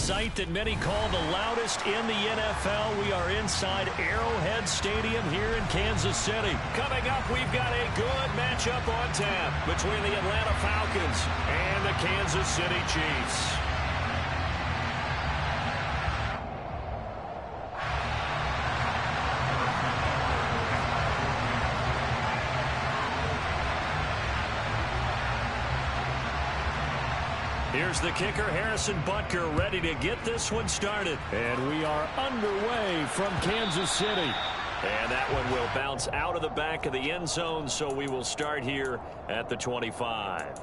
sight that many call the loudest in the NFL. We are inside Arrowhead Stadium here in Kansas City. Coming up, we've got a good matchup on tap between the Atlanta Falcons and the Kansas City Chiefs. Here's the kicker, Harrison Butker, ready to get this one started. And we are underway from Kansas City. And that one will bounce out of the back of the end zone, so we will start here at the 25.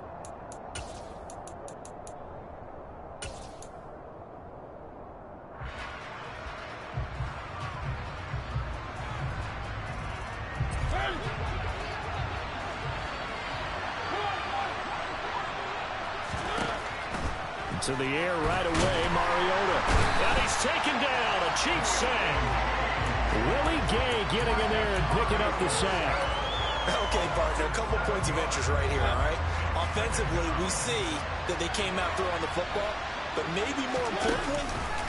To the air right away, Mariota. And he's taken down, a Chiefs sack. Willie Gay getting in there and picking up the sack. Okay, partner, a couple points of interest right here, all right? Offensively, we see that they came out throwing the football, but maybe more importantly,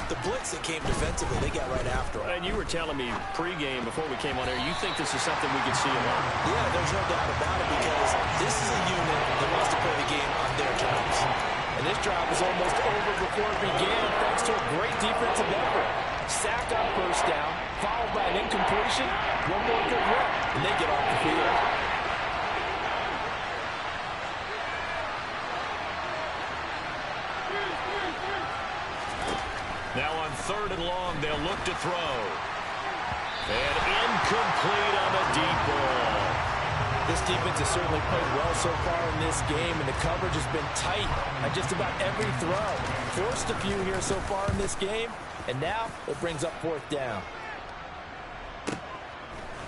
the blitz that came defensively, they got right after them. And you were telling me pregame before we came on air, you think this is something we could see a lot? Yeah, there's no doubt about it, because this is a unit that wants to play the game on their terms. And this drive was almost over before it began thanks to a great defensive effort. Sack on first down, followed by an incompletion, one more good run, and they get off the field. Now on 3rd and long, they'll look to throw. And incomplete on the deep ball. This defense has certainly played well so far in this game, and the coverage has been tight on just about every throw. Forced a few here so far in this game, and now it brings up 4th down.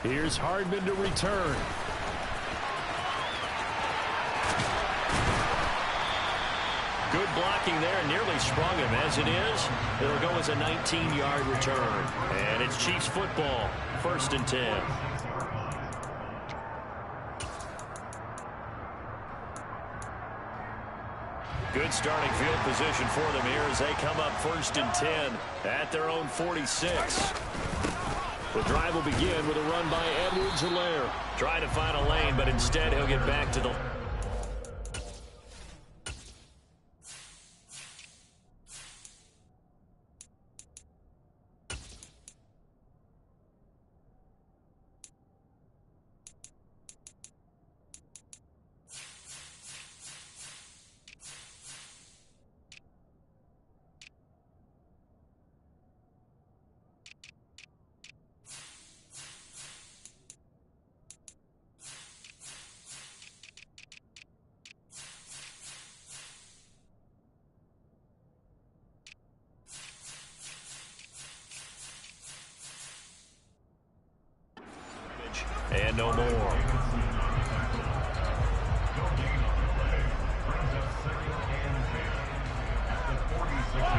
Here's Hardman to return. Good blocking there, nearly sprung him. As it is, it'll go as a 19-yard return. And it's Chiefs football, 1st and 10. Good starting field position for them here as they come up 1st and 10 at their own 46. The drive will begin with a run by Edwards-Helaire. Trying to find a lane, but instead he'll get back to the... And no more.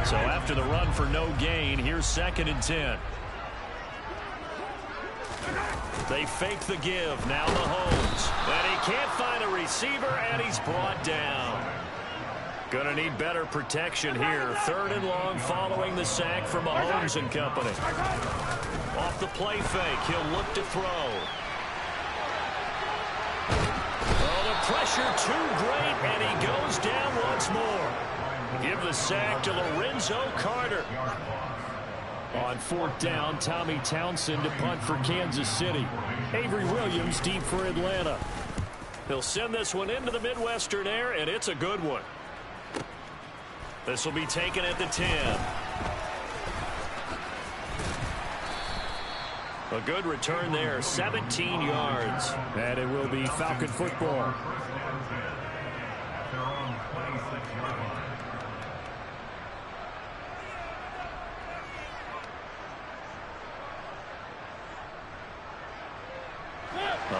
So after the run for no gain, here's 2nd and 10. They fake the give. Now Mahomes. And he can't find a receiver, and he's brought down. Gonna need better protection here. 3rd and long following the sack from Mahomes and company. Off the play fake, he'll look to throw. Pressure too great, and he goes down once more. Give the sack to Lorenzo Carter. On 4th down, Tommy Townsend to punt for Kansas City. Avery Williams deep for Atlanta. He'll send this one into the Midwestern air, and it's a good one. This will be taken at the 10. A good return there, 17 yards. And it will be Falcon football.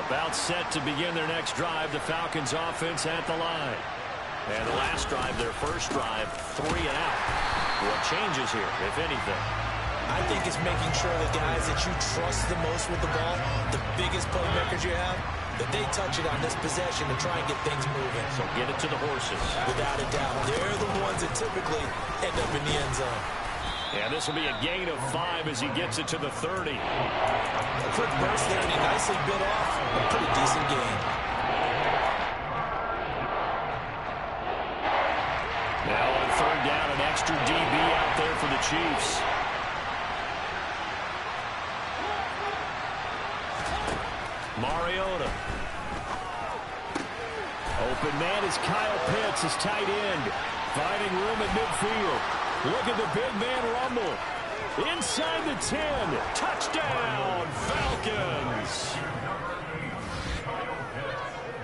About set to begin their next drive, the Falcons offense at the line. And the last drive, their first drive, 3 and out. What changes here, if anything? I think it's making sure the guys that you trust the most with the ball, the biggest playmakers you have, that they touch it on this possession to try and get things moving. So get it to the horses. Without a doubt. They're the ones that typically end up in the end zone. And this will be a gain of 5 as he gets it to the 30. A quick burst there, and he nicely bit off a pretty decent gain. Now on 3rd down, an extra DB out there for the Chiefs. Mariota. Open man is Kyle Pitts, his tight end. Finding room at midfield. Look at the big man rumble. Inside the 10. Touchdown, Falcons.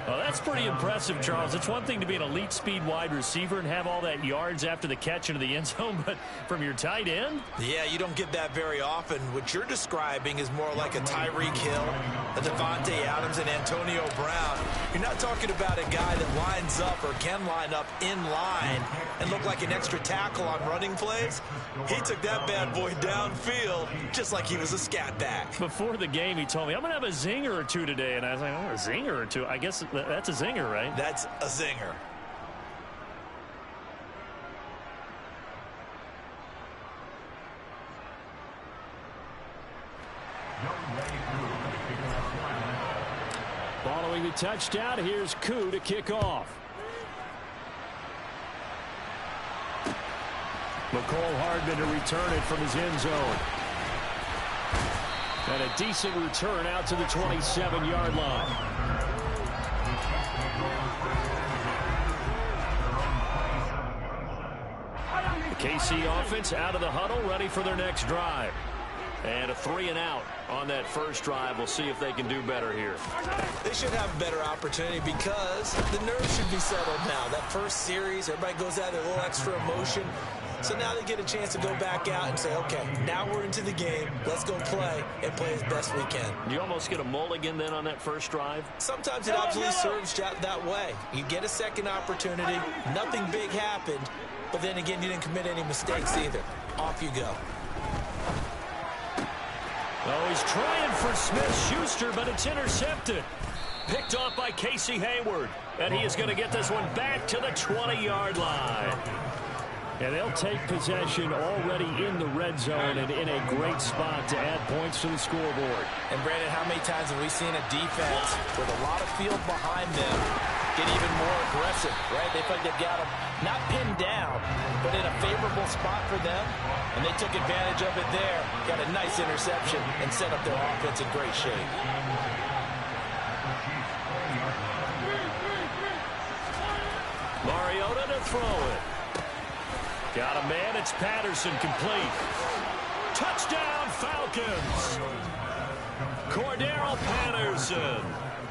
Well, that's pretty impressive, Charles. It's one thing to be an elite speed wide receiver and have all that yards after the catch into the end zone, but from your tight end? Yeah, you don't get that very often. What you're describing is more like a Tyreek Hill, a Devontae Adams, and Antonio Brown. You're not talking about a guy that lines up or can line up in line and look like an extra tackle on running plays. He took that bad boy downfield just like he was a scat back. Before the game, he told me, I'm going to have a zinger or two today. And I was like, oh, a zinger or two? I guess that's a zinger, right? That's a zinger. Following the touchdown, here's Koo to kick off. McCole Hardman to return it from his end zone. And a decent return out to the 27-yard line. The KC offense out of the huddle, ready for their next drive. And a 3-and-out on that first drive. We'll see if they can do better here. They should have a better opportunity because the nerves should be settled now. That first series, everybody goes out with a little extra emotion. So now they get a chance to go back out and say, okay, now we're into the game. Let's go play and play as best we can. You almost get a mulligan then on that first drive? Sometimes it absolutely serves that way. You get a second opportunity. Nothing big happened. But then again, you didn't commit any mistakes either. Off you go. Oh, he's trying for Smith-Schuster, but it's intercepted. Picked off by Casey Hayward. And he is going to get this one back to the 20-yard line. And they'll take possession already in the red zone and in a great spot to add points to the scoreboard. And, Brandon, how many times have we seen a defense with a lot of field behind them get even more aggressive, right? They feel like they've got them not pinned down, but in a favorable spot for them. And they took advantage of it there. Got a nice interception and set up their offense in great shape. Mariota to throw it. Got a man, it's Patterson, complete. Touchdown, Falcons! Cordero Patterson,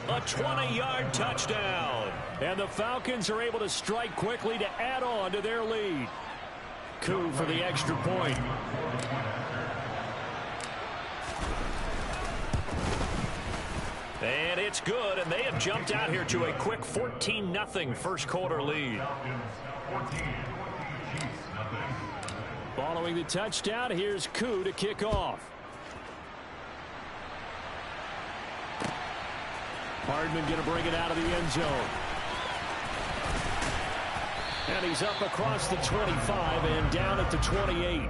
a 20-yard touchdown. And the Falcons are able to strike quickly to add on to their lead. Koo for the extra point. And it's good, and they have jumped out here to a quick 14-0 first quarter lead. Following the touchdown, here's Koo to kick off. Hardman going to bring it out of the end zone. And he's up across the 25 and down at the 28.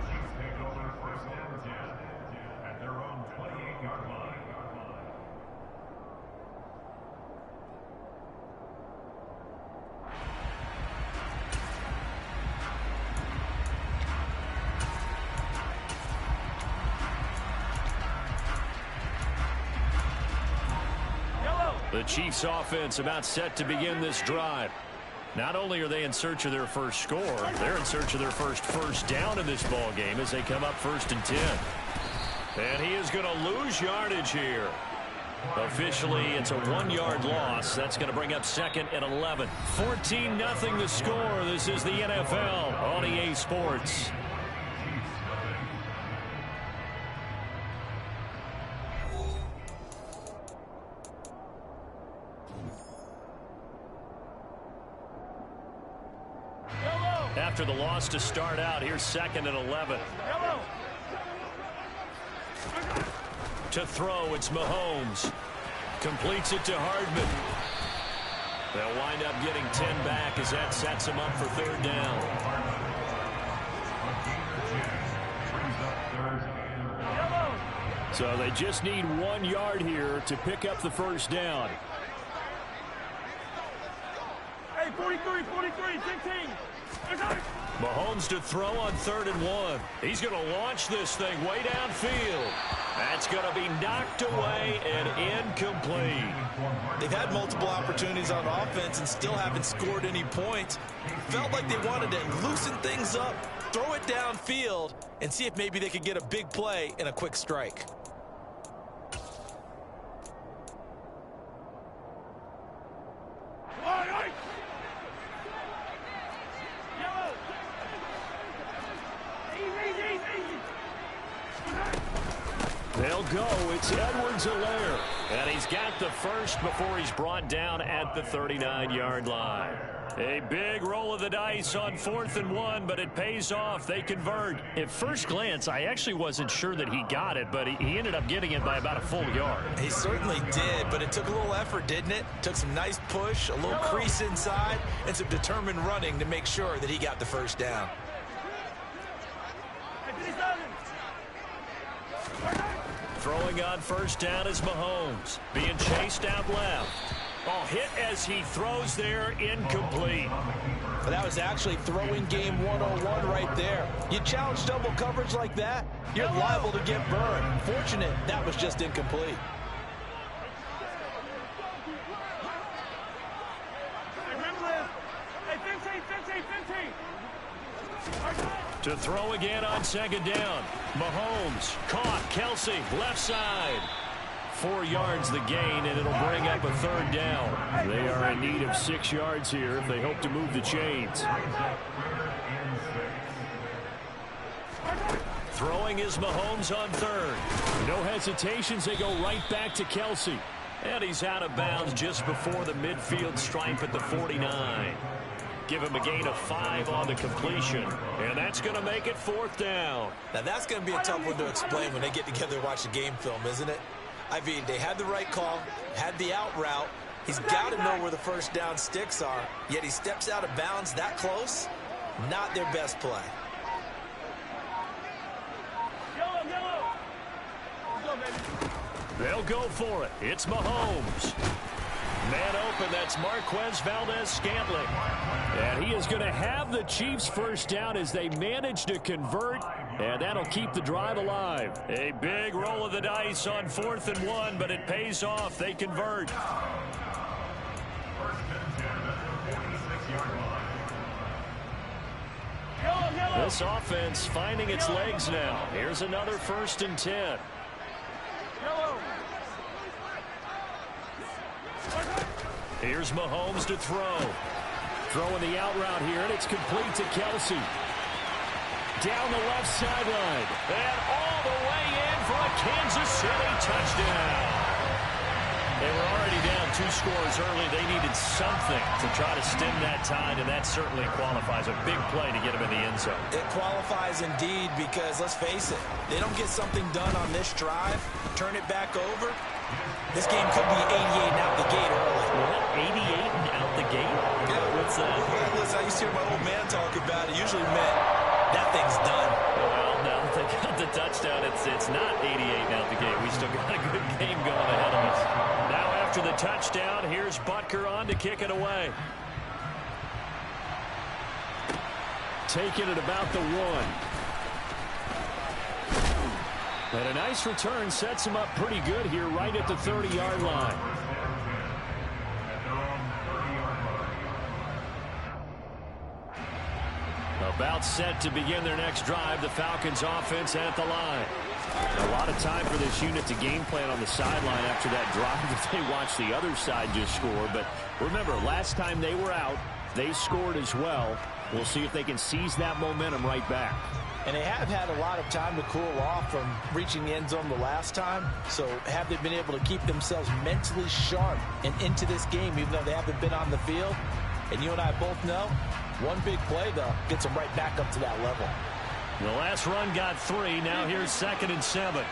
The Chiefs offense about set to begin this drive. Not only are they in search of their first score, they're in search of their first down in this ball game as they come up 1st and 10. And he is going to lose yardage here. Officially, it's a 1-yard loss. That's going to bring up 2nd and 11. 14-0 the score. This is the NFL on EA Sports. After the loss to start out, here's 2nd and 11. To throw, it's Mahomes. Completes it to Hardman. They'll wind up getting 10 back as that sets them up for third down. So they just need 1 yard here to pick up the first down. Hey, 43, 15. Mahomes to throw on 3rd and 1. He's going to launch this thing way downfield. That's going to be knocked away and incomplete. They've had multiple opportunities on offense and still haven't scored any points. Felt like they wanted to loosen things up, throw it downfield, and see if maybe they could get a big play and a quick strike. They'll go. It's Edwards-Helaire. And he's got the first before he's brought down at the 39-yard line. A big roll of the dice on 4th and 1, but it pays off. They convert. At first glance, I actually wasn't sure that he got it, but he ended up getting it by about a full yard. He certainly did, but it took a little effort, didn't it? Took some nice push, a little crease inside, and some determined running to make sure that he got the first down. Throwing on first down is Mahomes. Being chased out left. Oh, hit as he throws there, incomplete. But that was actually throwing game 101 right there. You challenge double coverage like that, you're liable to get burned. Fortunate that was just incomplete. To throw again on 2nd down. Mahomes caught. Kelsey left side. 4 yards the gain, and it'll bring up a 3rd down. They are in need of 6 yards here if they hope to move the chains. Throwing is Mahomes on 3rd. No hesitations. They go right back to Kelsey. And he's out of bounds just before the midfield stripe at the 49. Give him a gain of 5 on the completion. And that's going to make it 4th down. Now that's going to be a tough one to explain when they get together and watch the game film, isn't it? I mean, they had the right call, had the out route. He's got to know where the first down sticks are, yet he steps out of bounds that close. Not their best play. They'll go for it. It's Mahomes. Man open, that's Marquez Valdez-Scantling. And he is going to have the Chiefs first down as they manage to convert, and that'll keep the drive alive. A big roll of the dice on 4th and 1, but it pays off. They convert. This offense finding its legs now. Here's another 1st and 10. Here's Mahomes to throw. Throwing the out route here, and it's complete to Kelsey. Down the left sideline. And all the way in for a Kansas City touchdown. They were already down 2 scores early. They needed something to try to stem that tide, and that certainly qualifies. A big play to get them in the end zone. It qualifies indeed because, let's face it, they don't get something done on this drive, turn it back over. This game could be 88 and out the gate early. What? 88 and out the gate? Yeah. What's that? Yeah, listen, I used to hear my old man talk about it. Usually meant that thing's done. Well, now that they got the touchdown, it's not 88 and out the gate. We still got a good game going ahead of us. Now after the touchdown, here's Butker on to kick it away. Taking it about the 1. And a nice return sets him up pretty good here right at the 30-yard line. About set to begin their next drive. The Falcons offense at the line. A lot of time for this unit to game plan on the sideline after that drive that they watched the other side just score. But remember, last time they were out, they scored as well. We'll see if they can seize that momentum right back. And they have had a lot of time to cool off from reaching the end zone the last time. So have they been able to keep themselves mentally sharp and into this game, even though they haven't been on the field? And you and I both know, one big play, though, gets them right back up to that level. The last run got 3. Now here's 2nd and 7.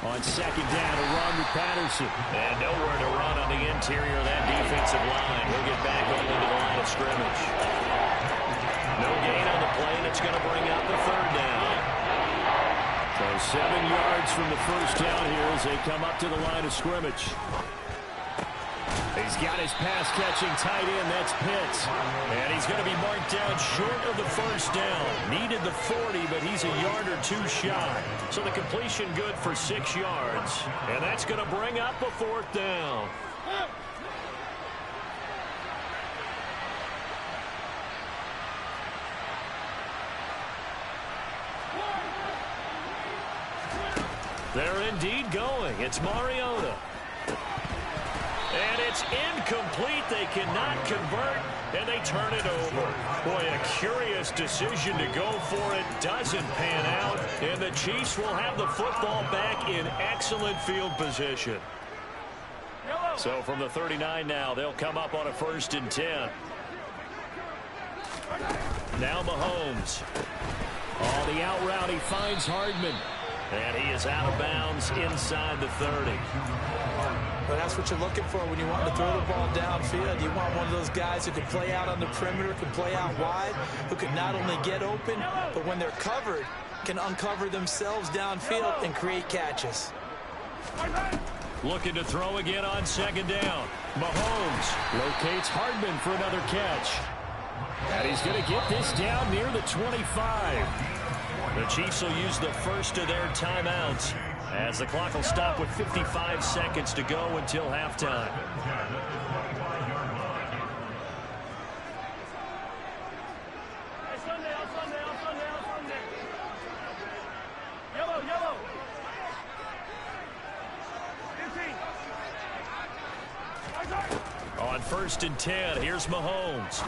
On second down, a run with Patterson. And nowhere to run on the interior of that defensive line. We'll get back over to the line of scrimmage. No gain on the play, and it's going to bring out the third down. So 7 yards from the first down here as they come up to the line of scrimmage. He's got his pass-catching tight end. That's Pitts. And he's going to be marked down short of the first down. Needed the 40, but he's a yard or two shy. So the completion good for 6 yards. And that's going to bring up a fourth down. They're indeed going. It's Mariota. And it's incomplete. They cannot convert, and they turn it over. Boy, a curious decision to go for it. Doesn't pan out, and the Chiefs will have the football back in excellent field position. So from the 39 now, they'll come up on a 1st and 10. Now Mahomes. On the out route, he finds Hardman. And he is out of bounds inside the 30. Well, that's what you're looking for when you want to throw the ball downfield. You want one of those guys who can play out on the perimeter, can play out wide, who can not only get open, but when they're covered, can uncover themselves downfield and create catches. Looking to throw again on second down. Mahomes locates Hardman for another catch. And he's going to get this down near the 25. The Chiefs will use the first of their timeouts as the clock will stop with 55 seconds to go until halftime. Yellow. On 1st and 10, here's Mahomes.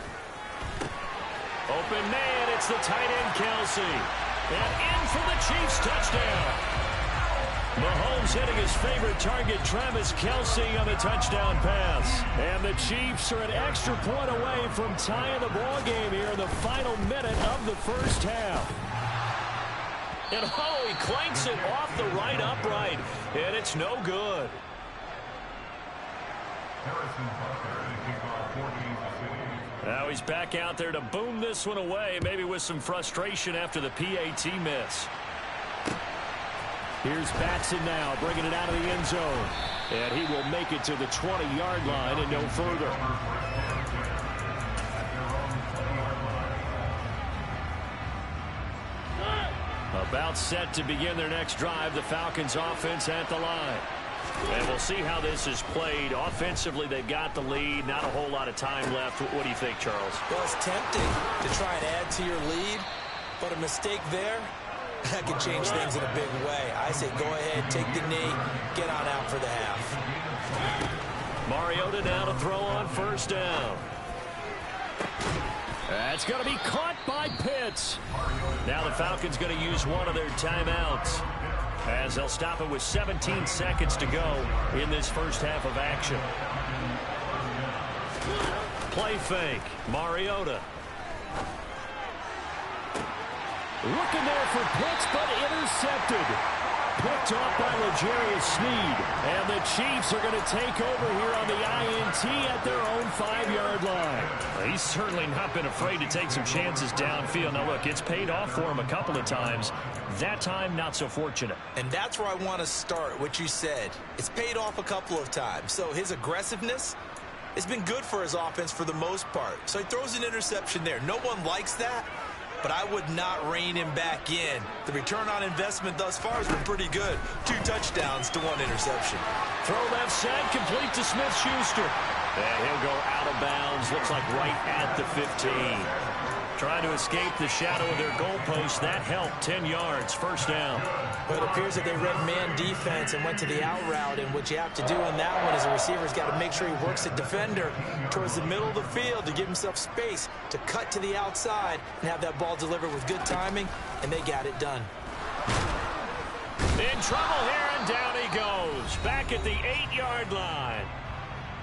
Open man, it's the tight end Kelsey. And in for the Chiefs touchdown. Mahomes hitting his favorite target, Travis Kelce, on the touchdown pass. And the Chiefs are an extra point away from tying the ball game here in the final minute of the first half. And he clanks it off the right upright, and it's no good. Now he's back out there to boom this one away, maybe with some frustration after the PAT miss. Here's Batson now, bringing it out of the end zone. And he will make it to the 20-yard line and no further. About set to begin their next drive, the Falcons offense at the line. And we'll see how this is played. Offensively, they've got the lead. Not a whole lot of time left. What do you think, Charles? Well, it's tempting to try and add to your lead, but a mistake there, that can change things in a big way. I say go ahead, take the knee, get on out for the half. Mariota now to throw on 1st down. That's going to be caught by Pitts. Now the Falcons going to use one of their timeouts, as they'll stop it with 17 seconds to go in this first half of action. Play fake. Mariota. Looking there for Pitts, but intercepted. Picked off by L'Jarius Sneed. And the Chiefs are going to take over here on the INT at their own 5-yard line. He's certainly not been afraid to take some chances downfield. Now, look, it's paid off for him a couple of times. That time, not so fortunate. And that's where I want to start, what you said. It's paid off a couple of times. So his aggressiveness has been good for his offense for the most part. So he throws an interception there. No one likes that, but I would not rein him back in. The return on investment thus far has been pretty good. 2 touchdowns to 1 interception. Throw left side, complete to Smith-Schuster. And he'll go out of bounds, looks like right at the 15. Trying to escape the shadow of their goalpost. That helped. 10 yards, 1st down. But it appears that they read man defense and went to the out route. And what you have to do on that one is a receiver's got to make sure he works the defender towards the middle of the field to give himself space to cut to the outside and have that ball delivered with good timing. And they got it done. In trouble here, and down he goes. Back at the 8-yard line.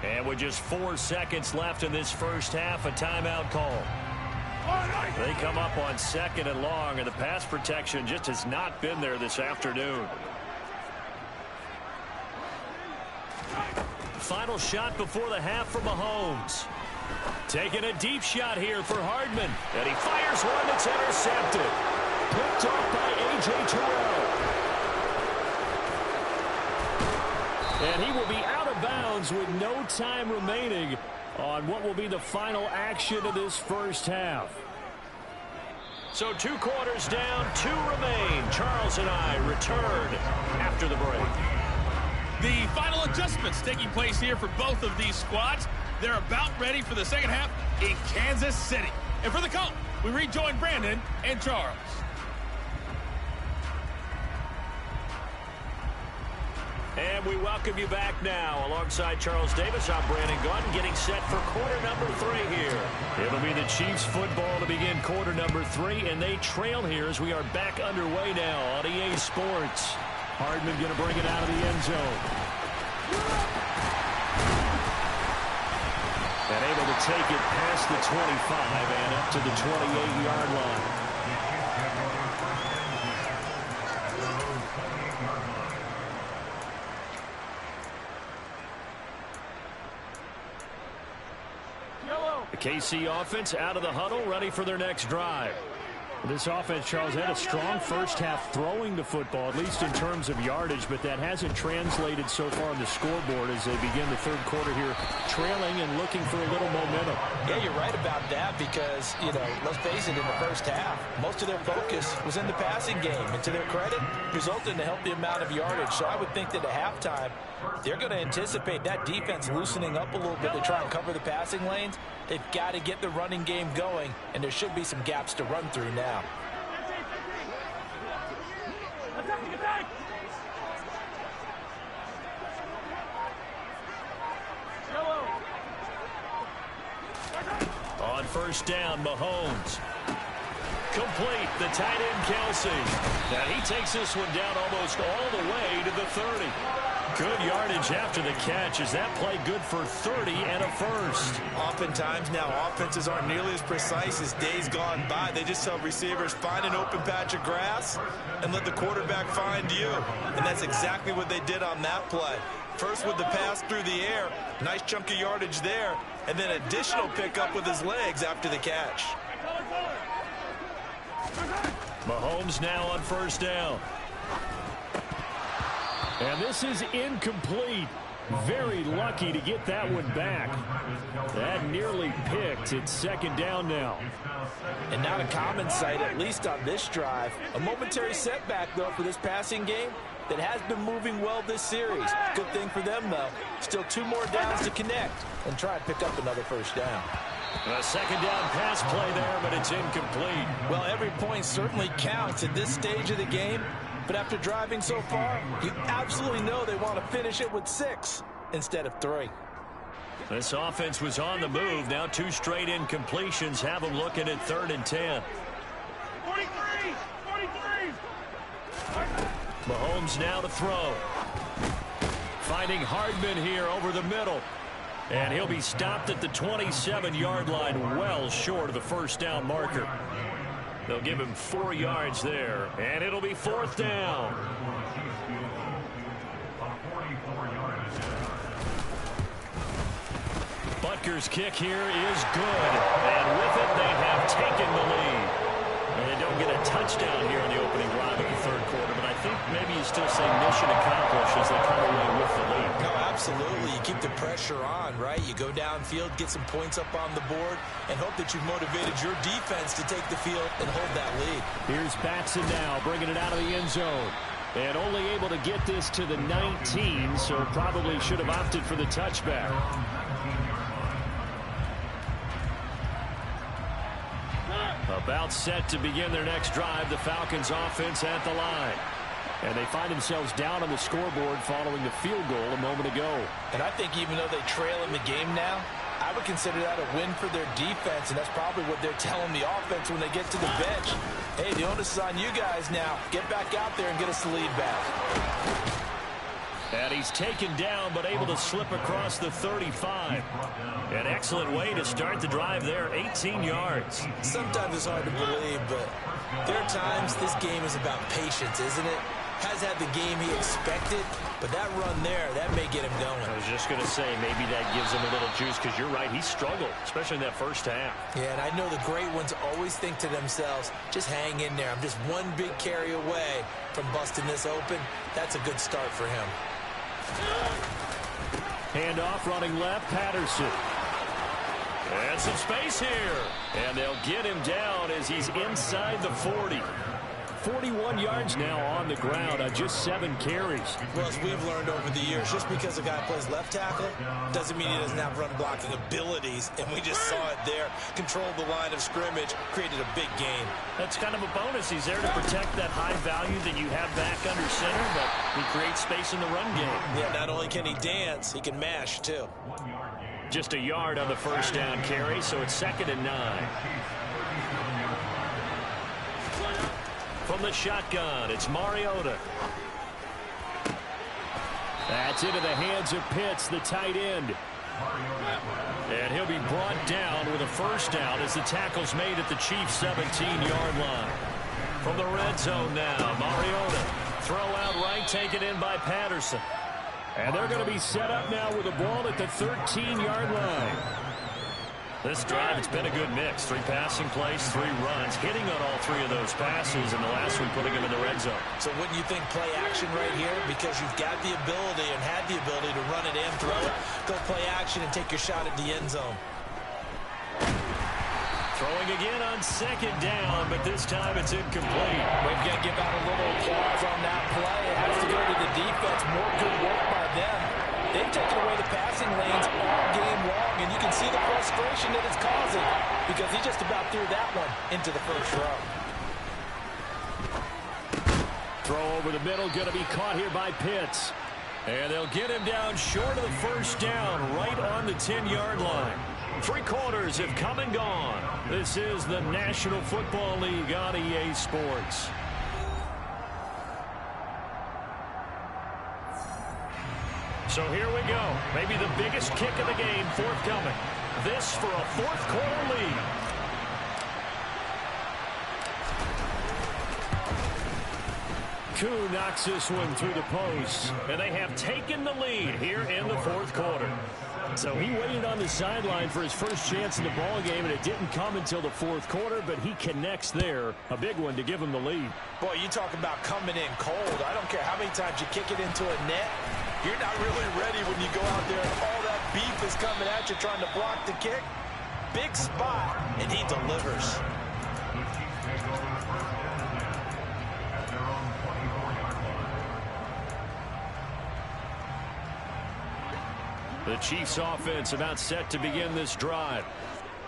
And with just 4 seconds left in this first half, a timeout call. They come up on 2nd and long, and the pass protection just has not been there this afternoon. final shot before the half for Mahomes. Taking a deep shot here for Hardman. And he fires one that's intercepted. Picked off by H2H. And he will be out of bounds with no time remaining on what will be the final action of this first half. So 2 quarters down, 2 remain. Charles and I return after the break. The final adjustments taking place here for both of these squads. They're about ready for the second half in Kansas City. And for the call, we rejoin Brandon and Charles. And we welcome you back now. Alongside Charles Davis, I'm Brandon Gunn, getting set for quarter number 3 here. It'll be the Chiefs football to begin quarter number 3, and they trail here as we are back underway now on EA Sports. Hardman going to bring it out of the end zone. And able to take it past the 25 and up to the 28-yard line. The KC offense out of the huddle, ready for their next drive. This offense, Charles, had a strong first half throwing the football, at least in terms of yardage, but that hasn't translated so far on the scoreboard as they begin the third quarter here, trailing and looking for a little momentum. Yeah, you're right about that because, let's face it, in the first half, most of their focus was in the passing game. And to their credit, resulted in a healthy amount of yardage. So I would think that at halftime, they're going to anticipate that defense loosening up a little bit to try and cover the passing lanes. They've got to get the running game going, and there should be some gaps to run through now. On first down, Mahomes. Complete, the tight end, Kelsey. Now he takes this one down almost all the way to the 30. Good yardage after the catch. Is that play good for 30 and a first? Oftentimes now offenses aren't nearly as precise as days gone by. They just tell receivers, find an open patch of grass and let the quarterback find you. And that's exactly what they did on that play. First with the pass through the air, nice chunk of yardage there, and then additional pickup with his legs after the catch. Mahomes now on first down. And this is incomplete. Very lucky to get that one back. That nearly picked. It's second down now. And not a common sight, at least on this drive. A momentary setback, though, for this passing game that has been moving well this series. Good thing for them, though. Still 2 more downs to connect and try and pick up another first down. A second down pass play there, but it's incomplete. Well, every point certainly counts at this stage of the game. But after driving so far, you absolutely know they want to finish it with 6 instead of 3. This offense was on the move. Now 2 straight incompletions have them looking at 3rd and 10. 43! Mahomes now to throw. Finding Hardman here over the middle. And he'll be stopped at the 27-yard line, well short of the first down marker. They'll give him 4 yards there, and it'll be 4th down. Butker's kick here is good, and with it they have taken the lead. And they don't get a touchdown here in the opening drive of the third quarter, but I think maybe you still say mission accomplished as they come away with the lead. No, absolutely. You keep the pressure on, right? You go downfield, get some points up on the board, and hope that you've motivated your defense to take the field and hold that lead. Here's Batson now, bringing it out of the end zone. And only able to get this to the 19, so probably should have opted for the touchback. About set to begin their next drive, the Falcons offense at the line. And they find themselves down on the scoreboard following the field goal a moment ago. And I think even though they trail in the game now, I would consider that a win for their defense, and that's probably what they're telling the offense when they get to the bench. Hey, the onus is on you guys now. Get back out there and get us the lead back. And he's taken down, but able to slip across the 35. An excellent way to start the drive there, 18 yards. Sometimes it's hard to believe, but there are times this game is about patience, isn't it? Has had the game he expected, but that run there, that may get him going. I was just going to say, maybe that gives him a little juice, because you're right, he struggled, especially in that first half. Yeah, and I know the great ones always think to themselves, just hang in there. I'm just one big carry away from busting this open. That's a good start for him. Handoff running left, Patterson. And some space here. And they'll get him down as he's inside the 40. 41 yards now on the ground on just 7 carries. Well, as we've learned over the years, just because a guy plays left tackle doesn't mean he doesn't have run blocking abilities. And we just saw it there. Controlled the line of scrimmage, created a big gain. That's kind of a bonus. He's there to protect that high value that you have back under center, but he creates space in the run game. Yeah, not only can he dance, he can mash, too. Just a yard on the first down carry, so it's 2nd and 9. From the shotgun, it's Mariota. That's into the hands of Pitts, the tight end. And he'll be brought down with a first down as the tackle's made at the Chiefs' 17-yard line. From the red zone now, Mariota. Throw out right, taken in by Patterson. And they're going to be set up now with the ball at the 13-yard line. This drive, it's been a good mix. 3 passing plays, 3 runs, hitting on all 3 of those passes, and the last one putting him in the red zone. So wouldn't you think play action right here? Because you've got the ability and had the ability to run it and throw it. Go play action and take your shot at the end zone. Throwing again on 2nd down, but this time it's incomplete. We've got to give out a little applause on that play. It has to go to the defense. More good work by them. They've taken away the passing lanes all game long, and you can see the frustration that it's causing because he just about threw that one into the first row. Throw over the middle, going to be caught here by Pitts. And they'll get him down short of the first down, right on the 10-yard line. 3 quarters have come and gone. This is the National Football League on EA Sports. So here we go. Maybe the biggest kick of the game forthcoming. This for a 4th quarter lead. Koo knocks this one through the post. And they have taken the lead here in the 4th quarter. So he waited on the sideline for his first chance in the ball game, and it didn't come until the 4th quarter, but he connects there. A big one to give him the lead. Boy, you talk about coming in cold. I don't care how many times you kick it into a net. You're not really ready when you go out there and all that beef is coming at you trying to block the kick. Big spot, and he delivers. The Chiefs offense about set to begin this drive.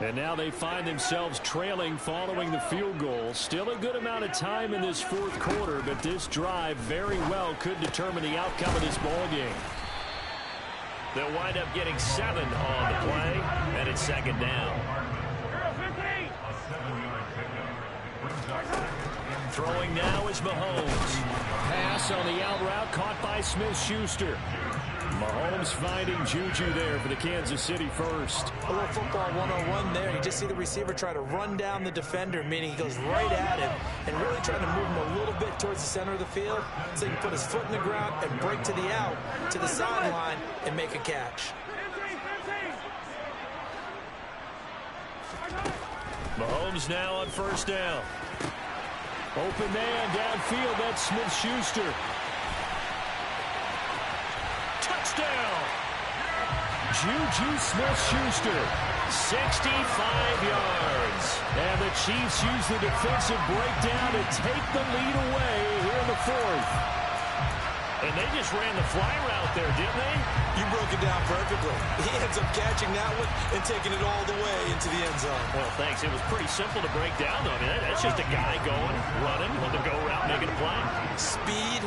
And now they find themselves trailing following the field goal. Still a good amount of time in this 4th quarter, but this drive very well could determine the outcome of this ball game. They'll wind up getting 7 on the play, and it's 2nd down. Throwing now is Mahomes. Pass on the out route caught by Smith-Schuster. Mahomes finding Juju there for the Kansas City first. A little football 101 there. You just see the receiver try to run down the defender, meaning he goes right at him and really trying to move him a little bit towards the center of the field so he can put his foot in the ground and break to the out, to the sideline, and make a catch. Mahomes now on first down. Open man downfield, that's Smith-Schuster. Touchdown! Juju Smith-Schuster, 65 yards. And the Chiefs use the defensive breakdown to take the lead away here in the 4th. And they just ran the fly route there, didn't they? You broke it down perfectly. He ends up catching that one and taking it all the way into the end zone. Well, thanks. It was pretty simple to break down, though. I mean, that's just a guy going, running, on the go route, making a play. Speed.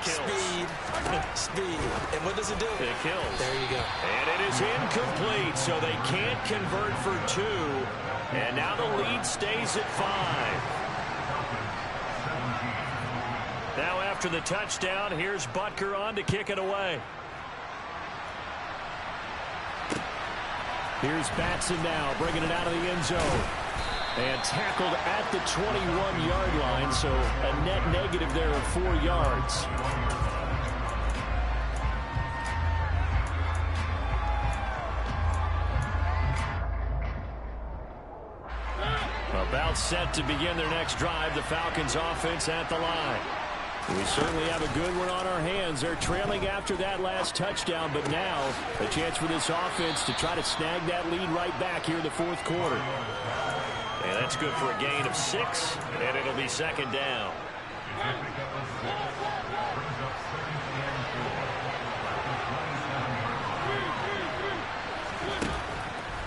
Kills. Speed, speed. And what does it do? It kills. There you go. And it is incomplete, so they can't convert for 2. And now the lead stays at 5. Now after the touchdown, here's Butker on to kick it away. Here's Batson now, bringing it out of the end zone. And tackled at the 21-yard line, so a net negative there of 4 yards. About set to begin their next drive, the Falcons offense at the line. We certainly have a good one on our hands. They're trailing after that last touchdown, but now a chance for this offense to try to snag that lead right back here in the fourth quarter. And that's good for a gain of 6, and it'll be second down.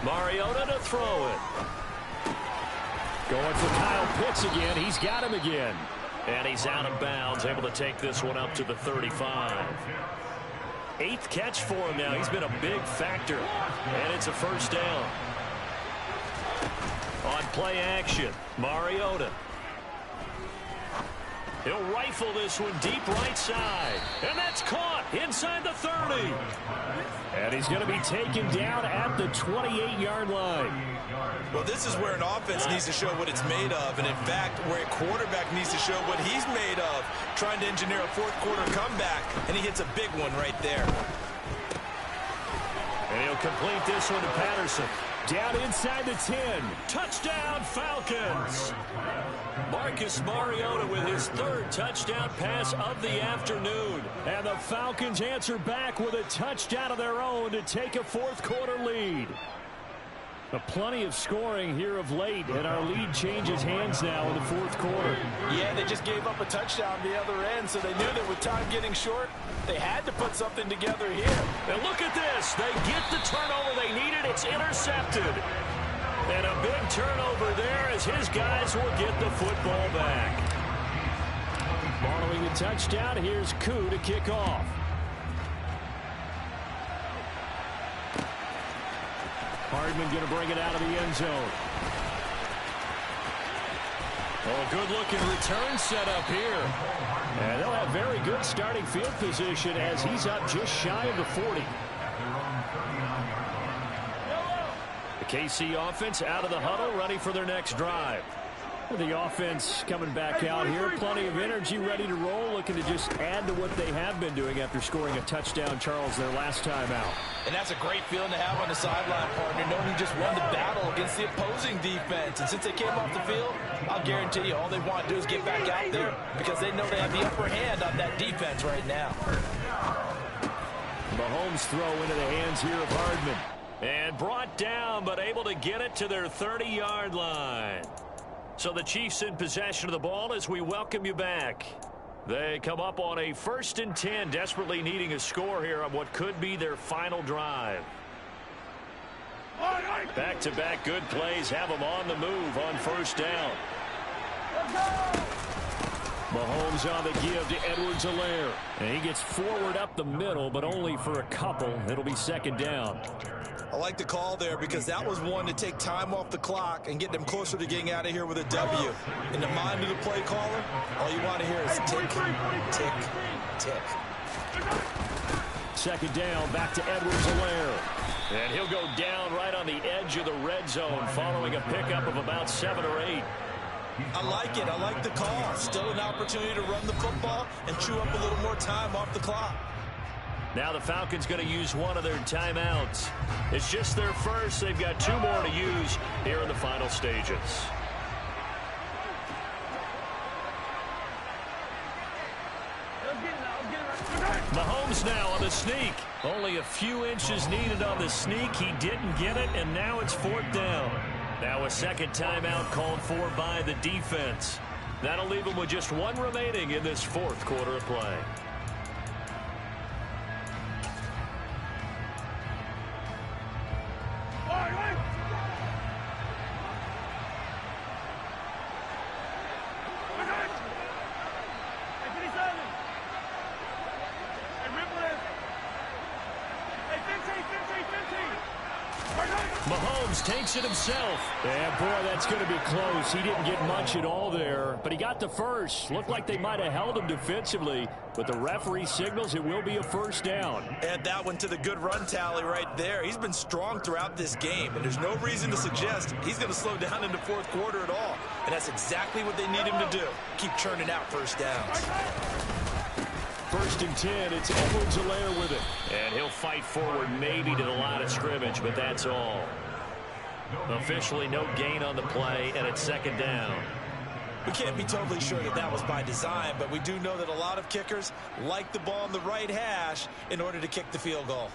Mariota to throw it. Going for Kyle Pitts again. He's got him again. And he's out of bounds, able to take this one up to the 35. 8th catch for him now. He's been a big factor. And it's a first down. On play action, Mariota. He'll rifle this one deep right side. And that's caught inside the 30. And he's going to be taken down at the 28-yard line. Well, this is where an offense needs to show what it's made of. And, in fact, where a quarterback needs to show what he's made of, trying to engineer a fourth-quarter comeback. And he hits a big one right there. And he'll complete this one to Patterson. Down inside the 10. Touchdown, Falcons. Marcus Mariota with his 3rd touchdown pass of the afternoon. And the Falcons answer back with a touchdown of their own to take a fourth-quarter lead. Plenty of scoring here of late, and our lead changes hands now in the fourth quarter. Yeah, they just gave up a touchdown the other end, so they knew that with time getting short, they had to put something together here. And look at this. They get the turnover they needed. It's intercepted. And a big turnover there as his guys will get the football back. Following the touchdown, here's Koo to kick off. Hardman going to bring it out of the end zone. Oh, a good-looking return set up here. And they'll have very good starting field position as he's up just shy of the 40. The KC offense out of the huddle, ready for their next drive. The offense coming back out here. Plenty of energy, ready to roll, looking to just add to what they have been doing after scoring a touchdown, Charles, their last time out. And that's a great feeling to have on the sideline, partner, knowing you just won the battle against the opposing defense. And since they came off the field, I'll guarantee you all they want to do is get back out there because they know they have the upper hand on that defense right now. Mahomes throw into the hands here of Hardman. And brought down, but able to get it to their 30-yard line. So the Chiefs in possession of the ball as we welcome you back. They come up on a 1st and 10, desperately needing a score here on what could be their final drive. Back-to-back good plays have them on the move on first down. Mahomes on the give to Edwards-Helaire. And he gets forward up the middle, but only for a couple. It'll be second down. I like the call there because that was one to take time off the clock and get them closer to getting out of here with a W. In the mind of the play caller, all you want to hear is tick, tick, tick. Second down, back to Edwards-Helaire. And he'll go down right on the edge of the red zone following a pickup of about 7 or 8. I like it. I like the call. Still an opportunity to run the football and chew up a little more time off the clock. Now the Falcons going to use one of their timeouts. It's just their first. They've got 2 more to use here in the final stages. Mahomes now on the sneak. Only a few inches needed on the sneak. He didn't get it, and now it's 4th down. Now a second timeout called for by the defense. That'll leave them with just 1 remaining in this 4th quarter of play. Mahomes takes it himself. And boy, that's going to be close. He didn't get much at all there, but he got the first. Looked like they might have held him defensively, but the referee signals it will be a first down. Add that one to the good run tally right there. He's been strong throughout this game, and there's no reason to suggest he's going to slow down in the fourth quarter at all. And that's exactly what they need him to do. Keep churning out first downs. 1st and 10, it's Edwards-Helaire with it. And he'll fight forward maybe to the line of scrimmage, but that's all. Officially no gain on the play, and it's 2nd down. We can't be totally sure that that was by design, but we do know that a lot of kickers like the ball on the right hash in order to kick the field goal.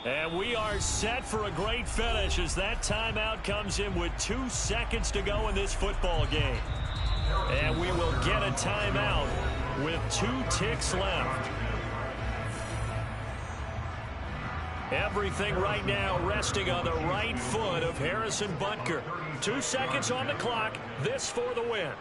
And we are set for a great finish as that timeout comes in with 2 seconds to go in this football game. And we will get a timeout with 2 ticks left. Everything right now resting on the right foot of Harrison Butker. 2 seconds on the clock. This for the win.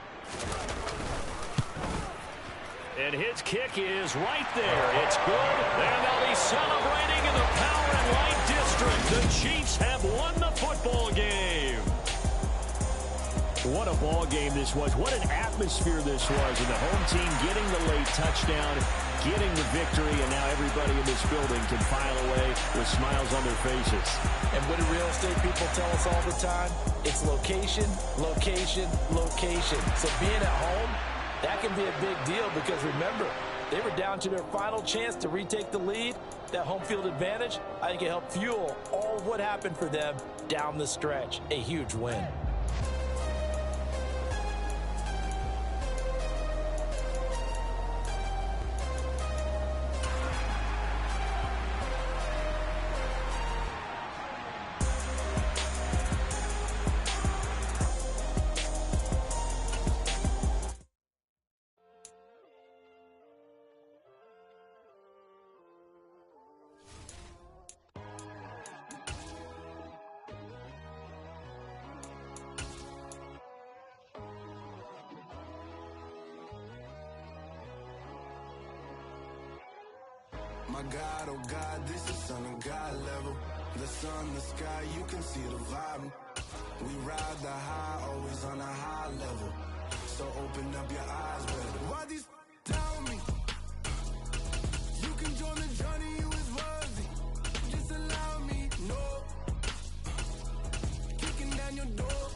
And his kick is right there. It's good. And they'll be celebrating in the Power and Light District. The Chiefs have won the football game. What a ball game this was. What an atmosphere this was. And the home team getting the late touchdown, getting the victory, and now everybody in this building can file away with smiles on their faces. And what do real estate people tell us all the time? It's location, location, location. So being at home, that can be a big deal because remember, they were down to their final chance to retake the lead. That home field advantage, I think it helped fuel all of what happened for them down the stretch. A huge win. My God, oh God, this is Son of God level. The sun, the sky, you can see the vibe. We ride the high, always on a high level. So open up your eyes, brother. Why these tell me? You can join the journey, you is worthy. Just allow me, no. Kicking down your door.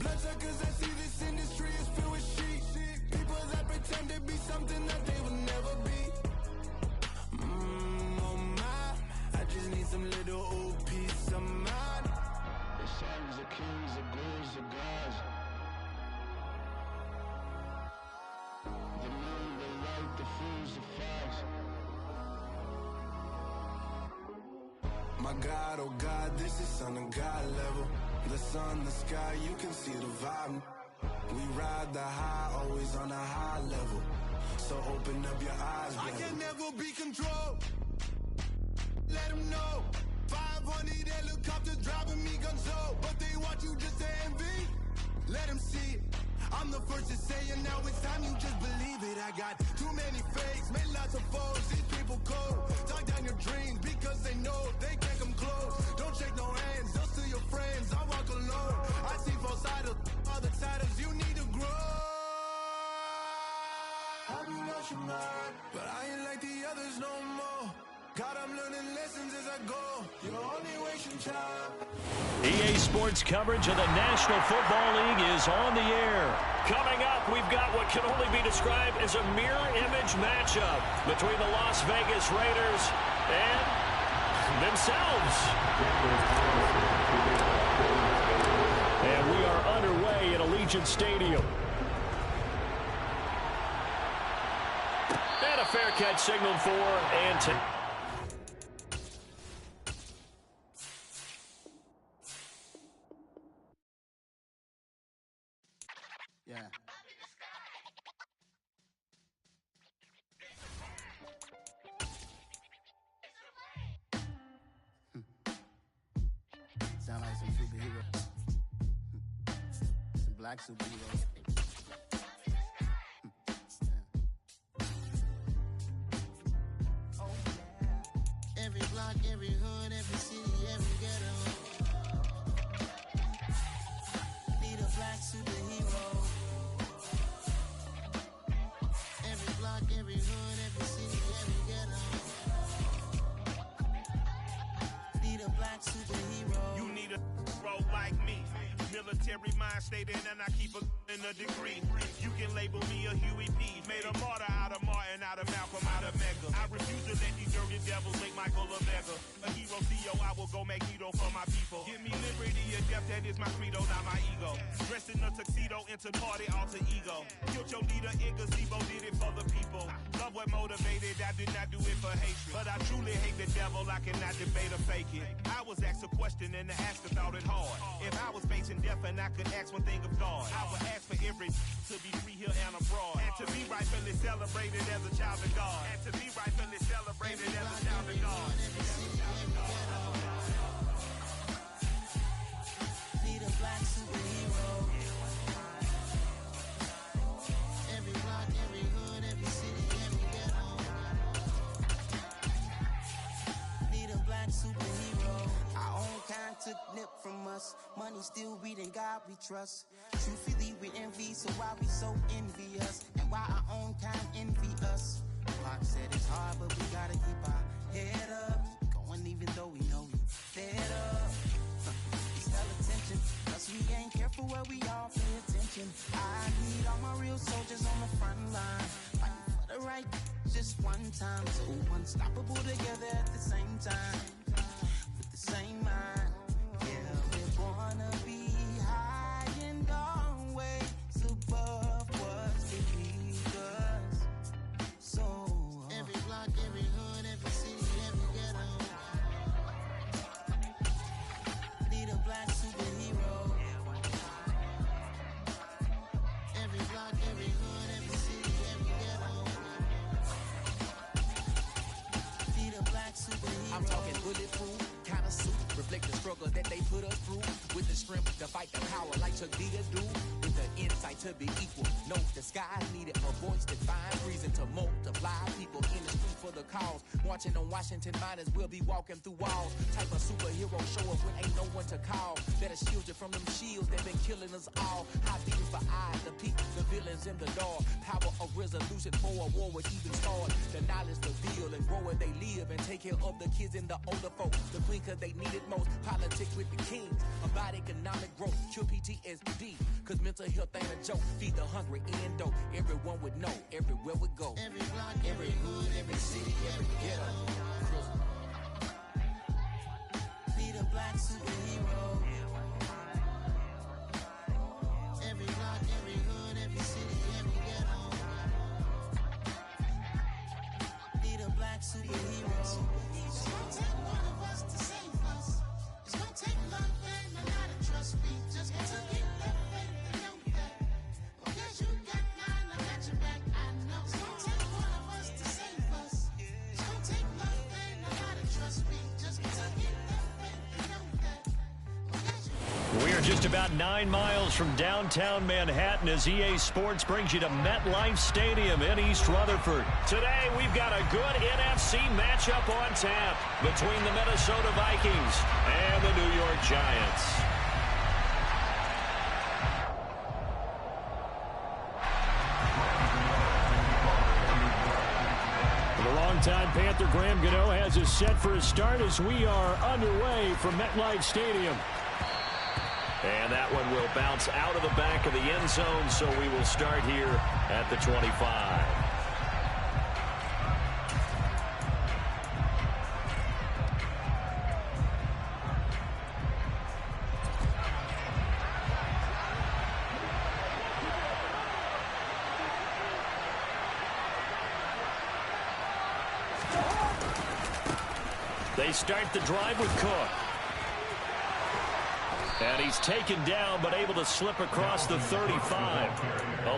Bloodsuckers, I see this industry is filled with shit. People that pretend to be something that they will never be. Oh my, I just need some little old peace of mind. The sons of kings, the gods of gods. The moon, the light, the fools, the facts. My God, oh God, this is Son of God level. The sun, the sky, you can see the vibe. We ride the high, always on a high level. So open up your eyes, brother. I can never be controlled. Let them know. 500 helicopters driving me gonzo. But they want you just to envy. Let them see it. I'm the first to say it, now it's time you just believe it. I got too many fakes, made lots of foes. These people cold. Talk down your dreams because they know they can't come close. Don't shake no hands, those to your friends. I walk alone. I see false idols, other titles. You need to grow. I be lost your mind, but I ain't like the others no more. God, I'm learning lessons as I go. You're only wasting time. EA Sports coverage of the National Football League is on the air. Coming up, we've got what can only be described as a mirror image matchup between the Las Vegas Raiders and themselves. And we are underway at Allegiant Stadium. And a fair catch signaled for Anton. Yeah. Sound like some superhero. Some black superheroes. Every block, every hood, Need a black superhero. Every block, every hood, every city, every ghetto. Need a black superhero. You need a role like me. Military mind stated, and I keep in a degree. You can label me a Huey P. Made a martyr out of Martin, out of Malcolm, out of Mega. I refuse to let these dirty devils make Michael a beggar. A hero CEO, I will go Magneto for my people. Give me liberty or death, that is my credo, not my ego. Dressed in a tuxedo, into party, alter ego. Killed your leader in gazebo, did it for the people. Love what motivated, I did not do it for hatred. But I truly hate the devil, I cannot debate or fake it. I was asked a question and the asker thought it hard. If I was facing death and I could ask one thing of God, I would ask for every to be free here and abroad, and to be rightfully celebrated as a child of God, and to be rightfully celebrated as a child of God. Need a black superhero. Every block, every hood, every city, every ghetto. Need a black superhero. Our own kind took nip from us. Money still reading God we trust. Truthfully we envy, so why we so envious? And why our own kind envy us? Pac said it's hard, but we gotta keep our head up. Going even though we know we fed up. It's hell attention, cause we ain't careful where we all pay attention. I need all my real soldiers on the front line, fighting for the right just one time. So unstoppable together at the same time, with the same mind. Yeah, we're gonna be high and always above what's beneath us. So every block, every hood, every city, every ghetto. Need a black superhero. Every block, every hood, every city, every ghetto. Need a black superhero. I'm talking bulletproof kind of suit, reflect the struggle that they put us through, with the strength to fight the power like Chuck D do, with the insight to be equal. No, the sky's needed a voice that finds reason to multiply people in the street for the cause. Marching on Washington miners, we'll be walking through walls. Type of superhero show up when ain't no one to call. Better shield you from them shields that been killing us all. High beams for eyes, the peak, the villains in the dark. Power of resolution for a war would even start. The knowledge to build and grow where they live, and take care of the kids and the older folks. The queen cause they need it most. Politics with the kings. About economic growth. Cure PTSD. Cause mental health ain't a joke. Feed the hungry and dope. Everyone would know. Everywhere we go. Every block, every hood, every city, every ghetto. Need a black superhero. Every block, every hood, every city, every ghetto. Need a black superhero. It's gonna take one of us to save us. It's gonna take love and a lot of trust. We just got to get that faith and know that. Because you got mine, I got your back, I know. It's gonna take one of us to save us. It's gonna take love and a lot of trust. We just got to get that faith and know that. Because you We are just about 9 miles from downtown Manhattan as EA Sports brings you to MetLife Stadium in East Rutherford. Today, we've got a good NFC matchup on tap between the Minnesota Vikings and the New York Giants. The longtime Panther Graham Gano has us set for a start as we are underway from MetLife Stadium. And that one will bounce out of the back of the end zone, so we will start here at the 25. They start the drive with Cook. And he's taken down, but able to slip across the 35.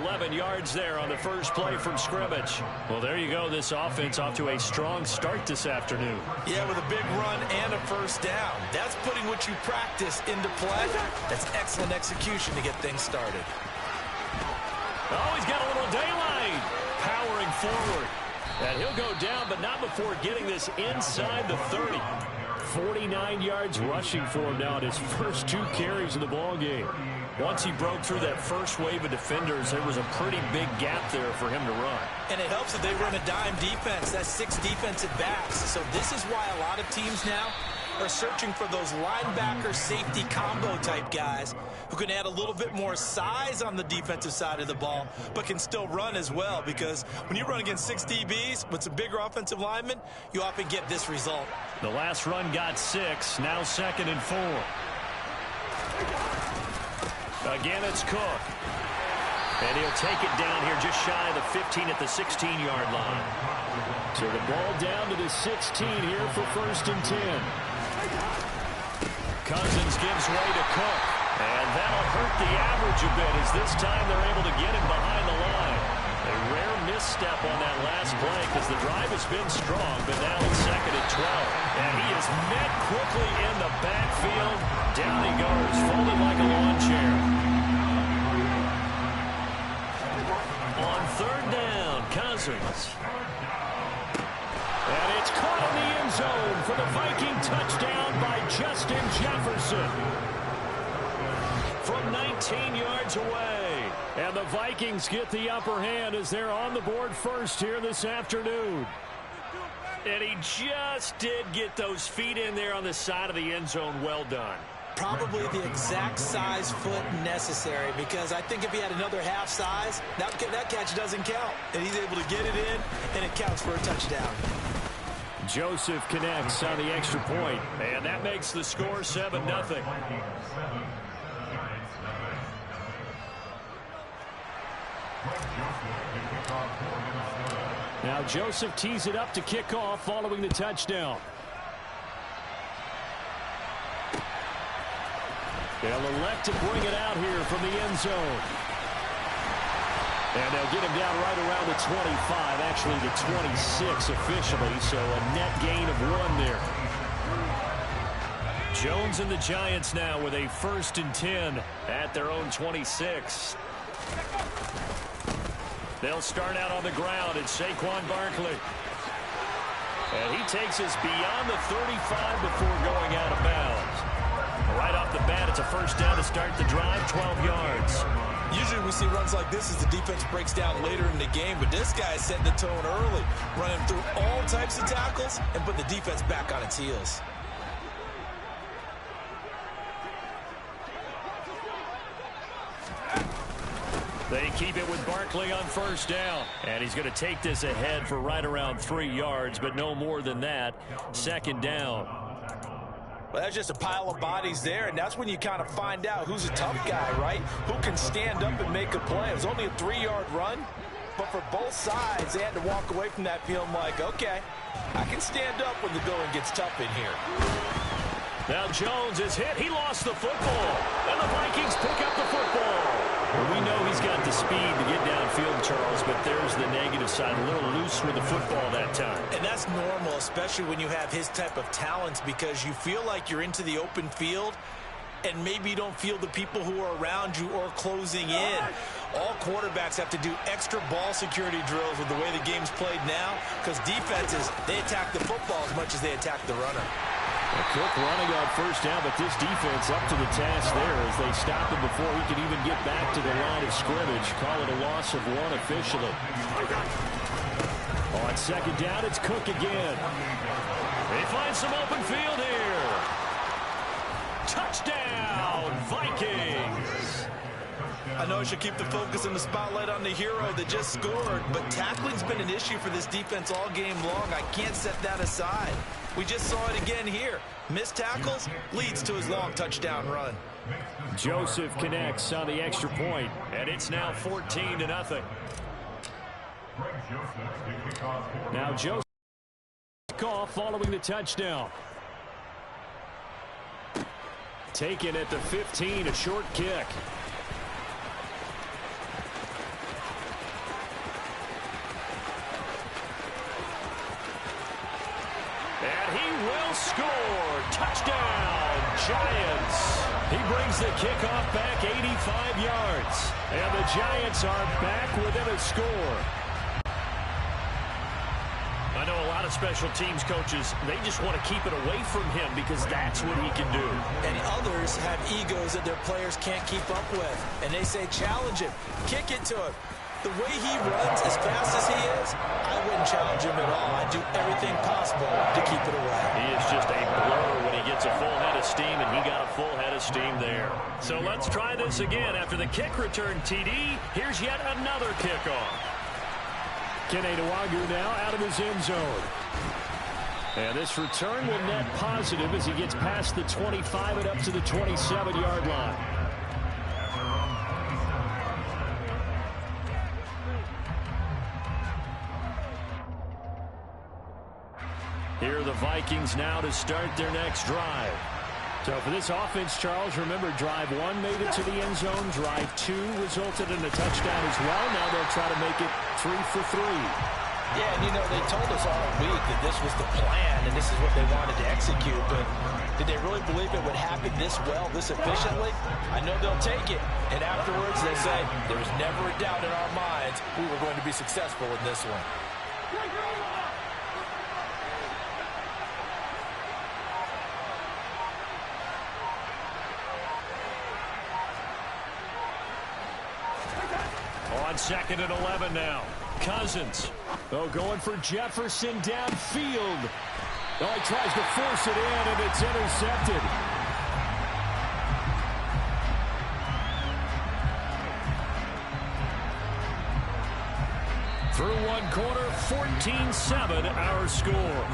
11 yards there on the first play from scrimmage. Well, there you go. This offense off to a strong start this afternoon. Yeah, with a big run and a first down. That's putting what you practice into play. That's excellent execution to get things started. Oh, he's got a little daylight. Powering forward. And he'll go down, but not before getting this inside the 30. 49 yards rushing for him now in his first 2 carries of the ball game. Once he broke through that first wave of defenders, there was a pretty big gap there for him to run. And it helps that they run a dime defense. That's 6 defensive backs. So this is why a lot of teams now are searching for those linebacker safety combo type guys who can add a little bit more size on the defensive side of the ball, but can still run as well, because when you run against 6 DBs with some bigger offensive linemen, you often get this result. The last run got 6, now 2nd and 4. Again, it's Cook. And he'll take it down here just shy of the 15 at the 16-yard line. So the ball down to the 16 here for 1st and 10. Cousins gives way to Cook. And that'll hurt the average a bit, as this time they're able to get him behind the line. A rare misstep on that last play, because the drive has been strong, but now it's 2nd and 12. And he is met quickly in the backfield. Down he goes, folded like a lawn chair. On 3rd down, Cousins. And it's caught in the end zone for the Viking touchdown by Justin Jefferson. From 19 yards away. And the Vikings get the upper hand as they're on the board first here this afternoon. And he just did get those feet in there on the side of the end zone. Well done. Probably the exact size foot necessary, because I think if he had another half size, that catch doesn't count. And he's able to get it in, and it counts for a touchdown. Joseph connects on the extra point, and that makes the score 7-0. Now Joseph tees it up to kick off following the touchdown. They'll elect to bring it out here from the end zone. And they'll get him down right around the 25, actually the 26 officially, so a net gain of 1 there. Jones and the Giants now with a 1st and 10 at their own 26. They'll start out on the ground, and Saquon Barkley. And he takes us beyond the 35 before going out of bounds. Right off the bat, it's a 1st down to start the drive, 12 yards. Usually we see runs like this as the defense breaks down later in the game, but this guy set the tone early, running through all types of tackles and put the defense back on its heels. They keep it with Barkley on 1st down. And he's going to take this ahead for right around 3 yards, but no more than that. 2nd down. Well, that's just a pile of bodies there, and that's when you kind of find out who's a tough guy, right? Who can stand up and make a play. It was only a 3-yard run, but for both sides, they had to walk away from that feeling like, okay, I can stand up when the going gets tough in here. Now Jones is hit. He lost the football, and the Vikings pick up the football. Well, we know he's got the speed to get downfield, Charles, but there's the negative side. A little loose with the football that time. And that's normal, especially when you have his type of talents, because you feel like you're into the open field and maybe you don't feel the people who are around you or closing in. All quarterbacks have to do extra ball security drills with the way the game's played now, because defenses, they attack the football as much as they attack the runner. Cook running on 1st down, but this defense up to the task there as they stop him before he can even get back to the line of scrimmage. Call it a loss of 1 officially. On 2nd down, it's Cook again. They find some open field here. Touchdown, Vikings! I know I should keep the focus and the spotlight on the hero that just scored, but tackling's been an issue for this defense all game long. I can't set that aside. We just saw it again here. Missed tackles leads to his long touchdown run. Joseph connects on the extra point, and it's now 14-0. Now Joseph off following the touchdown. Taken at the 15, a short kick. And he will score. Touchdown, Giants. He brings the kickoff back 85 yards. And the Giants are back within a score. I know a lot of special teams coaches, they just want to keep it away from him because that's what he can do. And others have egos that their players can't keep up with. And they say, challenge him, kick it to him. The way he runs as fast as he is, I wouldn't challenge him at all. I'd do everything possible to keep it away. He is just a blur when he gets a full head of steam, and he got a full head of steam there. So let's try this again. After the kick return TD, here's yet another kickoff. Kene Nwagu now out of his end zone. And this return will net positive as he gets past the 25 and up to the 27-yard line. Here are the Vikings now to start their next drive. So for this offense, Charles, remember, drive 1 made it to the end zone. Drive 2 resulted in a touchdown as well. Now they'll try to make it 3 for 3. Yeah, and you know, they told us all week that this was the plan and this is what they wanted to execute. But did they really believe it would happen this well, this efficiently? I know they'll take it. And afterwards, they'll say, there was never a doubt in our minds we were going to be successful in this one. On 2nd and 11 now. Cousins. Oh, going for Jefferson downfield. Oh, he tries to force it in, and it's intercepted. Through one quarter, 14-7 our score.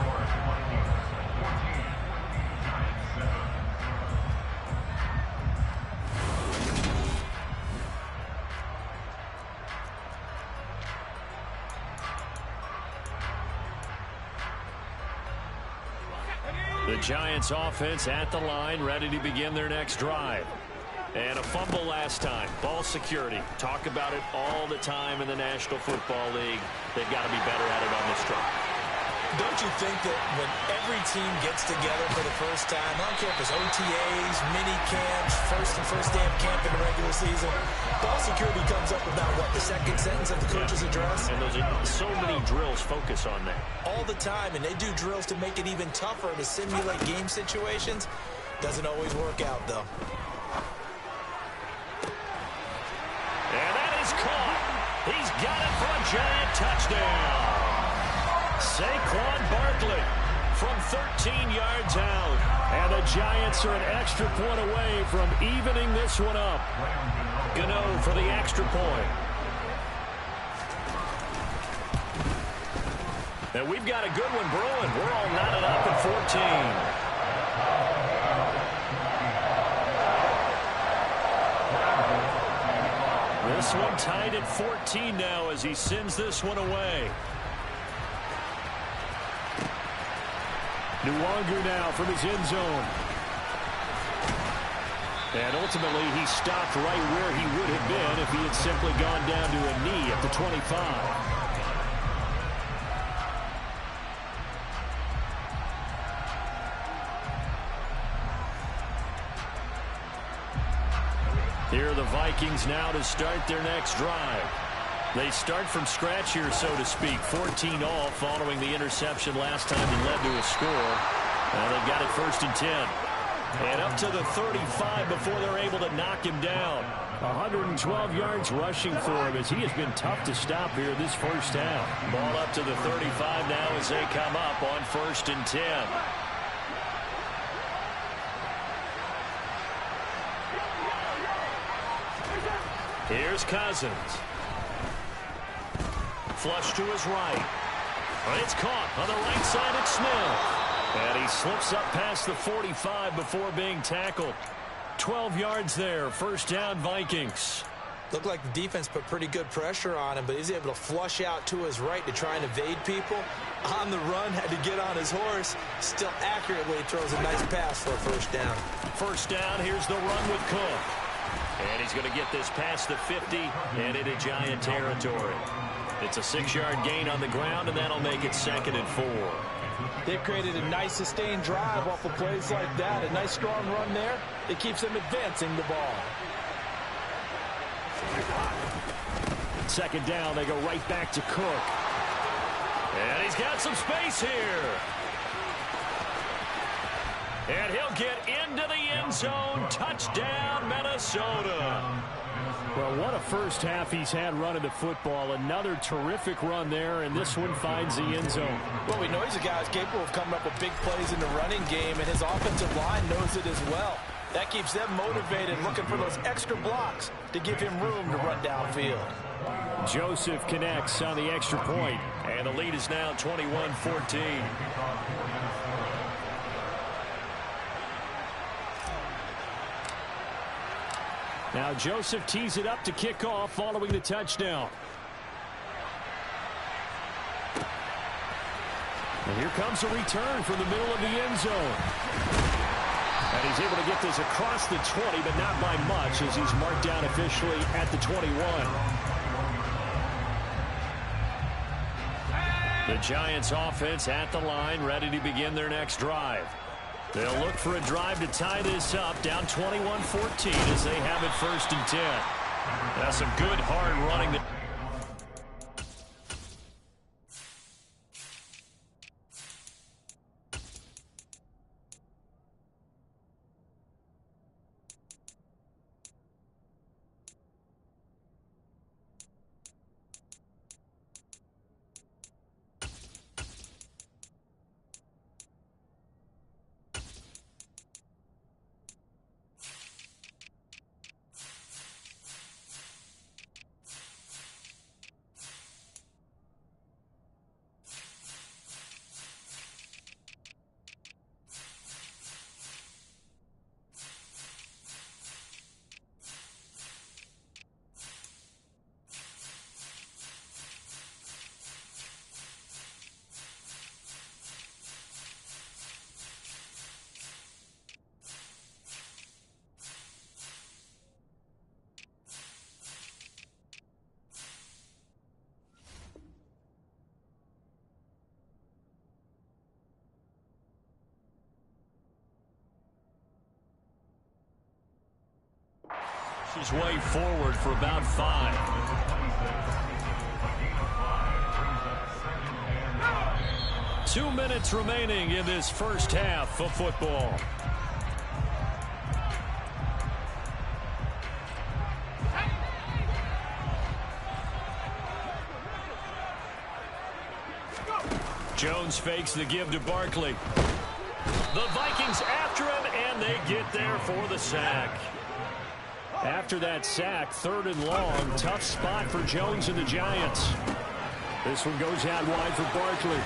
The Giants offense at the line, ready to begin their next drive. And a fumble last time. Ball security. Talk about it all the time in the National Football League. They've got to be better at it on this drive. Don't you think that when every team gets together for the first time, I don't care if it's OTAs, mini camps, first day of camp in the regular season, ball security comes up about, what, the second sentence of the coach's address? And those are so many drills focus on that. All the time, and they do drills to make it even tougher to simulate game situations. Doesn't always work out, though. And that is caught. He's got it for a Giant touchdown. Saquon Barkley from 13 yards out. And the Giants are an extra point away from evening this one up. Gano for the extra point. And we've got a good one brewing. We're all knotted up at 14. This one tied at 14 now as he sends this one away. Nwagu now from his end zone. And ultimately, he stopped right where he would have been if he had simply gone down to a knee at the 25. Here are the Vikings now to start their next drive. They start from scratch here, so to speak. 14 all following the interception last time that led to a score. And they've got it 1st and 10. And up to the 35 before they're able to knock him down. 112 yards rushing for him as he has been tough to stop here this first half. Ball up to the 35 now as they come up on 1st and 10. Here's Cousins. Flush to his right. It's caught on the right side at Smith. And he slips up past the 45 before being tackled. 12 yards there. 1st down, Vikings. Looked like the defense put pretty good pressure on him, but he's able to flush out to his right to try and evade people. On the run, had to get on his horse. Still accurately throws a nice pass for a 1st down. 1st down, here's the run with Cook. And he's going to get this past the 50 and into Giant territory. It's a 6-yard gain on the ground, and that'll make it 2nd and 4. They've created a nice sustained drive off of plays like that. A nice strong run there. It keeps them advancing the ball. 2nd down, they go right back to Cook. And he's got some space here. And he'll get into the end zone. Touchdown, Minnesota. Well, what a first half he's had running the football. Another terrific run there, and this one finds the end zone. Well, we know he's a guy who's capable of coming up with big plays in the running game, and his offensive line knows it as well. That keeps them motivated, looking for those extra blocks to give him room to run downfield. Joseph connects on the extra point, and the lead is now 21-14. Now Joseph tees it up to kick off following the touchdown. And here comes a return from the middle of the end zone. And he's able to get this across the 20, but not by much as he's marked down officially at the 21. The Giants offense at the line, ready to begin their next drive. They'll look for a drive to tie this up, down 21-14 as they have it 1st and 10. That's some good, hard running. His way forward for about 5. Two minutes remaining in this first half of football. Jones fakes the give to Barkley. The Vikings after him, and they get there for the sack. After that sack, 3rd and long, tough spot for Jones and the Giants. This one goes out wide for Barkley.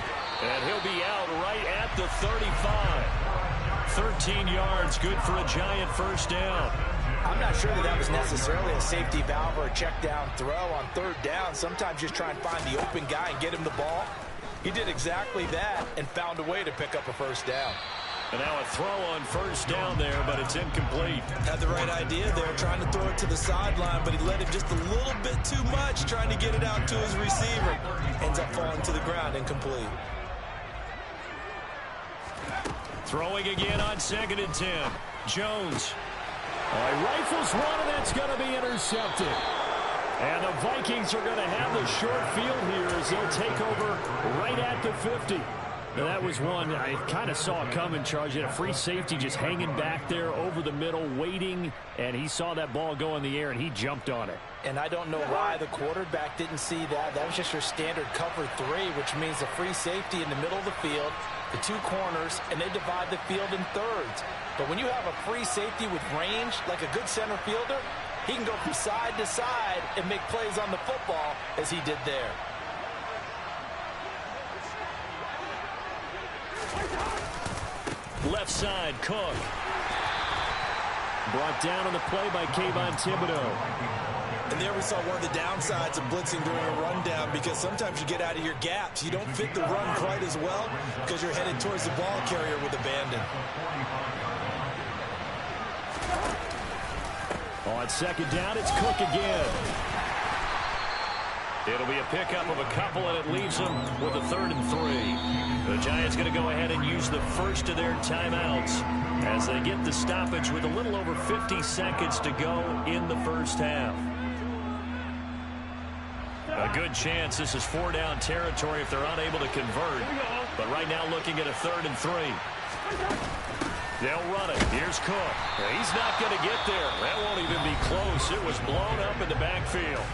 And he'll be out right at the 35. 13 yards, good for a Giant first down. I'm not sure that was necessarily a safety valve or a check down throw on 3rd down. Sometimes just try and find the open guy and get him the ball. He did exactly that and found a way to pick up a first down. And now a throw on 1st down there, but it's incomplete. Had the right idea there, trying to throw it to the sideline, but he let him just a little bit too much, trying to get it out to his receiver. Ends up falling to the ground, incomplete. Throwing again on 2nd and 10. Jones. He rifles one, and that's going to be intercepted. And the Vikings are going to have the short field here as they'll take over right at the 50. Now that was one I kind of saw coming, Charles. He had a free safety just hanging back there over the middle, waiting, and he saw that ball go in the air, and he jumped on it. And I don't know why the quarterback didn't see that. That was just your standard cover 3, which means a free safety in the middle of the field, the 2 corners, and they divide the field in thirds. But when you have a free safety with range, like a good center fielder, he can go from side to side and make plays on the football as he did there. Left side, Cook. Brought down on the play by Kayvon Thibodeau. And there we saw one of the downsides of blitzing during a rundown, because sometimes you get out of your gaps. You don't fit the run quite as well because you're headed towards the ball carrier with abandon. On 2nd down, it's Cook again. It'll be a pickup of a couple, and it leaves them with a 3rd and 3. The Giants going to go ahead and use the first of their timeouts as they get the stoppage with a little over 50 seconds to go in the first half. A good chance this is 4-down territory if they're unable to convert. But right now looking at a 3rd and 3. They'll run it. Here's Cook. He's not going to get there. That won't even be close. It was blown up in the backfield.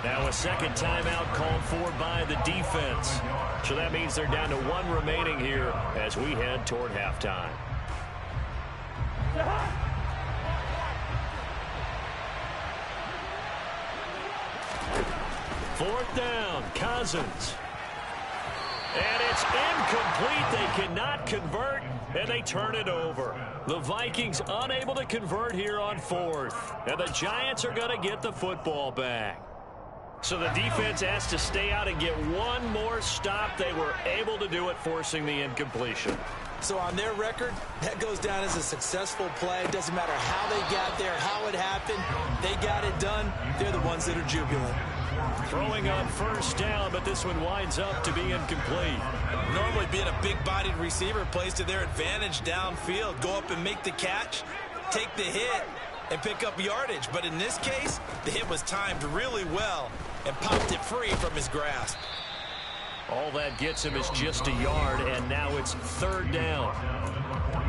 Now a second timeout called for by the defense. So that means they're down to 1 remaining here as we head toward halftime. Fourth down, Cousins. And it's incomplete. They cannot convert, and they turn it over. The Vikings unable to convert here on 4th. And the Giants are going to get the football back. So the defense has to stay out and get one more stop. They were able to do it, forcing the incompletion. So on their record, that goes down as a successful play. It doesn't matter how they got there, how it happened. They got it done. They're the ones that are jubilant. Throwing on first down, but this one winds up to be incomplete. Normally being a big-bodied receiver plays to their advantage downfield. Go up and make the catch, take the hit, and pick up yardage. But in this case, the hit was timed really well and popped it free from his grasp. All that gets him is just a yard, and now it's 3rd down.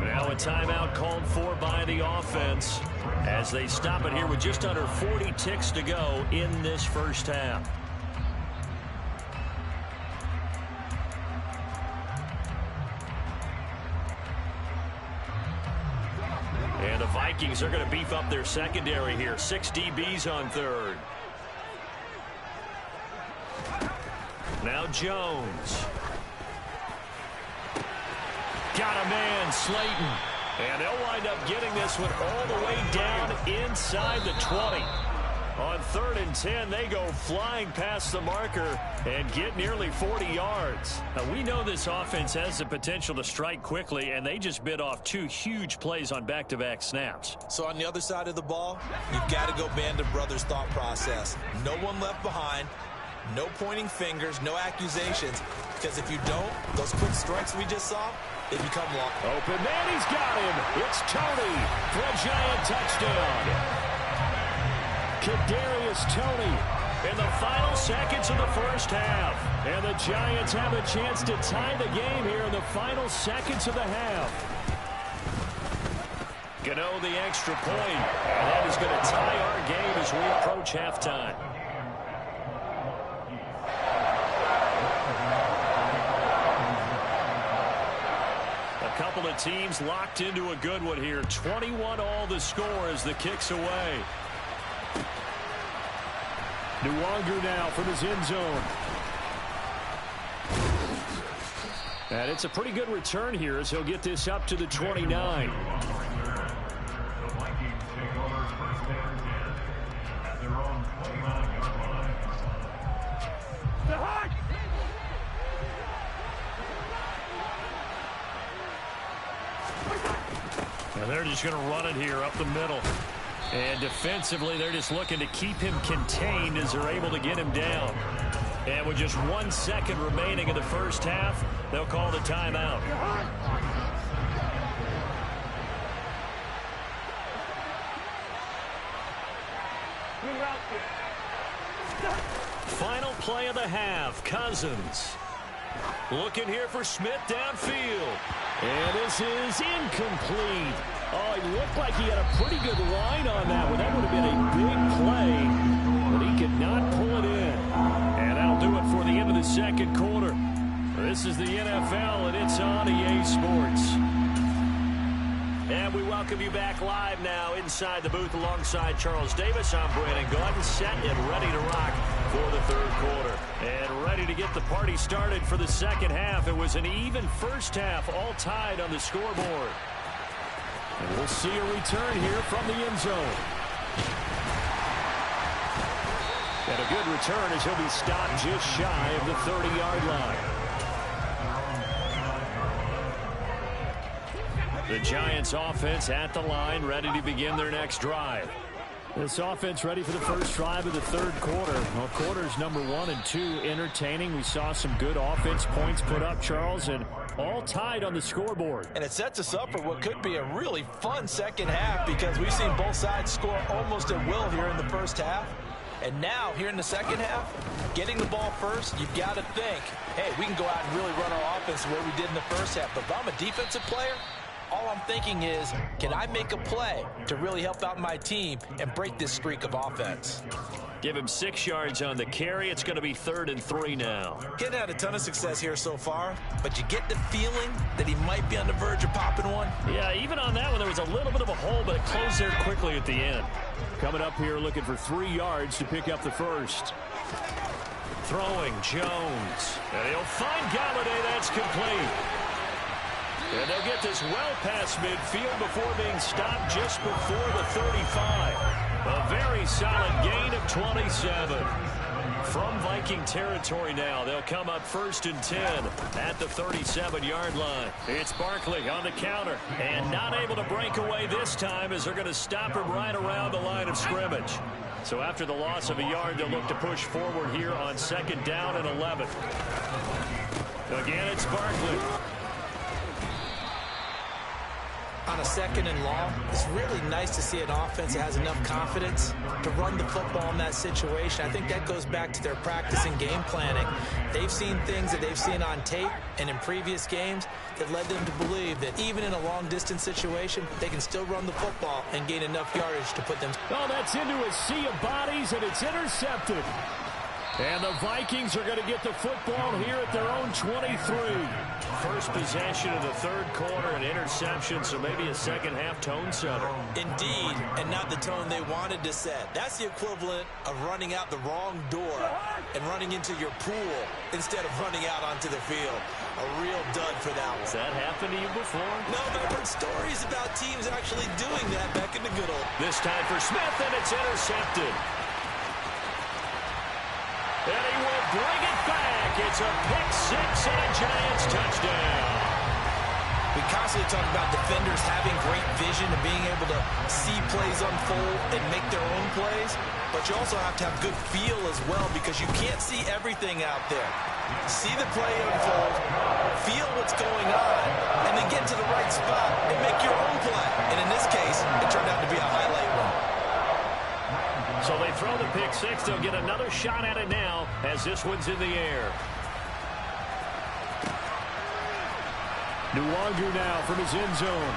Now a timeout called for by the offense as they stop it here with just under 40 ticks to go in this first half. And the Vikings are going to beef up their secondary here. 6 DBs on 3rd. Now Jones. Got a man, Slayton. And they'll wind up getting this one all the way down inside the 20. On 3rd and 10, they go flying past the marker and get nearly 40 yards. Now, we know this offense has the potential to strike quickly, and they just bit off 2 huge plays on back-to-back snaps. So on the other side of the ball, you've got to go Band of Brothers thought process. No one left behind. No pointing fingers, no accusations, because if you don't, those quick strikes we just saw, they become long. Open man, he's got him. It's Tony for a Giant touchdown. Kadarius Toney in the final seconds of the first half. And the Giants have a chance to tie the game here in the final seconds of the half. Gano the extra point, and that is going to tie our game as we approach halftime. Couple of teams locked into a good one here. 21 all the score as the kick's away. Nwangu now from his end zone. And it's a pretty good return here as he'll get this up to the 29. And they're just going to run it here up the middle. And defensively, they're just looking to keep him contained as they're able to get him down. And with just 1 second remaining in the first half, they'll call the timeout. Final play of the half, Cousins. Looking here for Smith downfield. And this is incomplete. Oh, he looked like he had a pretty good line on that one. That would have been a big play, but he could not pull it in. And that'll do it for the end of the second quarter. This is the NFL, and it's on EA Sports. And we welcome you back live now inside the booth alongside Charles Davis. I'm Brandon Gaudin, set and ready to rock for the third quarter. And ready to get the party started for the second half. It was an even first half, all tied on the scoreboard. And we'll see a return here from the end zone. And a good return as he'll be stopped just shy of the 30-yard line. The Giants offense at the line, ready to begin their next drive. This offense ready for the first drive of the third quarter. Well, quarters number 1 and 2 entertaining. We saw some good offense points put up, Charles, and all tied on the scoreboard. And it sets us up for what could be a really fun second half because we've seen both sides score almost at will here in the first half. And now, here in the second half, getting the ball first, you've got to think, hey, we can go out and really run our offense the way we did in the first half. But if I'm a defensive player, all I'm thinking is, can I make a play to really help out my team and break this streak of offense? Give him 6 yards on the carry. It's going to be 3rd and 3 now. Getting had a ton of success here so far, but you get the feeling that he might be on the verge of popping one. Yeah, even on that one, there was a little bit of a hole, but it closed there quickly at the end. Coming up here looking for 3 yards to pick up the first. Throwing Jones. And he'll find Galladay. That's complete. And they'll get this well past midfield before being stopped just before the 35. A very solid gain of 27. From Viking territory now, they'll come up 1st and 10 at the 37-yard line. It's Barkley on the counter, and not able to break away this time as they're going to stop him right around the line of scrimmage. So after the loss of a yard, they'll look to push forward here on 2nd down and 11. Again, it's Barkley. On a 2nd and long, it's really nice to see an offense that has enough confidence to run the football in that situation. I think that goes back to their practice and game planning. They've seen things that they've seen on tape and in previous games that led them to believe that even in a long-distance situation, they can still run the football and gain enough yardage to put them. Oh, that's into a sea of bodies, and it's intercepted. And the Vikings are going to get the football here at their own 23. First possession of the 3rd quarter, an interception, so maybe a second-half tone setter. Indeed, and not the tone they wanted to set. That's the equivalent of running out the wrong door and running into your pool instead of running out onto the field. A real dud for that one. Has that happened to you before? No, but I've heard stories about teams actually doing that back in the good old. This time for Smith, and it's intercepted. And he will bring it back. It's a pick-6 and a Giants touchdown. We constantly talk about defenders having great vision and being able to see plays unfold and make their own plays. But you also have to have good feel as well because you can't see everything out there. See the play unfold, feel what's going on, and then get to the right spot and make your own play. And in this case, it turned out to be a highlight one. So they throw the pick-6. They'll get another shot at it now as this one's in the air. Nwangu now from his end zone.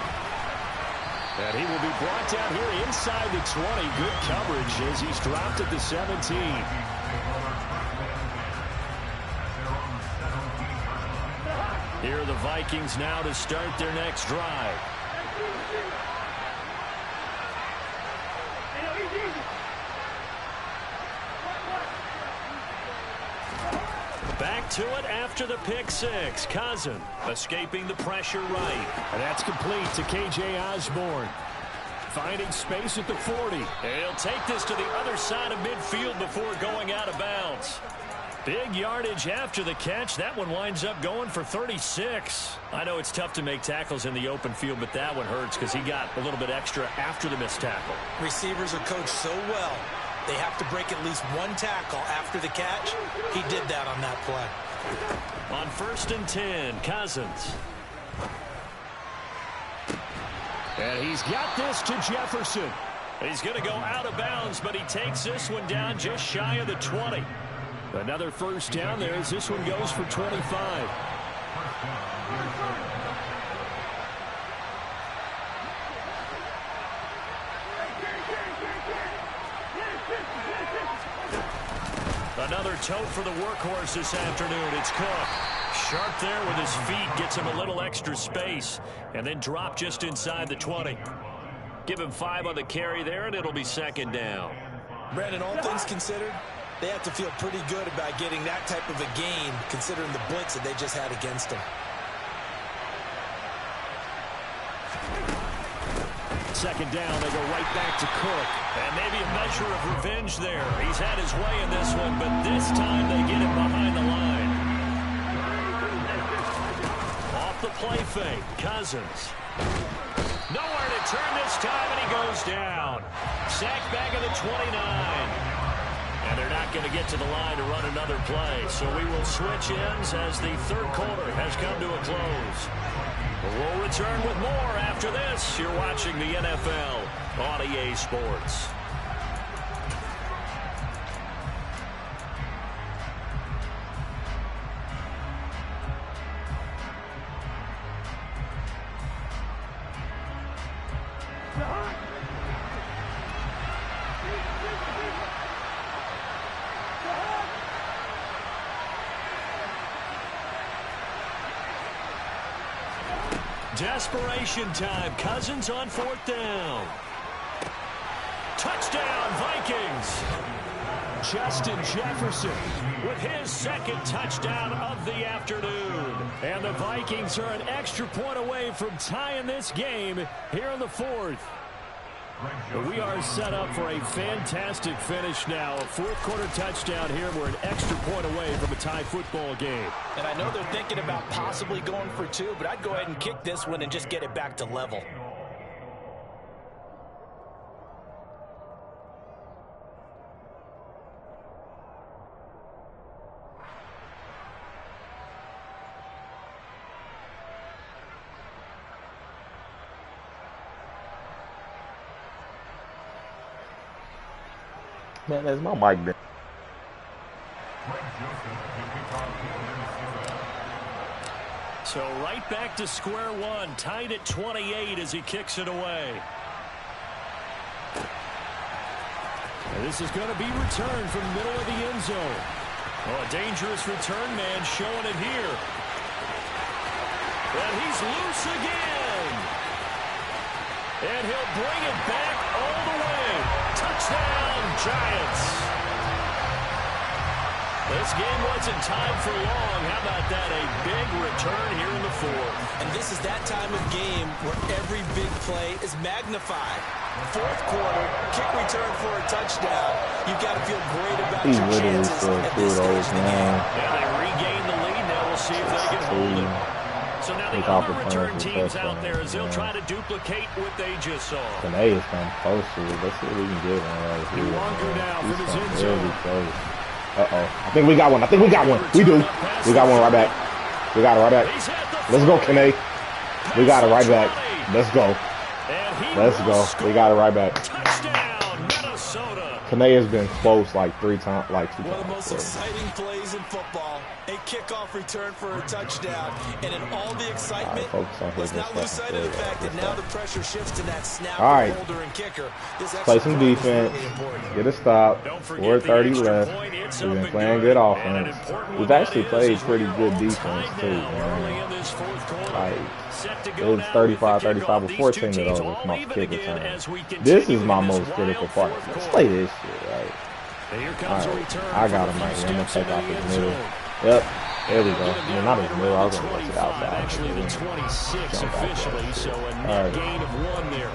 And he will be brought down here inside the 20. Good coverage as he's dropped at the 17. Here are the Vikings now to start their next drive. Back to it after the pick-6. Cousin escaping the pressure right. And that's complete to K.J. Osborne. Finding space at the 40. And he'll take this to the other side of midfield before going out of bounds. Big yardage after the catch. That one winds up going for 36. I know it's tough to make tackles in the open field, but that one hurts because he got a little bit extra after the missed tackle. Receivers are coached so well. They have to break at least one tackle after the catch. He did that on that play. On 1st and 10, Cousins. And he's got this to Jefferson. He's going to go out of bounds, but he takes this one down just shy of the 20. Another first down there as this one goes for 25. Another tote for the workhorse this afternoon. It's Cook. Sharp there with his feet. Gets him a little extra space. And then drop just inside the 20. Give him 5 on the carry there, and it'll be 2nd down. Brandon, all things considered, they have to feel pretty good about getting that type of a gain, considering the blitz that they just had against them. 2nd down, they go right back to Cook. And maybe a measure of revenge there. He's had his way in this one, but this time they get him behind the line. Off the play fake, Cousins. Nowhere to turn this time, and he goes down. Sacked back at the 29. And they're not going to get to the line to run another play. So we will switch ends as the 3rd quarter has come to a close. We'll return with more after this. You're watching the NFL on EA Sports. Desperation time. Cousins on 4th down. Touchdown, Vikings. Justin Jefferson with his 2nd touchdown of the afternoon. And the Vikings are an extra point away from tying this game here in the 4th. We are set up for a fantastic finish now. A 4th quarter touchdown here. We're an extra point away from a tie football game. And I know they're thinking about possibly going for 2, but I'd go ahead and kick this one and just get it back to level. Man, that's my mic there. So right back to square one, tied at 28 as he kicks it away. And this is going to be returned from the middle of the end zone. Oh, a dangerous return man showing it here. And he's loose again. And he'll bring it back all the way. Touchdown, Giants. This game wasn't tied for long. How about that? A big return here in the 4th. And this is that time of game where every big play is magnified. 4th quarter, kick return for a touchdown. You've got to feel great about your chances at this stage of the game. Yeah, they regain the lead now. We'll see if they can hold it. So now the other return teams out there as they'll try to duplicate what they just saw. Canay is kind of close to it. Let's see if we can get one right here. Longer now from his end really zone. close. Uh-oh. I think we got one. We do. We got one right back. We got it right back. Let's go, Canay. We got it right back. Let's go. Let's go. We got it right back. Touchdown, Minnesota. Canay has been close like 3 times, like 2 times. One of the most exciting plays in football. A kickoff return for a touchdown. And in all the excitement, let's not lose sight of the fact that now the pressure shifts to that snapper, holder, and kicker. Play some defense. Get a stop. 4:30 left. We've been playing good offense. We've actually played pretty good defense too, man. Like, it was 35-35 before 10 of those was my kick return. This is my most critical part. Let's play this shit, right? Alright, I got him right here. I'm going to take off his middle. Yep, there we go. I mean, not his middle. I was going to push it outside. Actually, the 26 officially, so a net gain of 1 there.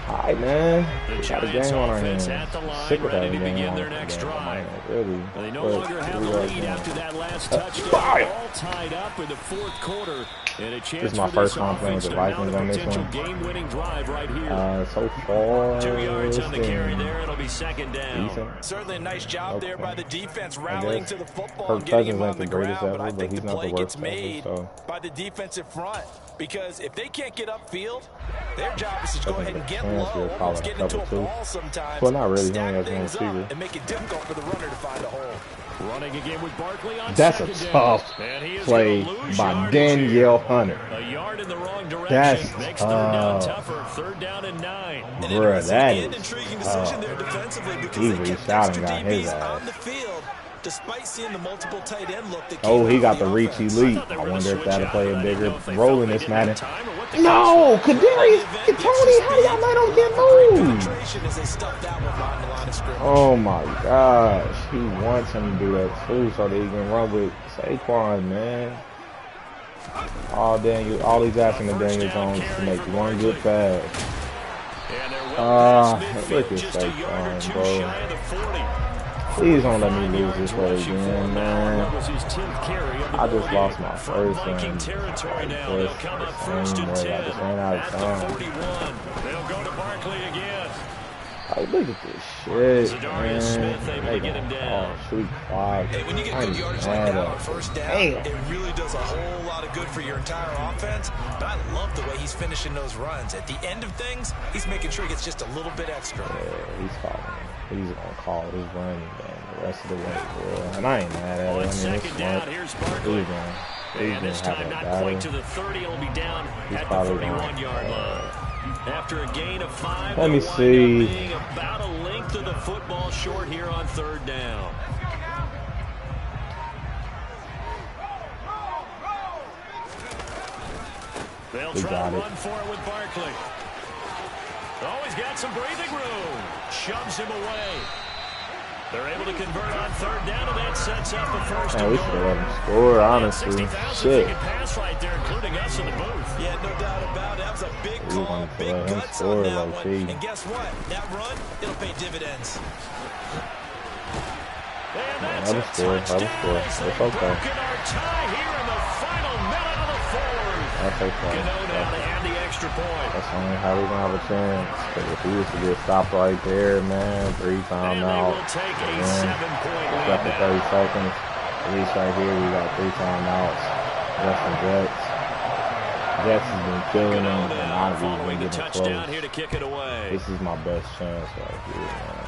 Alright, man. We got a game on our hands. At the line, Sick of ready having to a game begin on their our next hands. drive. Really. They no longer have the lead after that last touchdown. All tied up in the 4th quarter. And a chance This is my first time playing with the Vikings on this one. Game-winning drive right here. So far, 2 yards on the carry there. It'll be 2nd down. Decent. Certainly a nice job there by the defense rallying to the football and Kirk getting him Cousins on ain't the the greatest ground. But ever, I but think he's the not play the gets worst ever, made so. by the defensive front. Because if they can't get upfield, their job is to go ahead and get low, almost get into a ball sometimes, well, not really. stack things up, and make it difficult for the runner to find a hole. Running again with Barkley on That's a tough play by Danielle Hunter. A yard in the wrong direction. That's makes 3rd down tougher. 3rd down and 9. Bruh, that is intriguing decision there defensively because he they kept shot extra and got his DBs on ass. the field despite seeing the multiple tight end look that Oh, came he out got of the reach offense. elite. I wonder if that'll play a bigger role in this matter. No, Kadarius and Tony, how do y'all let him get moved? Oh my gosh, he wants him to do that too, so that he can run with Saquon, man. All he's asking the Daniel Jones to make one good pass. Look at Saquon, bro. Please don't let me lose this way again, man. I just lost my first one. I just ran out of time. They'll go to Barkley again. Like, look at this shit, man. Oh, sweet clock. Hey, when you get good yardage like that on 1st down, it really does a whole lot of good for your entire offense. But I love the way he's finishing those runs. At the end of things, he's making sure he gets just a little bit extra. Yeah, he's calling. He's gonna call his running game the rest of the way, bro. And I ain't mad at it. I mean, it's smart. And this time not quite to the 30. It'll be down at the 31-yard line. After a gain of 5, let me see. Being about a length of the football short here on 3rd down. They'll We try got to it. run for it with Barkley. Oh, he's got some breathing room. Shoves him away. They're able to convert on third down, and that sets up a first Man, and we goal. should have let him score, honestly. 60,000 Shit. can pass right there, including us in the booth. Yeah, no doubt about it. That was a big We call, wanted to big let him guts score on that like one. he. And guess what? That run, it'll pay dividends. And that's Let him score. a touchdown as It's they've okay. broken our tie here in the final minute of the fourth. That's okay. Gano down to add the extra point. That's only how we gonna have a chance. Because if he was to get stopped right there, man, 3 And they timeouts. will take a Man, 7-point lead after now. 30 seconds, at least right here, we got 3 timeouts. Justin Jets. Jets has been killing them, and I've Following been the getting touchdown close. here to kick it away. This is my best chance right here, man.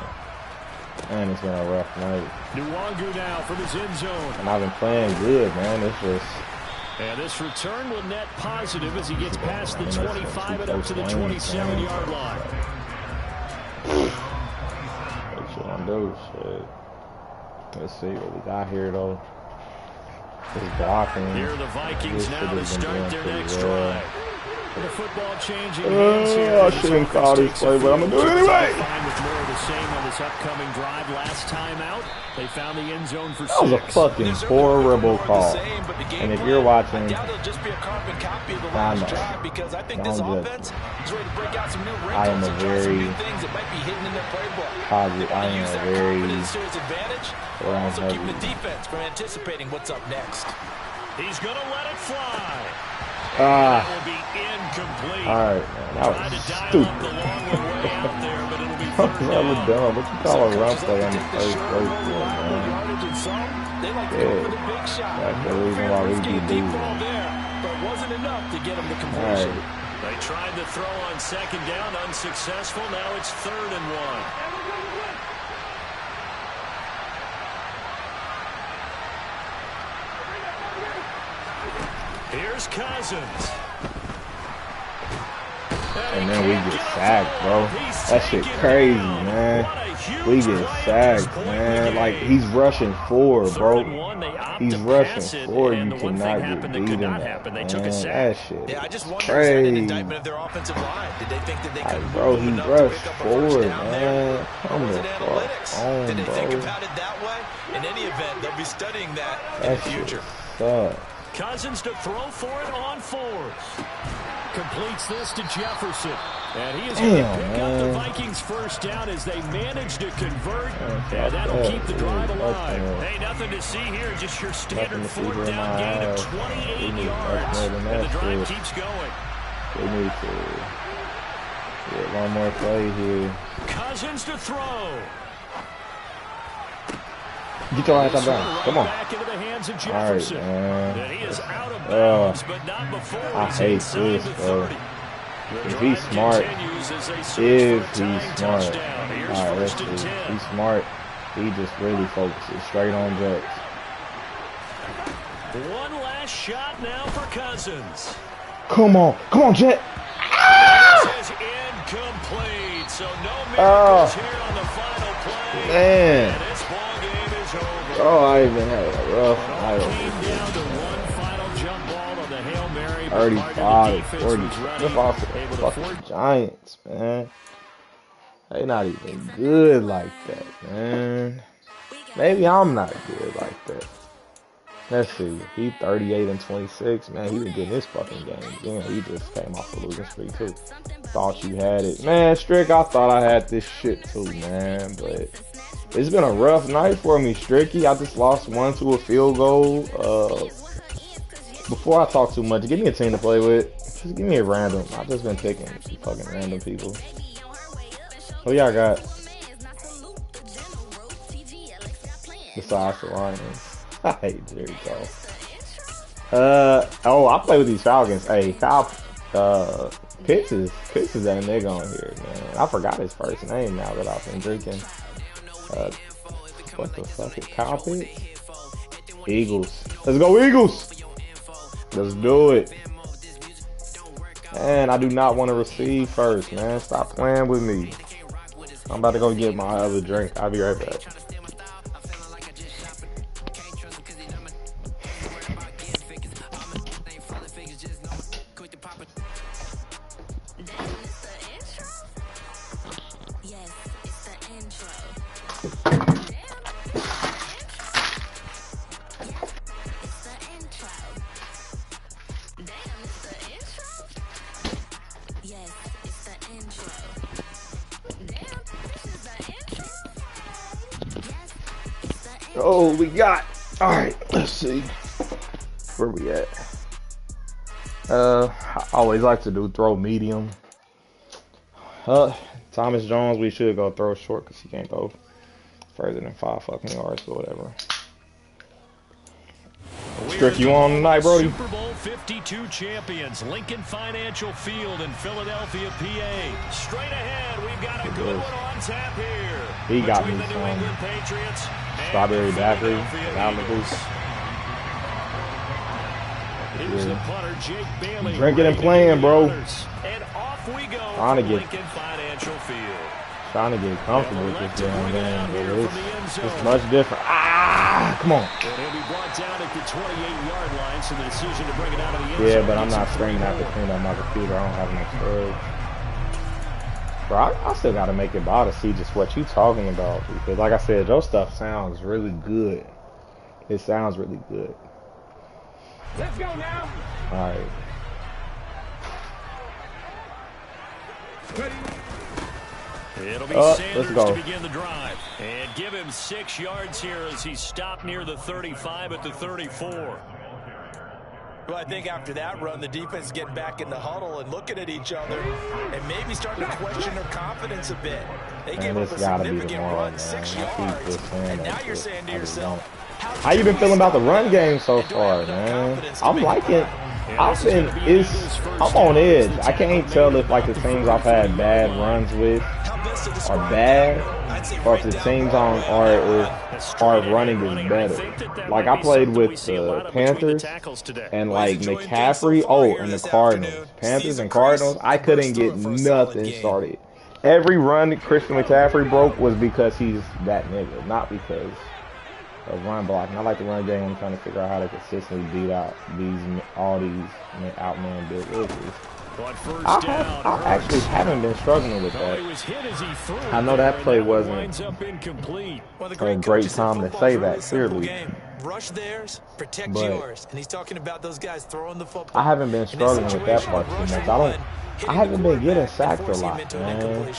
And it's been a rough night. Nwangu now from his end zone. And I've been playing good, man. It's just... And this return will net positive as he gets past the 25 and up to the 27-yard line. What you gonna do? Shit. Let's see what we got here, though. It's blocking. Here are the Vikings This now shit to has been start doing their pretty next well. drive. The football changing hands here. I shouldn't call this play, but I'm gonna do it anyway. Fine with more of the same on this upcoming drive. Last time out, they found the end zone for 6. That was a fucking horrible call. And if you're watching, I doubt it'll just be a carbon copy of the I last know. drive because I think this Don't offense is ready to break out some new I am wrinkles a and try some very new things that might be hidden in their playbook. positive. I am Use a that very confidence to his advantage, but run also keeping the heavy. defense from anticipating what's up next. He's going to let it fly. Ah. That will be incomplete. All right, man. That Tried to was dial up stupid. the long way out there, but it'll be That was third hella down. dumb. What you call a rough play on the Take the first short place, road, rely on man? yardage, and some, they like to Yeah. go for the big shot. That's the reason why we Fair keep deep losing. ball there, but it wasn't enough to get him the All completion. right. They tried to throw on second down, unsuccessful. Now it's 3rd and 1. Here's Cousins. And then we get sacked, bro. That shit crazy, man. We get sacked, man. Like, he's rushing 4, bro. He's rushing 4. You cannot get beat in that, man. That shit Yeah, I just is wonder, is that an crazy. indictment of their offensive line? Did they think that they could Like, move bro, him he enough to rushed pick up a forward, first down there? man. Or Come was the it fuck analytics? on, Did they think bro. about it that way? In any event, they'll be studying that in That the shit future. sucks. Cousins to throw for it on 4th. Completes this to Jefferson. And he is going to pick up the Vikings first down as they manage to convert. And that'll keep the drive alive. Hey, nothing to see here. Just your standard 4th down gain of 28 yards. And the drive keeps going. We need to get one more play here. Cousins to throw. Get your ass up down. Come on. Back into the hands of All right, Jefferson. man. And he is out of bounds, but not before I he's hate inside this, the bro. 30. If he's smart, if he's smart, all right, let's see. If he's smart, he just really focuses straight on Jets. One last shot now for Cousins. Come on, Jet. This is incomplete, so no miracles here on the final play. Man. And this ball game is over. Oh, I even had a rough night on Came this. down to one final jump ball on the Hail Mary. but 35 part of the to defense 40. was ready, Flip off to able the to fucking force- Giants, man. They not even good like that, man. Maybe I'm not good like that. Let's see. He 38 and 26. Man, he been getting his fucking game. Damn, he just came off a losing streak too. Thought you had it. Man, Strick, I thought I had this shit too, man. But it's been a rough night for me, Stricky. I just lost 1 to a field goal. Before I talk too much, give me a team to play with. Just give me a random. I've just been picking some fucking random people. Who y'all got? Besides the Lions. I hate Jerry Cole. Oh, I play with these Falcons. Hey, Kyle, Pitts is that nigga on here, man. I forgot his first name now that I've been drinking. What the fuck is Kyle Pitts? Eagles. Let's go, Eagles! Let's do it. Man, I do not want to receive first, man. Stop playing with me. I'm about to go get my other drink. I'll be right back. Oh, we got. All right, let's see where we at. I always like to do throw medium. Thomas Jones, we should go throw short because he can't go further than 5 fucking yards or whatever. Strick, you on tonight, Brody? Super Bowl 52 champions, Lincoln Financial Field in Philadelphia, PA. Straight ahead, we've got a good one on tap here. He got me some strawberry daiquiri down the booth. Here's the punter, Jake Bailey. Drinking and playing, bro. And off we go. Lincoln Financial Field. Trying to get comfortable with this damn game, but it's much different. Come on. And he'll be brought down at the 28-yard line, so the decision to bring it out of the end zone. Yeah, but I'm not screaming at the clean up my computer. I don't have enough storage. Bro, I still got to make it by to see just what you talking about. Because like I said, your stuff sounds really good. It sounds really good. Let's go now. All right. It'll be Sanders to begin the drive. And give him 6 yards here as he stopped near the 35 at the 34. Well, I think after that run, the defense is getting back in the huddle and looking at each other and maybe starting to question their confidence a bit. They gave up a significant run, 6 yards, and now you're saying to yourself, how you been feeling about the run game so far, man? I'm liking. I'm on edge. I can't tell if like the teams I've had bad runs with are bad, or if the teams are running is better. Like I played with the Panthers and like McCaffrey. Oh, and the Cardinals. Panthers and Cardinals. I couldn't get nothing started. Every run Christian McCaffrey broke was because he's that nigga, not because of run blocking. I like the run game when I'm trying to figure out how to consistently beat out all these outman Bill Wilson. I actually haven't been struggling with that. I know that play wasn't a great time to say that, clearly. Rush theirs, protect yours. And he's talking about those guys throwing the football. I haven't been struggling with that part too much. I haven't been getting sacked a lot, man.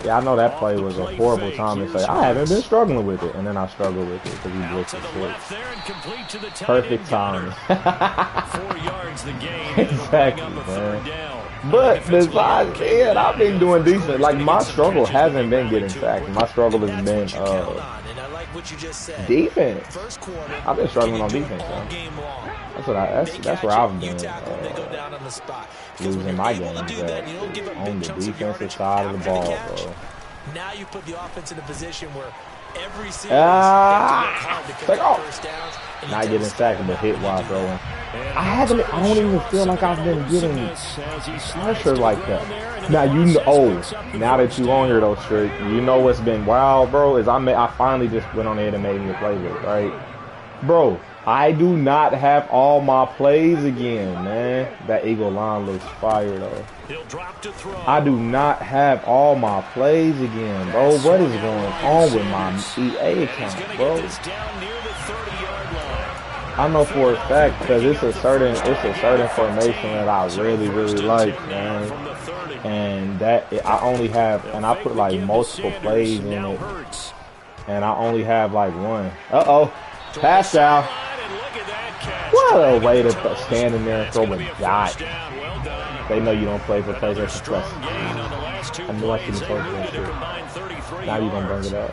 Yeah, I know that play was a horrible time to say, I haven't been struggling with it. And then I struggled with it because he blitzed the switch. Perfect time. 4 yards the game. Exactly, man. But besides that, I've been doing decent. Like, my struggle hasn't been getting sacked. My struggle has been defense. I've been struggling on defense, man. That's where I've been losing my games at, on the defensive side of the ball, bro. Now you put the offense in a position where every series not getting sacked, but hit while throwing. I don't even feel like I've been getting pressure like that. Now now that you on here though, Strick, you know what's been wild, bro, is I finally just went on ahead and made me a playlist, right? Bro, I do not have all my plays again, man. That Eagle line looks fire, though. I do not have all my plays again, bro. What is going on with my EA account, bro? I know for a fact because it's a certain formation that I really like, man. And that I only have, and I put like multiple plays in it, and I only have like one. Pass down. What a way to stand in there and throw a dot. They know you don't play for plays or success. I knew I shouldn't play for that shit. Now you're going to bring it up.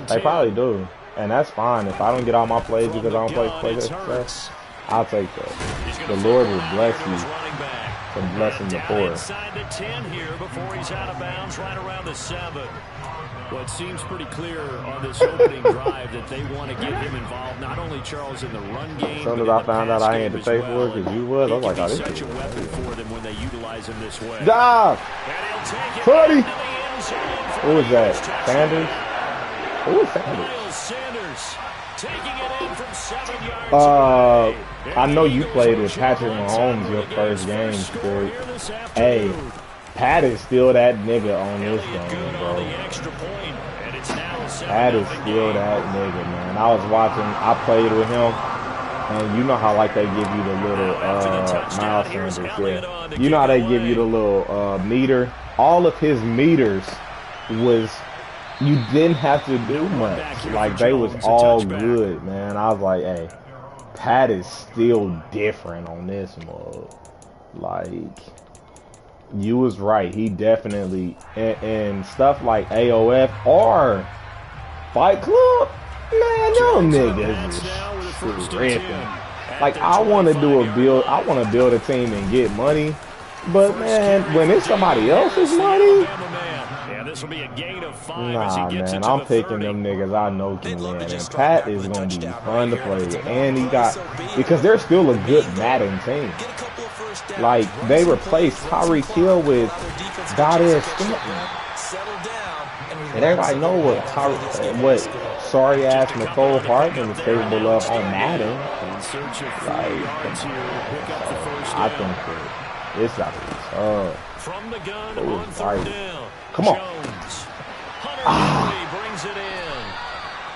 They probably do. And that's fine. If I don't get all my plays because I don't play for plays or success, I'll take that. The Lord will bless you from blessing the poor. Inside the 10 here before he's out of bounds right around the 7. Well, it seems pretty clear on this opening drive that they want to get him involved, not only Charles in the run game. As soon as I found out I had to pay for it, because you was, I was like, oh, this is such a weapon for them when they utilize him this way. Dive! Buddy! Who was that? Sanders? Who was Sanders? Taking it in from 7 yards. I know you played with Patrick Mahomes your first game, dude. Hey, Pat is still that nigga on this game, bro. Pat is still that nigga, man. I was watching, I played with him, and you know how like they give you the little Miles Sanders, yeah. You know how they give you the little meter. All of his meters was, you didn't have to do much. Like they was all good, man. I was like, hey, Pat is still different on this mode. Like, you was right. He definitely, and stuff like AOF or Fight Club, man, them niggas is tripping. Like, I want to do a build, I want to build a team and get money, but man, when it's somebody else's money, nah, man, I'm picking them niggas I know can win, and Pat is going to be fun to play with, and he got, because they're still a good Madden team. Like, they replaced Tyreek Hill with Goddard Stanton. And everybody know what sorry-ass Nicole Hartman is capable of on Madden. Like, I think that it's got to be tough. Oh, right. Come on.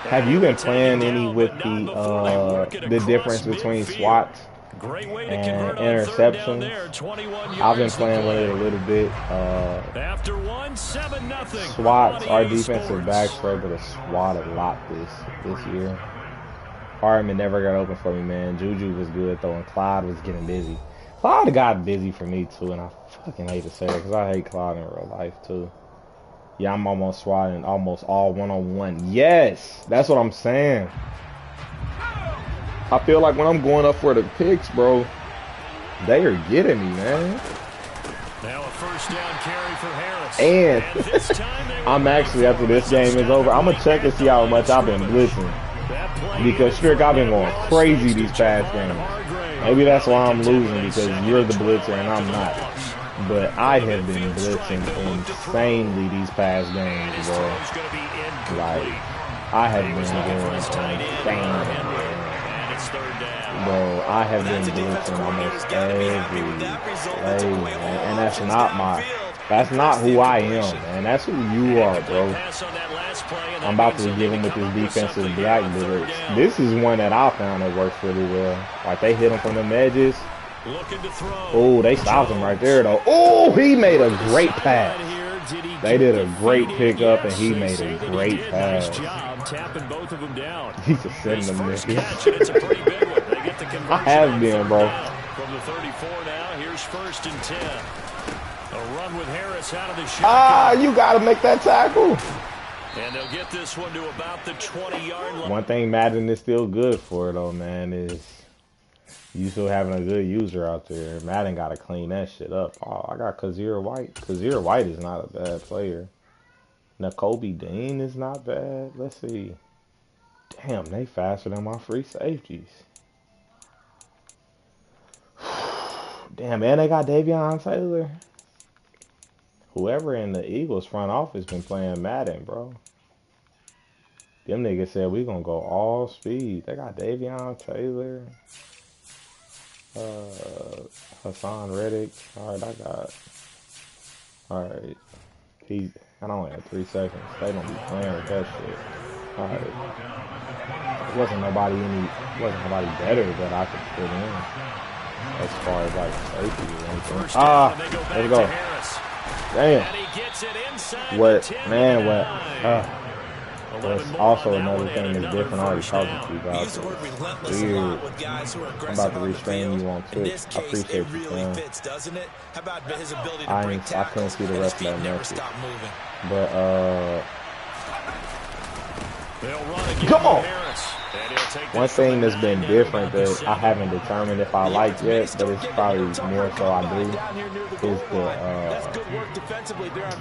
Have you been playing any with the difference between SWATs and interceptions? I've been playing with it a little bit. SWATs, our defensive backs were able to SWAT a lot this year. Hartman never got open for me, man. Juju was good though, and Clyde was getting busy. Clyde got busy for me too, and I fucking hate to say it because I hate Clyde in real life too. Yeah, I'm almost swatting almost all one-on-one. Yes, that's what I'm saying. I feel like when I'm going up for the picks, bro, they are getting me, man. Now a first down carry for Harris. And I'm actually, after this game is over, I'm going to check and see how much I've been blitzing. Because, Strick, I've been going crazy these past games. Maybe that's why I'm losing, because you're the blitzer and I'm not. But I have been blitzing insanely these past games, bro. Like, I have been going insane. Bro, I have been blitzing almost every play, man. And that's not who I am, man. That's who you are, bro. I'm about to give him with this defensive black blitz. This is one that I found that works really well. Like, they hit him from the edges. Oh, they stopped him right there, though. Oh, he made a great pass. They did a great pickup, and he made a great pass. He's just sending them niggas. I have been, bro. From the 34 now, here's 1st and 10. A run with Harris out of the shotgun. You got to make that tackle. And they'll get this one to about the 20-yard line. One thing Madden is still good for, though, man, is you still having a good user out there. Madden got to clean that shit up. Oh, I got Kazir White. Kazir White is not a bad player. Nakobe Dean is not bad. Let's see. Damn, they faster than my free safeties. Damn, man, they got Davion Taylor. Whoever in the Eagles front office been playing Madden, bro. Them niggas said we gonna go all speed. They got Davion Taylor. Hassan Reddick. Alright, I don't have 3 seconds. They don't be playing with that shit. Alright. Wasn't nobody better that I could put in. As far as like safety or anything. There we go. Damn. What, man, that's also another thing that's different. I already talked to you about this. Weird. I'm about to restrain you on Twitch. I appreciate you, man. I couldn't see the rest of that message. But, come on! One thing that's been different that I haven't determined if I like yet, but it's probably more so I do, is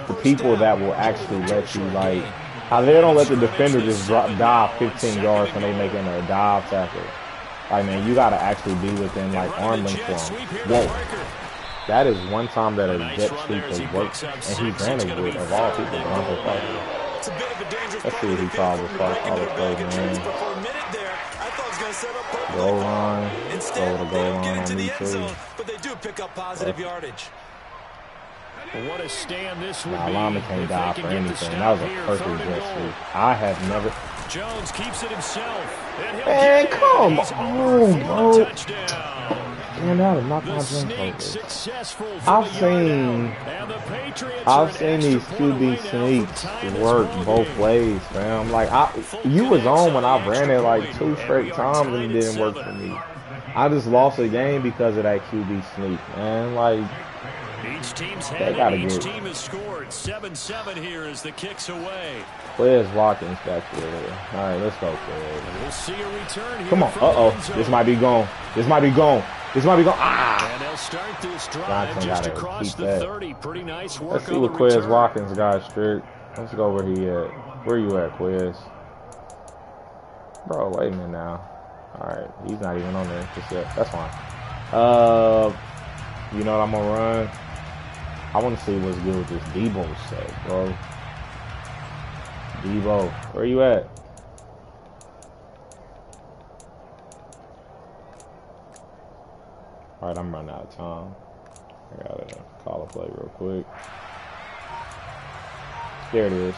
the people that will actually let you, like, how they don't let the defender just dive 15 yards when they making a dive tackle. Like, man, you gotta actually be within, like, arm length for him. Whoa. That is one time that a jet sweep has worked, and he ran it with, of all people, Bronco Parker. Let's see what he called this play, man. Goal line, over the goal line on me too. But they do pick up positive yardage. What a stand this would Nah, be. Lama can't die for anything. That was a perfect jet sweep. I have never. Jones keeps it himself. Man, come on, bro. Touchdown. Man, that was not my jump focus. I've seen these QB sneaks work both ways, fam. Like you was on when I ran it like 2 straight times and it didn't work for me. I just lost a game because of that QB sneak, man. Like each team's they gotta get. Each team has scored 7-7 here as the kicks away. Where's Watkins back there? All right, let's go, Fred. We'll see a return here. Come on. This might be gone. This might be gone. This might be gone. Ah! And they'll start this drive just across the 30. Pretty nice work. Let's see what Quiz Watkins got strict. Let's go where he at. Where you at, Quiz? Bro, wait a minute now. All right, he's not even on there just yet. That's fine. You know what I'm gonna run? I want to see what's good with this Debo set, bro. Debo, where you at? All right, I'm running out of time. I gotta call a play real quick. There it is.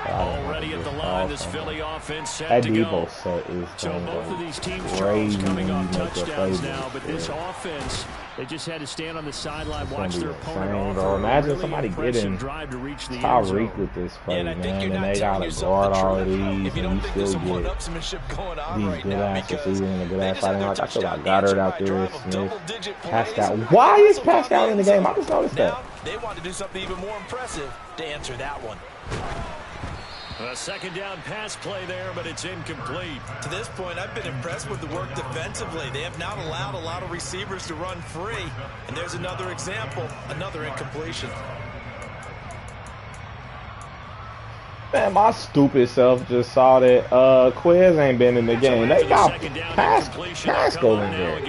Already at the line, this Philly offense set to go. Set is so both of these teams, Charles, coming off touchdowns now, but this offense, they just had to stand on the sideline, watch their opponent offer. Imagine somebody getting Tyreek with this play, man, and they gotta guard all of these, and you still get these good ass receivers and a good ass fighting. Like I feel like Goddard out there, Smith, Pascal. Why is Pascal in the game? I just noticed that. They want to do something even more impressive to answer that one. A second down pass play there, but it's incomplete. To this point, I've been impressed with the work defensively. They have not allowed a lot of receivers to run free. And there's another example, another incompletion. Man, my stupid self just saw that Quiz ain't been in the game. They got Pascal in there. And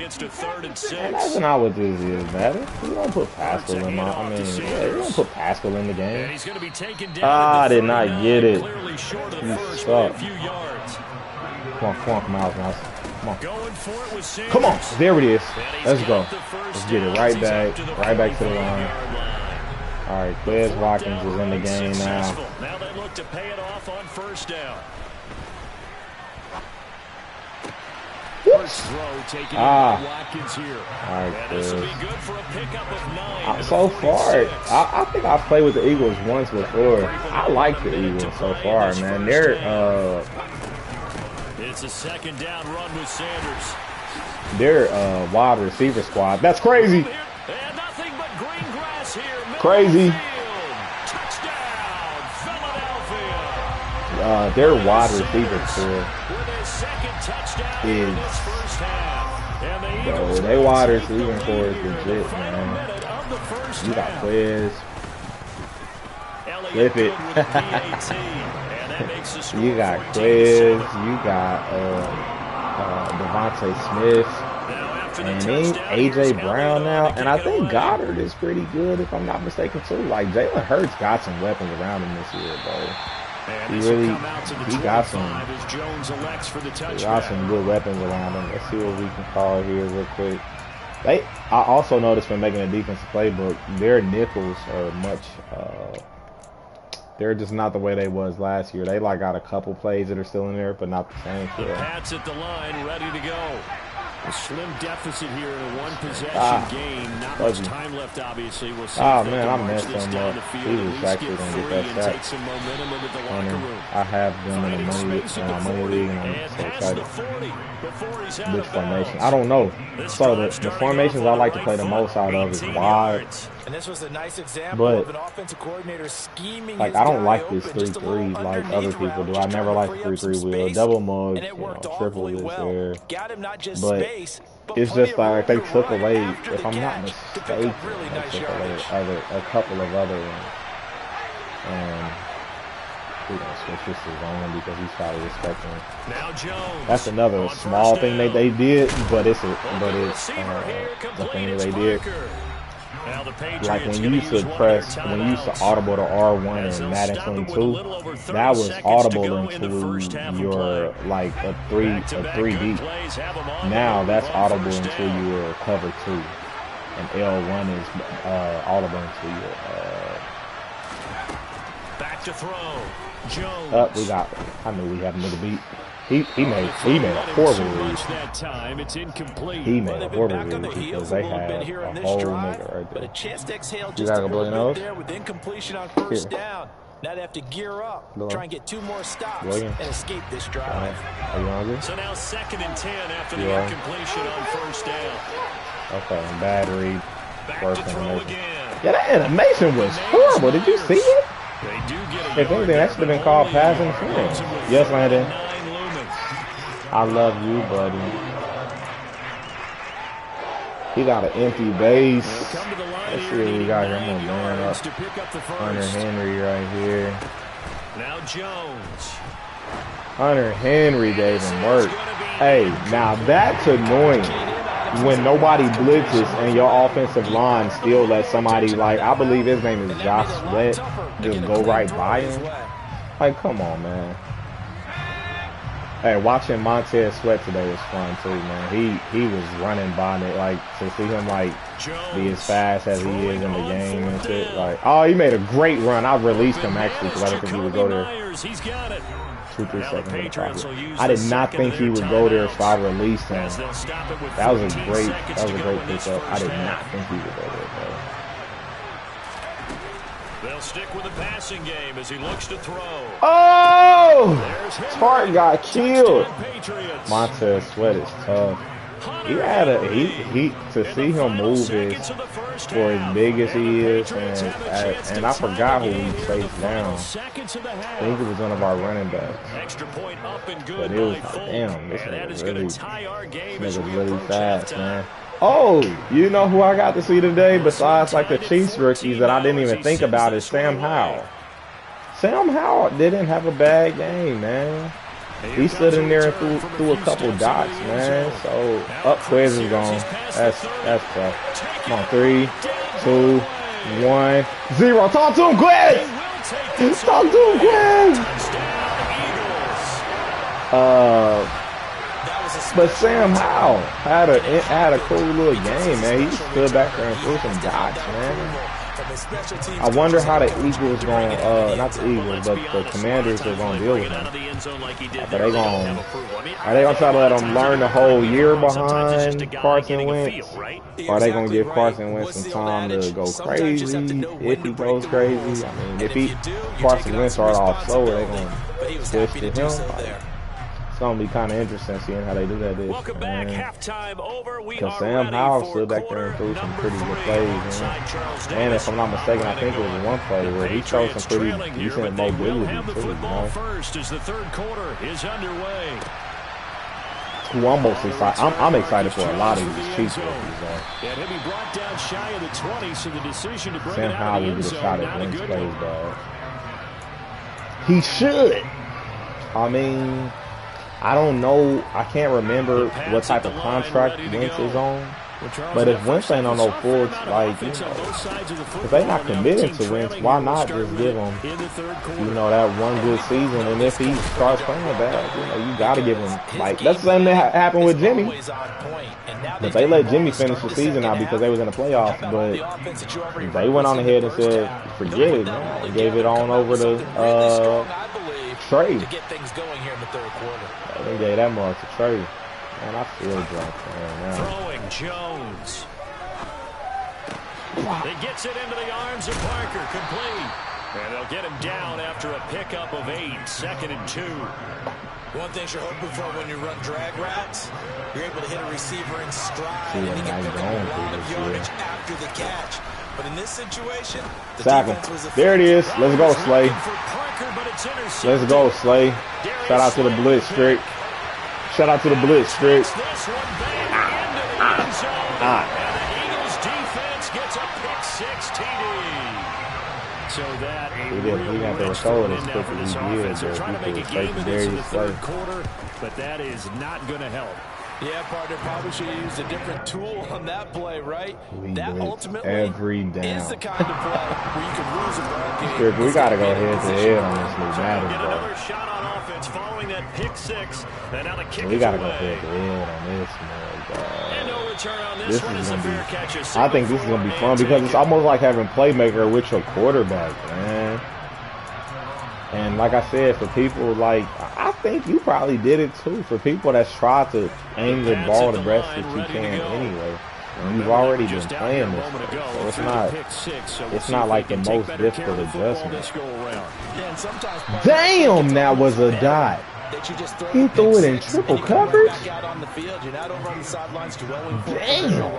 that's not what this is, man. You don't put Pascal in my. I mean, yeah, you don't put Pascal in the game. I did not get it. You suck. Come on, Miles. Come on. Come on. There it is. Let's go. Let's get it right back to the line. All right, Quiz Watkins is in the game now. Now they look to pay it off on first down. First throw taken by Watkins here. All right, this will be good for a pickup of 9. So far, I think I've played with the Eagles once before. I like the Eagles so far, man. They're it's a second down run with Sanders. They're wide receiver squad. That's crazy. And nothing but green grass here. Crazy. Touchdown, Philadelphia. Their wide receiver core is, bro, they wide receiver core is legit, man. You got Quiz. Flip it. You got Quiz. You got Devontae Smith. And then A.J. Brown now. And I think Goddard is pretty good, if I'm not mistaken, too. Like, Jalen Hurts got some weapons around him this year, bro. He got some good weapons around him. Let's see what we can call here real quick. I also noticed when making a defensive playbook, their nickels are much, they're just not the way they was last year. They like got a couple plays that are still in there, but not the same. The Pats at the line, ready to go. A slim deficit here in a one-possession game. Not much time left, obviously. We'll see man, I messed him up. He was actually going to get that sack. I have them in a money league, and I'm so excited. Which formation? I don't know. So the formations I like to play the most out of is wide. And this was a nice example of an offensive coordinator scheming. Like, I don't like this 3-3 like other people do. I never like the 3-3 wheel. Double mug, triple is there. But it's just like they took away, if I'm not mistaken, they took away a couple of other ones. And we're going to switch this to zone because he's probably respecting it. That's another small thing they did, but it's the thing that they did. Like when you used to audible to R1 in Madden 22, that was audible into your like a 3D. Now that's audible into your cover 2. and L1 is audible to you. Back to throw. Jones. Up, we got. I knew we had another beat. He made a horrible read. That time it's incomplete. He made a horrible read because they had a whole nigga right But a there. chance to exhale You just gotta a go blow your little nose? bit there with incompletion on first down. Now they have to gear up, try and get 2 more stops, and escape this drive. Are you hungry? So now 2nd and 10 after the incompletion on first down. Okay, bad read. Back First to throw animation. again. Yeah, that animation was horrible. Did you see it? They do get a If anything, that should have been called pass interference. Yes, Landon. I love you, buddy. He got an empty base. Let's see what we got here. I'm going to man up. Hunter Henry right here. Now Jones. Hunter Henry gave him work. Hey, now that's annoying. When nobody blitzes and your offensive line still lets somebody, like, I believe his name is Josh Sweat, just go right by him. Like, come on, man. Hey, watching Montez Sweat today was fun too, man. He was running by me, like, to see him like be as fast as he is in the game and shit. Like, oh, he made a great run. I released him actually because I didn't think he would go there. 2-3 seconds. I did not think he would go there, so I released him. That was a great pickup. I did not think he would go there, bro. They'll stick with the passing game as he looks to throw. Oh! Tart got killed. Montez Sweat is tough. He had to see him move is for as big as he is, and I forgot who he chased down. I think it was one of our running backs. But it was like, damn, this nigga's really fast, man. Oh, you know who I got to see today besides like the Chiefs rookies that I didn't even think about is Sam Howell. Sam Howell didn't have a bad game, man. He stood in there and threw a couple dots, man. So up Quiz is gone. That's tough. Come on, 3, 2, 1, 0. Talk to him, Quiz! Talk to him, Quiz! But Sam Howell had a cool little game, man. He stood back there and threw some dots, man. I wonder how the Eagles going, not the Eagles, but the Commanders are going to deal with him. Are they going to try to let him learn the whole year behind Carson Wentz? Or are they going to give Carson Wentz some time to go crazy if he goes crazy? I mean, if Carson Wentz start off slower, they're going to switch to him. It's going to be kind of interesting seeing how they do that this year, man. Because Sam Howell stood back there and threw some pretty good plays, man. And if I'm not mistaken, I think it was one play where he showed some pretty decent mobility, too, you know. Ooh, I'm most excited. I'm excited for a lot of these Chiefs rookies, though. Sam Howell will get a shot at Wentz plays, dog. He should. I mean, I don't know. I can't remember what type of contract Wentz is on. But if Wentz ain't on no full, like, you know, if they not committed to Wentz, why not just give him, you know, that one good season? And if he starts playing bad, you know, you got to give him, like, that's the same that happened with Jimmy. But they let Jimmy finish the season out because they was in the playoffs. But they went on ahead and said, forget it, man. They gave it on over to Trey. To get things going here in the third quarter. They gave that mark to Trey. Man, I feel drunk right now. Throwing Jones. He gets it into the arms of Parker, complete. And they'll get him down after a pickup of 8, 2nd and 2. One thing you're hoping for when you run drag routes, you're able to hit a receiver in stride and he can pick up a lot of yardage after the catch. But in this situation, the defense was there it is. Let's go, Slay. Let's go, Slay. Shout out to the blitz streak. Shout out to the blitz streak. So that he got to recover as quick as he did. They're trying to make a game in this in the third quarter, but that is not going to help. Yeah, partner, probably should have used a different tool on that play, right? That ultimately every down. is the kind of play where you can lose a ball game. We got to go head to head on this new Madden, bro. Another shot on offense following that pick six. And now the kick we got to go away. head to head on this, man. And no return on this one is a fair catch. I think this is going to be fun because it's almost like having playmaker with your quarterback, man. And like I said, for people like, I think you probably did it too. For people that's tried to aim the ball the best that you can anyway. And you've already been playing this thing, so it's not like the most difficult adjustment. Damn, that was a dot. He threw it in triple coverage. Damn.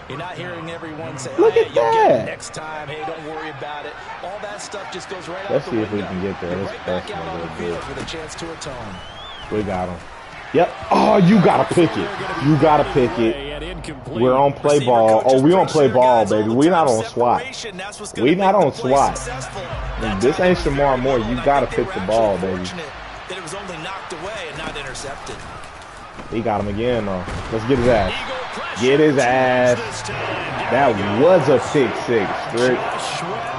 You're not hearing everyone say, look at that. Next time, hey, don't worry about it. All that stuff just goes right Let's out see the if we window. can get there. Let's back out on the field with a chance to atone. We got him. Yep. Oh, you gotta pick it. You gotta pick it. We're on play ball. Oh, we on play ball, baby. We're not on SWAT. We not on SWAT. This ain't Shamar Moore. You gotta pick the ball, baby. That it was only knocked away and not intercepted. He got him again, though. Let's get his ass. Get his ass. That was a pick six, Strick.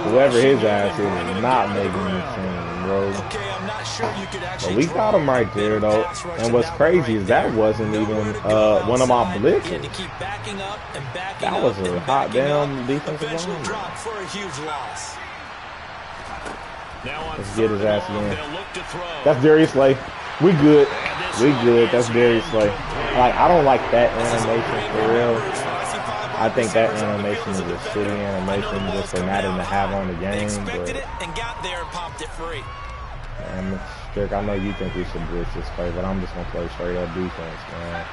Whoever his ass is not making the team, bro. But we got him right there, though. And what's crazy is that wasn't even one of my blitzes. That was a hot damn defensive line. Let's get his ass again. That's Darius Slay. We good. We good. That's Darius Slay. Like, I don't like that animation for real. I think that animation is a shitty animation just for Madden to have on the game. But Strick, I know you think we should blitz this play, but I'm just gonna play straight up defense, man.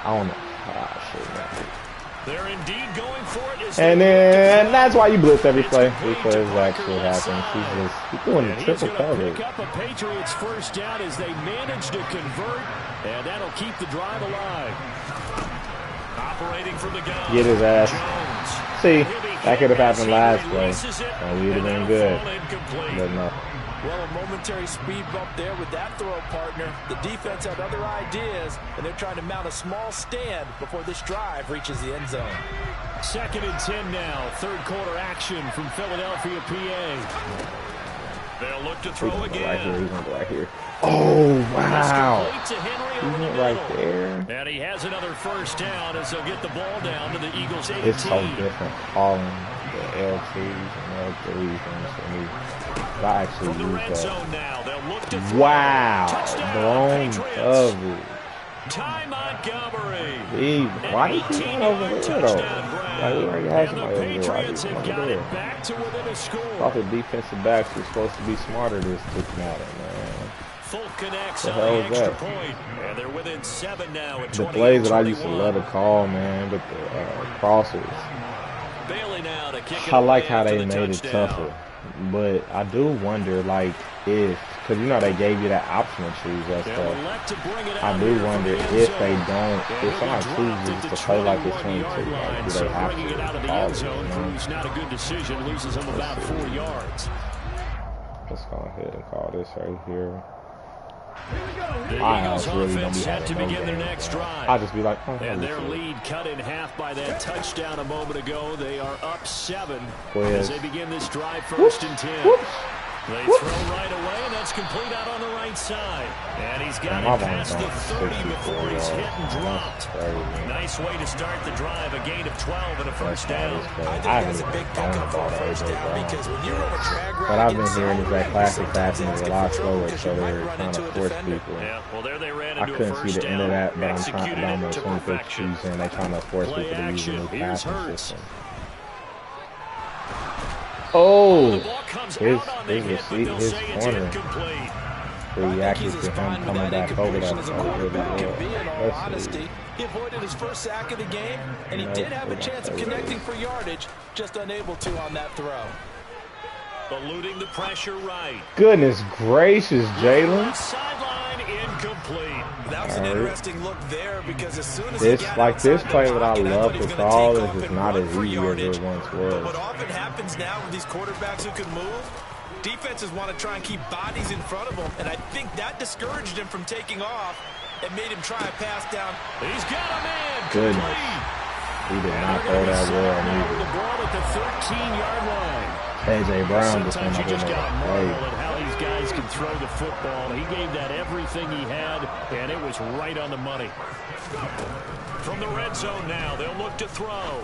I don't know. Ah, shit, man. They're indeed going for it. And then that's why you blitz every play, because that shit happens. He's doing the triple coverage. Pick up a Patriots first down as they manage to convert, and that'll keep the drive alive. Operating from the gun. Get his ass. See, that could have happened last play, and we would have been good. But no. Well, a momentary speed bump there with that throw, partner. The defense had other ideas, and they're trying to mount a small stand before this drive reaches the end zone. 2nd and 10 now. Third quarter action from Philadelphia, PA. They'll look to throw again. He's going to go right here. Oh, wow. He went right there. And he has another first down as they'll get the ball down to the Eagles 18. It's so different calling the L2s and L3s for me. I actually use that. Wow. Blown coverage. Ty Montgomery. Why did he run over there, though? Like, we already had somebody over there. Why did he run over there? I thought the defensive backs were supposed to be smarter this matter, man. Full connects the hell on the is extra that? point. And they're within 7 now at The plays that I used to love to call, man, with the crossers. Bailey now to kick it I like away how they after the made it touchdown. tougher. But I do wonder, like, if, because, you know, they gave you that option to choose that stuff. I do wonder if they don't, if somebody chooses to play like it's 22, like, do they have to call it, you know? Not a good decision, loses him about 4 yards. Let's go ahead and call this right here. The Eagles offense set to begin their next drive. I'll just be like, oh, and their lead cut in half by that touchdown a moment ago. They are up 7 as they begin this drive 1st and 10. They throw right away, and that's complete out on the right side. And he's got it past the 30 before he's hit and dropped. Nice way to start the drive, a gain of 12 and a first down. I think that's a big pickup for a first down because when you run a drag route, what I've been hearing is that classic passing is a lot slower, so they're trying to force people. Yeah, well, there they ran I into couldn't a first see the end of that, but I'm executed trying it to to perfection. and they're trying to force Play people to use a new action. Here's passing Hurts. system. Oh, The ball comes out on the hit, but they'll say it's incomplete. Reacted to him coming back over that really well. Honesty. He avoided his first sack of the game, and he did have a chance of connecting for yardage, just unable to on that throw. Eluding the pressure right. Goodness gracious, Jalen. Sideline incomplete. That was an interesting look there because as soon as this play that I love to call is just not as easy as it once was. But what often happens now with these quarterbacks who can move, defenses want to try and keep bodies in front of them, and I think that discouraged him from taking off. and made him try a pass down. He's got him in. Goodness. He did not throw that well either. The ball at the 13-yard line. AJ Brown just Sometimes went you up just in got to there. marvel at how these guys can throw the football. He gave that everything he had, and it was right on the money. From the red zone now, they'll look to throw.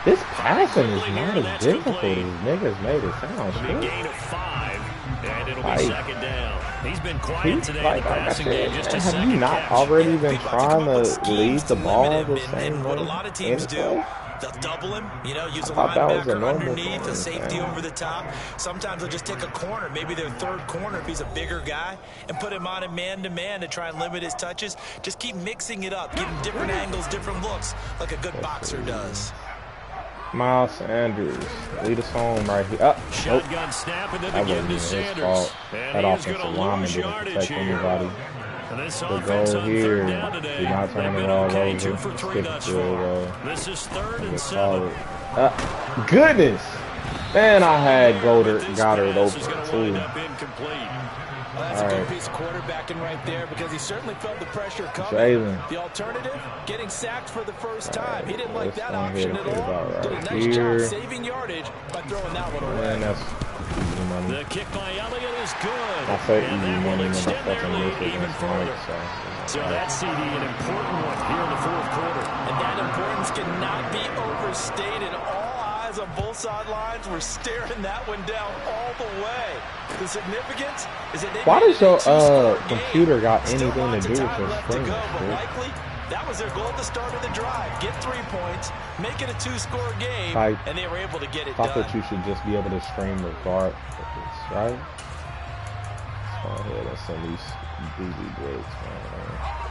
This passing is not as difficult as niggas made it sound. A gain of 5, and it'll be second down. He's been quiet today in the passing game. Just a have you not already been trying to lead the ball the same way? What a lot of teams do, they'll double him, you know, use a linebacker underneath, a safety over the top. Sometimes they'll just take a corner, maybe their third corner if he's a bigger guy, and put him on a man-to-man to try and limit his touches. Just keep mixing it up, give him different angles, different looks, like a good boxer does. Miles Sanders, lead us home right here. Shotgun snap, and then that again wasn't to his Sanders. fault. And That he is offensive going to lineman lose didn't yardage protect here. anybody. And this The offense goal on here, third down today. do not They've turn the been ball okay, over. 2 for 3 Stick thus to far. it, This is 3rd and 7. solid. Goodness! Man, I had Goddard This open pass is going to too. wind up incomplete. Well, that's a good piece of quarterbacking right there because he certainly felt the pressure coming. Jalen. The alternative, getting sacked for the first time. He didn't like Let's that go ahead option and at put it all. out Did a right nice here. job saving yardage by throwing that one away. Man, that's easy money. The kick by Elliott is good. I say And easy that will money when I extend their fucking lead miss it even against further. Mike, So that CD, an important one here in the 4th quarter. And that importance cannot be overstated. All eyes on both sidelines were staring that one down all the way. The significance is that they Why does your computer computer got anything to do with your screen? Likely, that was their goal at the start of the drive. Get 3 points, make it a 2-score game, and they were able to get it I done. thought you should just be able to stream regardless, right? Let's go ahead and send these easy breaks, man.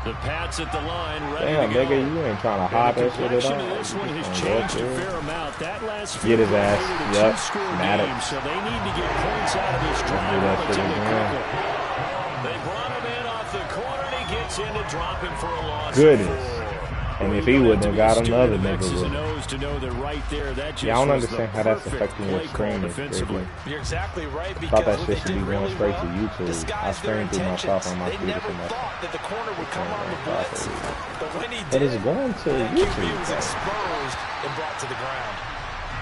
The Pats at the line, ready Damn, to go. nigga, you ain't trying to hide that shit at all. The this one has changed a fair amount. That last Get his ass. Yep. game, so they need to get points out of this drive relatively quickly. They brought him in off the corner, and he gets in to drop him for a loss. Goodness. And if he wouldn't have got another nigga with to know that right there, that just I don't was understand the how that's perfect affecting your play call screen. defensively. You're exactly right, I because thought that what shit they should be did going really straight well, to YouTube. I disguised their streamed through my intentions. stuff on my They computer never from my thought that the corner would come on the blitz, but when he But did, it's going to the QB YouTube. was exposed and brought to the ground.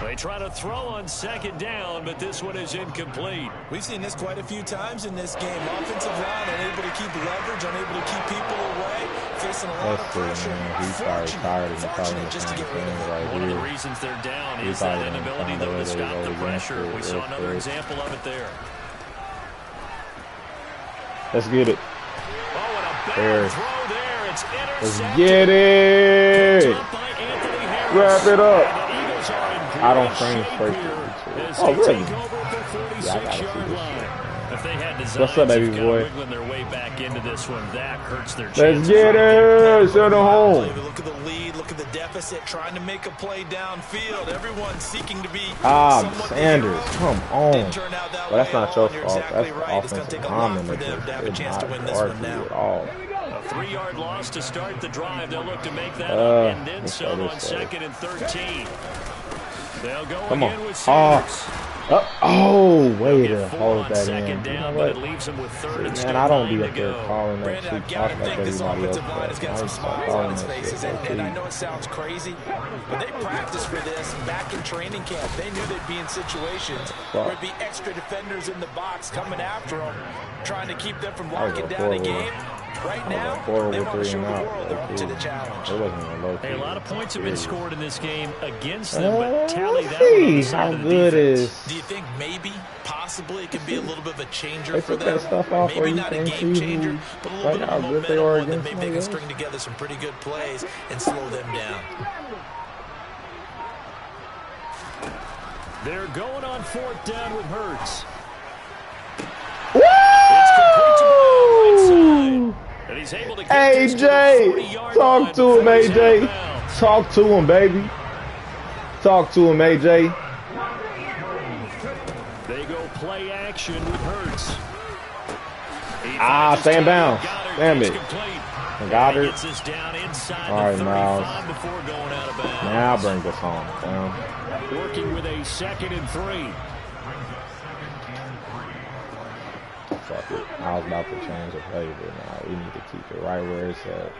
They try to throw on 2nd down, but this one is incomplete. We've seen this quite a few times in this game. Offensive line unable to keep leverage, unable to keep people away, facing a lot of pressure. Man, he's probably tired and probably Just to the get same rid of thing it. right One of the here. reasons they're down He's is that probably inability, gonna though, to find a way stop to the go pressure. against We it saw real another quick. example of it there. Let's get it. Oh, and a bad There. throw there. It's Let's intercepted. get it. Up by Anthony Harris. Wrap it up. And the Eagles are in I don't great stream shape straight here to as YouTube. Oh, they really? take over at the Yeah, I gotta see 46-yard this line. shit. If they had designs What's up, baby of kinda boy? wiggling their way back into this one, that hurts their Let's chances. get it. Send it home. Look at the lead, look at the deficit, trying to make a play downfield. Everyone seeking to be somewhat Sanders, the hero. come on. Didn't turn out that Well, that's way not at your all, and you're fault. exactly That's right. It's going to offensive take a lot lineman for that them to have a did chance to not win this one argue now. at all. A 3-yard loss to start the drive. They'll look to make that up and then let's some go on this way. 2nd and 13. They'll go Come again on. with Sanders. Way Get to 4 hold on that 2nd in. You down, know but it what? leaves them with 3rd and Man, still I don't 9 be to up there go. calling that Brandon, shit, I've got to talking like think this everybody else offensive line has does. got I some ain't smiles calling on its that faces, shit. and I know it sounds crazy, but they practiced for this back in training camp. They knew they'd be in situations where it'd be extra defenders in the box coming after them, trying to keep them from locking down a game. Right now, they want to show the world they're up to the challenge. It wasn't a low Hey, a lot of points have been scored in this game against Uh, them, but tally let's that one on see the side how of the good defense. is. Do you think maybe, possibly, it could be a little bit of a changer They for took that them? stuff off where Maybe you not a can't game see changer, who- but a little like bit how of a good they momentum are one that against maybe they can somebody string together some pretty good plays and slow them down. They're going on 4th down with Hurts. Woo! It's complete to the right side. And he's able to get this to the AJ, 40-yard talk line to him, before he's out of AJ. bounds. Talk to him, baby. Talk to him, AJ. They go play action with Hurts. Stay in bounds. Damn it. Goddard. Gets this down inside All right, the 35 Miles. before going out of bounds. Now bring us home, fam. Working with a 2nd and 3. Fuck I was about to change the play, but now we need to keep it right where it's at.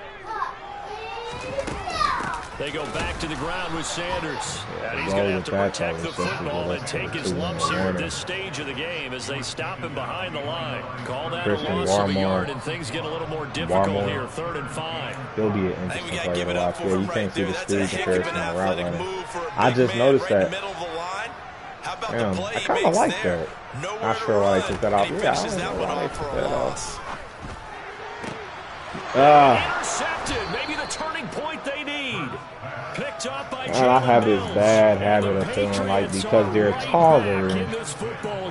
They go back to the ground with Sanders. Yeah, and he's going to have to protect the football and take his lumps here at this stage of the game as they stop him behind the line. Call that a loss of a yard, and things get a little more difficult here, 3rd and 5. He'll be an interesting play to watch. Yeah, you can't see the speed comparison on route running. I just noticed that. Damn, I kind of like that. Not sure why they took that off. Yeah, I don't know why they took that off. Intercepted. Maybe the turning point they need. Picked up by I have this bad habit of feeling like because they're taller,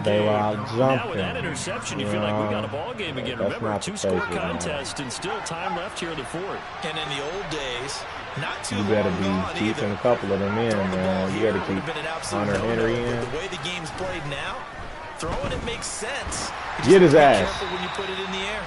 they will out-jump now with that interception, you feel like we got a ball game again. Remember, 2-score contest and still time left here in the 4th. And in the old days, not too you better be keeping a couple of them in, man. You better keep Hunter Henry in. The way the game's played now, throwing it makes sense. Get his ass. When you put it in the air.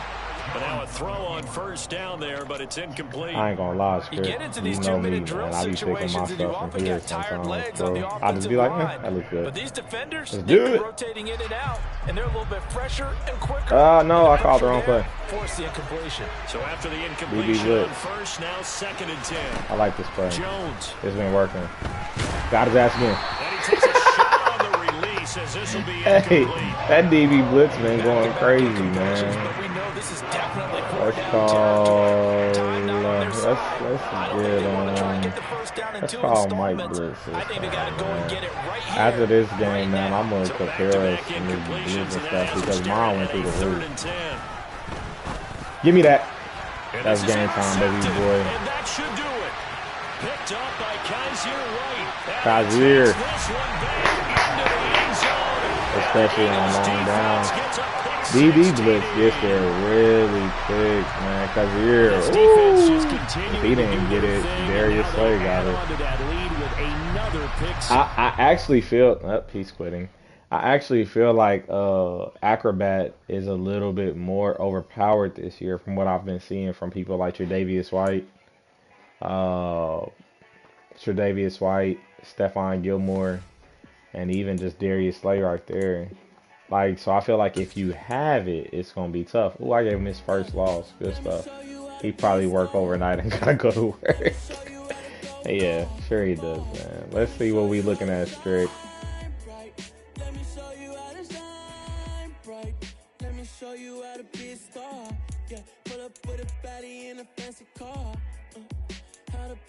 But now a throw on 1st down there, but it's incomplete. I ain't gonna lie, Script. You know me, man. I be picking my stuff from here sometimes, bro. I just be like, that looks good. But these defenders, let's do it. Rotating in and out, and they're a little bit fresher and quicker. No, I called the wrong play. Force the incompletion. So after the incompletion on 1st, now 2nd and 10. I like this play. Jones. It's been working. Got his ass again. And he takes a shot on the release as this will be incomplete. Hey, that DB blitz been going crazy, man. This is definitely let's call Mike Blitz. After this game, man, I'm gonna compare us and these blitz and stuff because mine went through the roof. Give me that. That's game time, baby boy. And that should do it. Picked up by Kaiser White. Kaiser. Especially on long down. DB blitz gets there really quick, man. Kaiser, if he didn't get it, Darius Slay got it. I actually feel, he's quitting. I actually feel like Acrobat is a little bit more overpowered this year from what I've been seeing from people like Tre'Davious White, Stephon Gilmore, and even just Darius Slay right there. Like, so I feel like if you have it, it's going to be tough. Ooh, I gave him his first loss. Good stuff. He probably work overnight and got to go to work. Yeah, sure he does, man. Let's see what we looking at, Strick.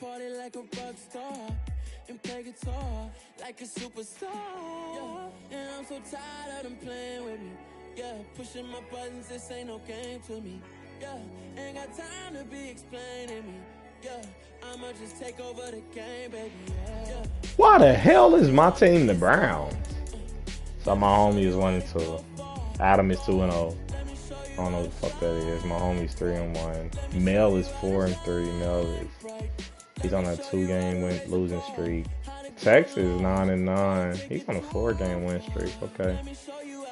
Party like a rock star and play guitar like a superstar. Yeah, and I'm so tired of them playing with me. Yeah, pushing my buttons, this ain't no game to me. Yeah, ain't got time to be explaining me. Yeah, I'ma just take over the game, baby. Yeah. Why the hell is my team the Browns? So my homie is 1-2. Adam is 2-0. I don't know what the fuck that is. My homie's 3-1. Mel is 4-3. Mel is. He's on a 2-game losing streak. Texas is 9-9. He's on a 4-game win streak. Okay.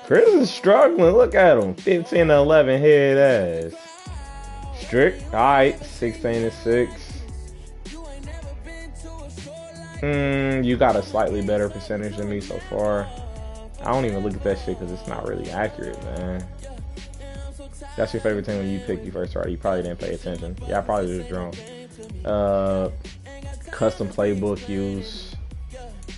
Chris is struggling. Look at him. 15-11 head ass. Strict. Alright. 16-6. You got a slightly better percentage than me so far. I don't even look at that shit because it's not really accurate, man. That's your favorite team when you pick you first, right? You probably didn't pay attention. Yeah, I probably just drunk. Custom playbook use.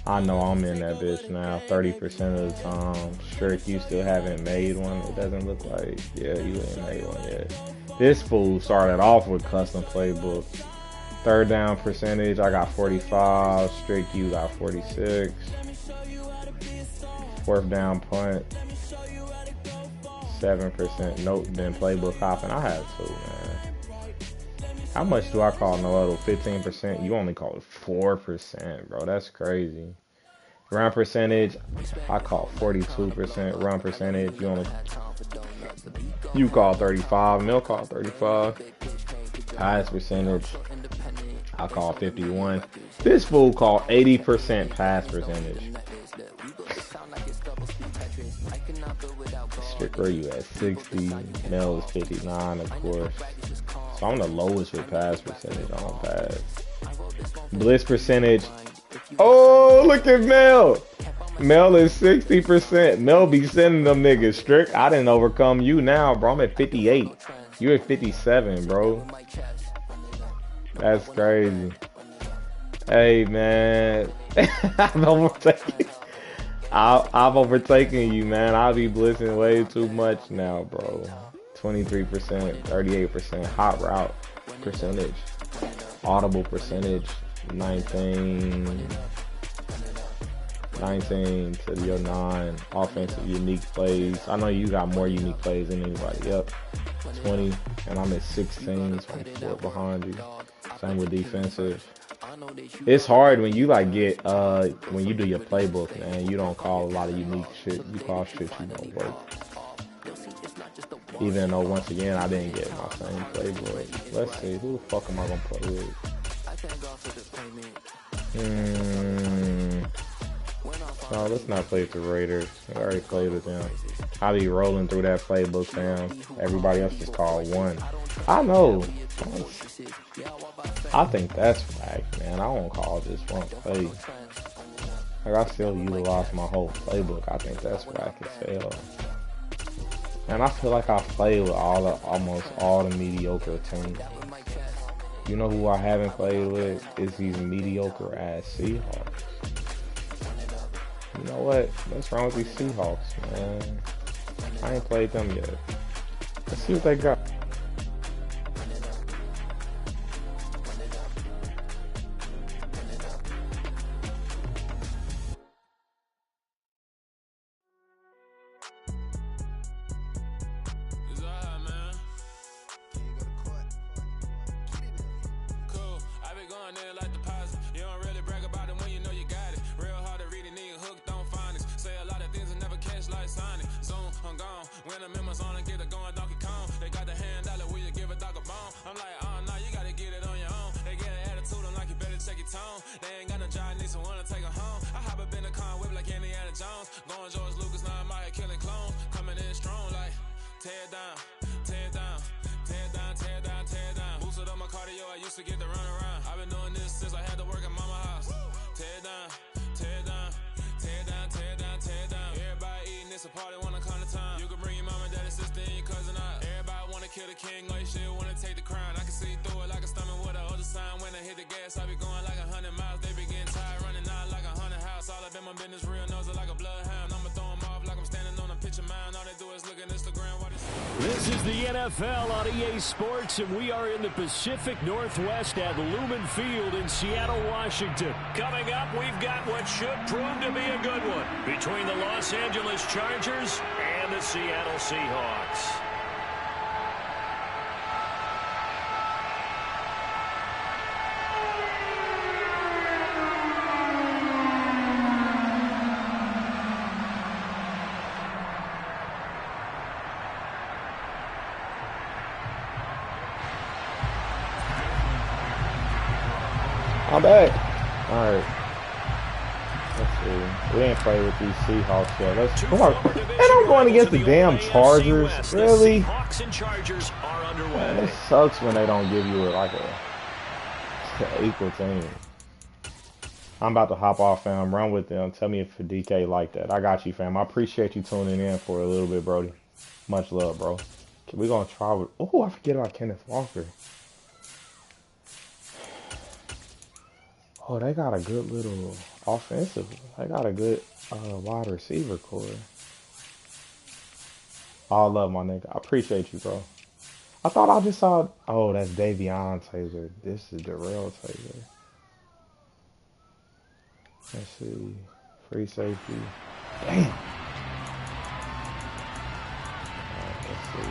I know I'm in that bitch now 30% of the time. Strick, you still haven't made one. It doesn't look like. Yeah, you ain't made one yet. This fool started off with custom playbook. 3rd down percentage, I got 45. Strick, you got 46. 4th down punt, 7%. Nope, then playbook hopping. I have to, man. How much do I call no other? 15%. You only call it 4%, bro. That's crazy. Run percentage, I call 42%. Run percentage, you call 35. Mill call 35. Highest percentage, I call 51. This fool called 80% pass percentage. Strick, where you at? 60. Mel is 59, of course. So I'm the lowest with pass percentage on pass. Blitz percentage. Oh, look at Mel. Mel is 60%. Mel be sending them niggas strict. I didn't overcome you now, bro. I'm at 58. You at 57, bro. That's crazy. Hey, man. I've overtaken you, man. I'll be blitzing way too much now, bro. 23%, 38%. Hot route percentage. Audible percentage. 19 to your 9. Offensive unique plays. I know you got more unique plays than anybody. Yep. 20. And I'm at 16. So I'm 4 behind you. Same with defensive. It's hard when you like get when you do your playbook, man. You don't call a lot of unique shit. You call shit you don't work. Even though once again I didn't get my same playbook. Let's see, who the fuck am I gonna play with? No, let's not play with the Raiders. I already played with them. I'll be rolling through that playbook, fam. Everybody else just called one. I know. I think that's whack, man. I won't call just one play. Like, I still utilize my whole playbook. I think that's whack as hell. And I feel like I play with almost all the mediocre teams. You know who I haven't played with? Is these mediocre ass Seahawks. You know what? What's wrong with these Seahawks, man? I ain't played them yet. Let's see what they got. This is the NFL on EA Sports, and we are in the Pacific Northwest at Lumen Field in Seattle, Washington. Coming up, we've got what should prove to be a good one between the Los Angeles Chargers and the Seattle Seahawks. I'm back. Alright. Let's see. We ain't play with these Seahawks yet. Let's come on. And I'm going against the damn Chargers. Really? Man, it sucks when they don't give you like a equal team. I'm about to hop off, fam. Run with them. Tell me if DK like that. I got you, fam. I appreciate you tuning in for a little bit, Brody. Much love, bro. We're gonna try with. Oh, I forget about Kenneth Walker. Oh, they got a good little offensive. They got a good wide receiver core. All love, my nigga. I appreciate you, bro. I thought I just saw. Oh, that's Davion Taylor. This is Darrell Taylor. Let's see. Free safety. Damn. Alright, let's see.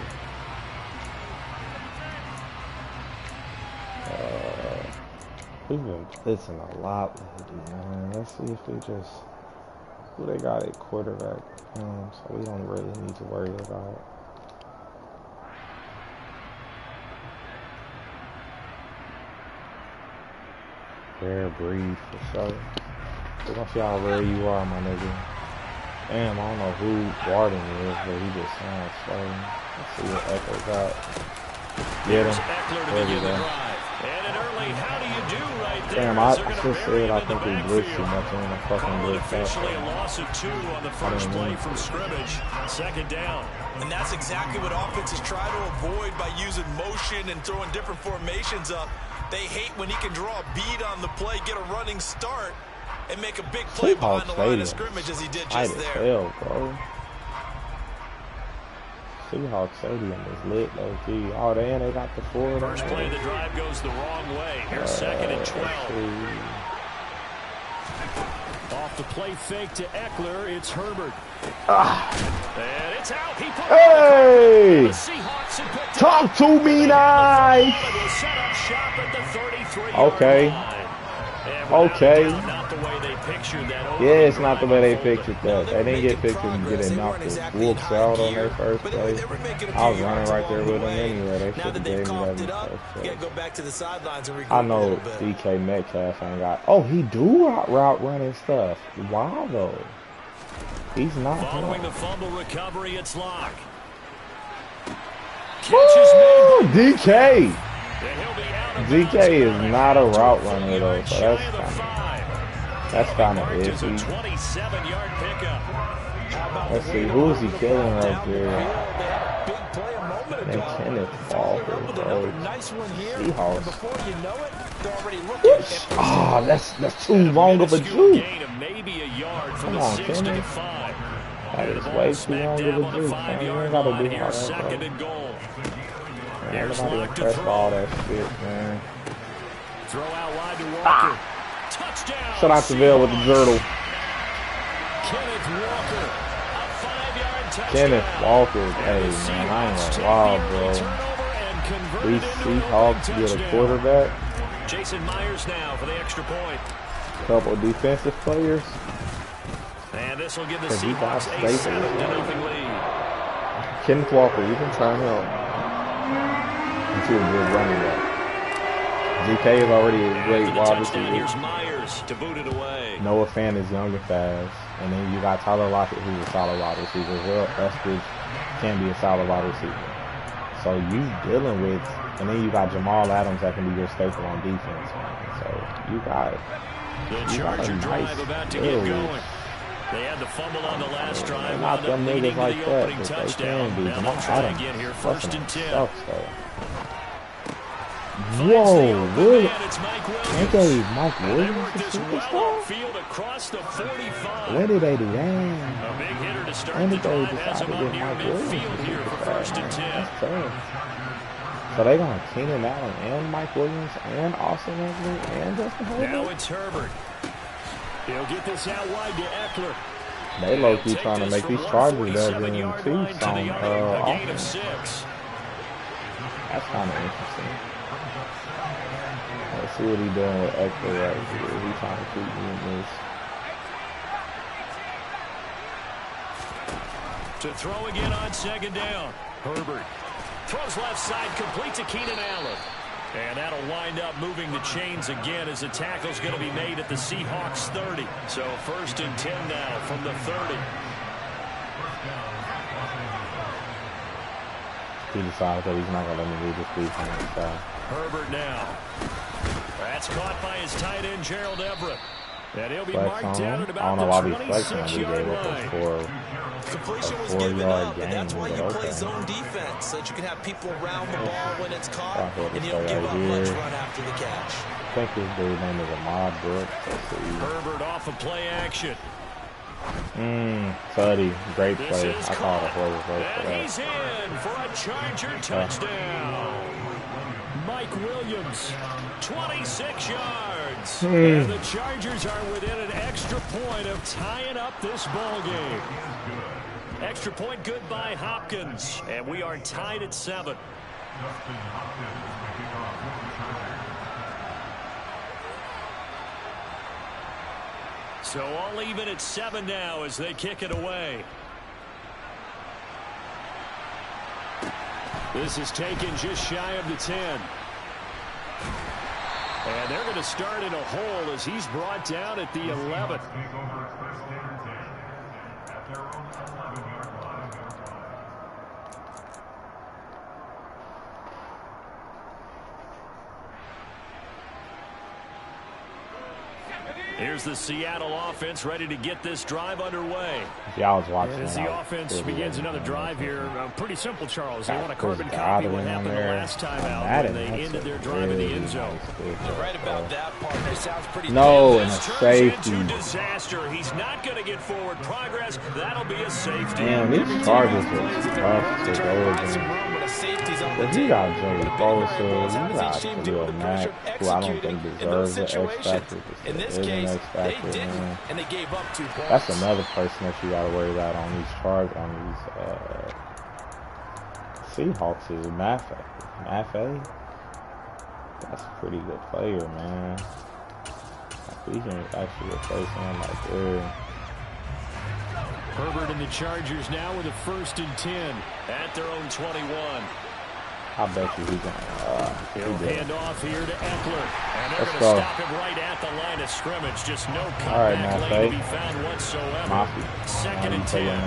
We've been blitzing a lot lately, man. Let's see if they just who they got at quarterback. So we don't really need to worry about. Rare breed for sure. We're gonna see how rare you are, my nigga. Damn, I don't know who Warden is, but he just sounds slow. Let's see what Echo got. Get him. There we go. And an early how do you do right there. Damn, I just said I think we blitzed too much and I fucking blitzed Officially a loss of 2 on the first play from scrimmage. Second down. And that's exactly what offenses try to avoid by using motion and throwing different formations up. They hate when he can draw a bead on the play, get a running start, and make a big play behind the line of scrimmage as he did just there. Hell, bro. Seahawks Stadium is lit, low key. Oh, damn, they got the 4. First play of the drive goes the wrong way. Here's 2nd and 12. Off the play fake to Eckler, it's Herbert. And it's out. He put hey! the Seahawks have picked talk to me, nice. Set up shop at the 33. Okay. Okay. Not the way they pictured that. Yeah, it's not the way they pictured that. They didn't get pictured and get knocked the wolves out on their first play. I was running right there with them anyway. They should have gave me that in the first play. I know DK Metcalf ain't got. Oh, he do route running stuff. Why though? He's not. Following the fumble recovery, it's Lock. Woo! DK. DK is not a route runner though, so that's kind of iffy. Let's see, who is he killing right there? And Kenneth Walker, bro. Seahawks. Ah, that's too long of a juke. Come on, Kenneth. That is way too long of a juke. Man, you ain't gotta do all that, bro. Man, nobody impressed by all that shit, man. Throw out wide to Walker. Touchdown. Shout out to Vail with the journal. Kenneth Walker. A 5-yard touchdown. Kenneth Walker, hey man, I ain't gonna lie, bro. These Seahawks get a quarterback. Jason Myers now for the extra point. Couple defensive players. And this will give the Seahawks a 7-0 lead. Kenneth Walker, you can try him out. Into a good running back. DK is already a great wide receiver. Here's Myers to boot it away. Noah Fant is young and fast. And then you got Tyler Lockett, who's a solid wide receiver as well. Eskridge can be a solid wide receiver. So you dealing with, and then you got Jamal Adams that can be your staple on defense, man. So you got Charger a drive nice about to get going. They had the fumble on the last drive. Not them niggas like that, but they can be. Jamal Adams again here, 1st and 10. Whoa, really? They gave Mike Williams the superstar? When did they do that? A big hitter to start When the did they drive has decide him to up get near Mike Williams the midfield here for superstar? 1st and 10. That's tough. So they got Keenan Allen and Mike Williams and Austin Eckler and Justin Herbert? Now it's Herbert. He'll get this out wide to Eckler. They low-key trying to make these Chargers better than the Chiefs on offense. That's kind of interesting. Let's see what he's doing with Eckler right here. He's trying to keep me in this. To throw again on 2nd down. Herbert throws left side, complete to Keenan Allen. And that'll wind up moving the chains again as the tackle's going to be made at the Seahawks 30. So 1st and 10 now from the 30. He decided that he's not going to let me do this defense. So. Herbert now. That's caught by his tight end, Gerald Everett. And he'll be marked down at about the 26-yard line. Completion was given up, and that's why you play zone defense, so that you can have people around the ball when it's caught, and you don't give up much run after the catch. I think his dude's name is Ahmad Brooks. Herbert off of play action. Tutty, great play. I called a horrible play for that. He's in for a Charger touchdown. Mike Williams, 26 yards. And the Chargers are within an extra point of tying up this ball game. Extra point good by Hopkins. And we are tied at 7. So all even at 7 now as they kick it away. This is taken just shy of the 10. And they're going to start in a hole as he's brought down at the 11. Here's the Seattle offense ready to get this drive underway. Yeah, I was watching. As the offense begins another drive here, pretty simple, Charles. They want to carbon copy what happened the last time out when they ended their drive in the end zone. You're right about that part. It sounds pretty no, and a safety. Into disaster. He's not going to get forward progress. That'll be a safety. Damn, these Chargers are tough to go against. But he got Joey Bosa, he got Khalil Mack, who I don't think deserves the X Factor. In this case, they didn't, and they gave up 2 points. That's another person that you got to worry about on these Seahawks is Maffei. That's a pretty good player, man. We can actually replace him like there. Herbert and the Chargers now with a 1st and 10 at their own 21. I bet you he's going He'll hand off here to Eckler. And they're going to stop him right at the line of scrimmage. Just no cutback lane to be found whatsoever. 2nd and 10.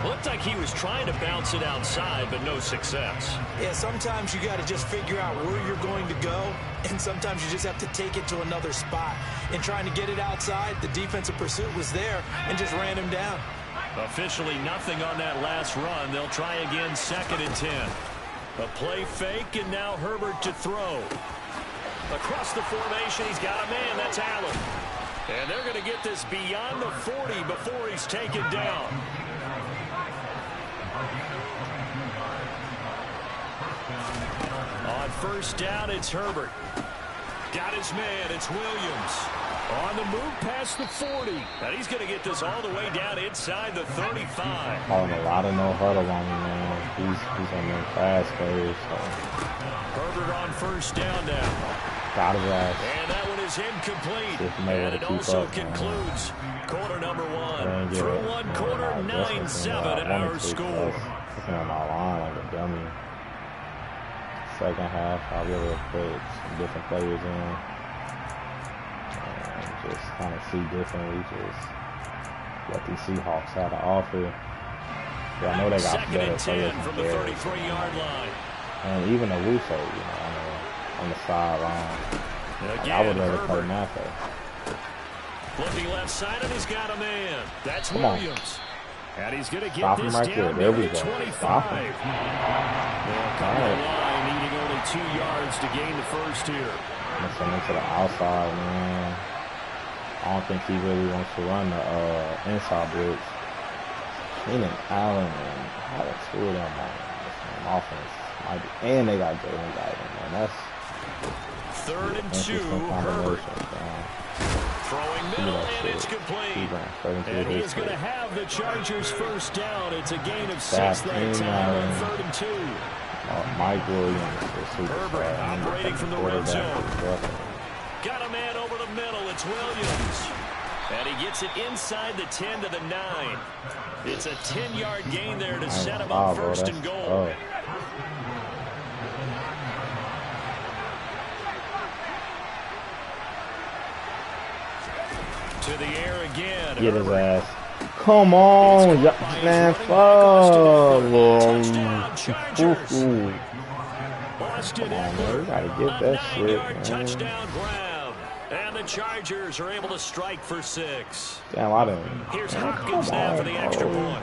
Looked like he was trying to bounce it outside, but no success. Yeah, sometimes you got to just figure out where you're going to go, and sometimes you just have to take it to another spot. In trying to get it outside, the defensive pursuit was there and just ran him down. Officially nothing on that last run. They'll try again, 2nd and 10. A play fake, and now Herbert to throw. Across the formation, he's got a man. That's Allen. And they're going to get this beyond the 40 before he's taken down. On 1st down, it's Herbert. Got his man. It's Williams. On the move past the 40. And he's going to get this all the way down inside the 35. Calling a lot of no huddle on me, man. He's on them fast players. So. Herbert on 1st down now. Got his ass. And that one is incomplete. And it also concludes quarter number 1. Through one quarter, 9-7 our score. Looking on my line like a dummy. 2nd half, I'll be able to put some different players in. And just kind of see differently, just what these Seahawks had to offer. Yeah, I know they got better players from the 33-yard line. And even a Russo, you know, on the sideline. Like, I would rather play Maffei. Looking left side, and he's got a man. That's Williams. And he's going to get this right down there. There we to go. 25. Stop him. They'll come to the line, needing only 2 yards to gain the 1st here. Send him to the outside, man. I don't think he really wants to run the inside blitz. Keenan Allen and Alex Wood on my offense. And they got Jalen Guyton, man. That's 3rd and 2, Herbert. Throwing middle, and it's complete. And he is going to have the Chargers 1st down. It's a gain of 6 that time on 3rd and 2. Mike Williams. Herbert operating from the red zone. Got a man over the middle. It's Williams. And he gets it inside the 10 to the 9. It's a 10-yard gain there to set him up 1st and goal. To the air again. Get his ass. Come on, man. Fuck. Come on, man. We gotta get that shit, man. Touchdown grab. And the Chargers are able to strike for 6. Damn, I didn't. Here's Hopkins now for the extra point.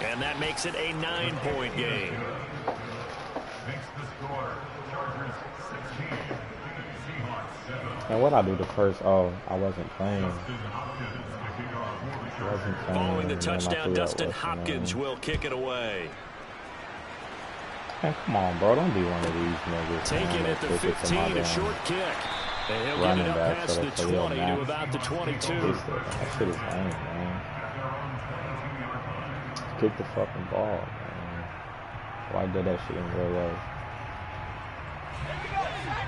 And that makes it a 9-point game. And what I do the first? Oh, I wasn't playing. Following the touchdown, Dustin Hopkins will kick it away. Man, come on, bro. Don't be one of these niggas. Taking it to 15, a short kick. And he'll get it up past the 20 to about the 22. That shit is lame, man. Kick the fucking ball, man. Why did that shit in real life?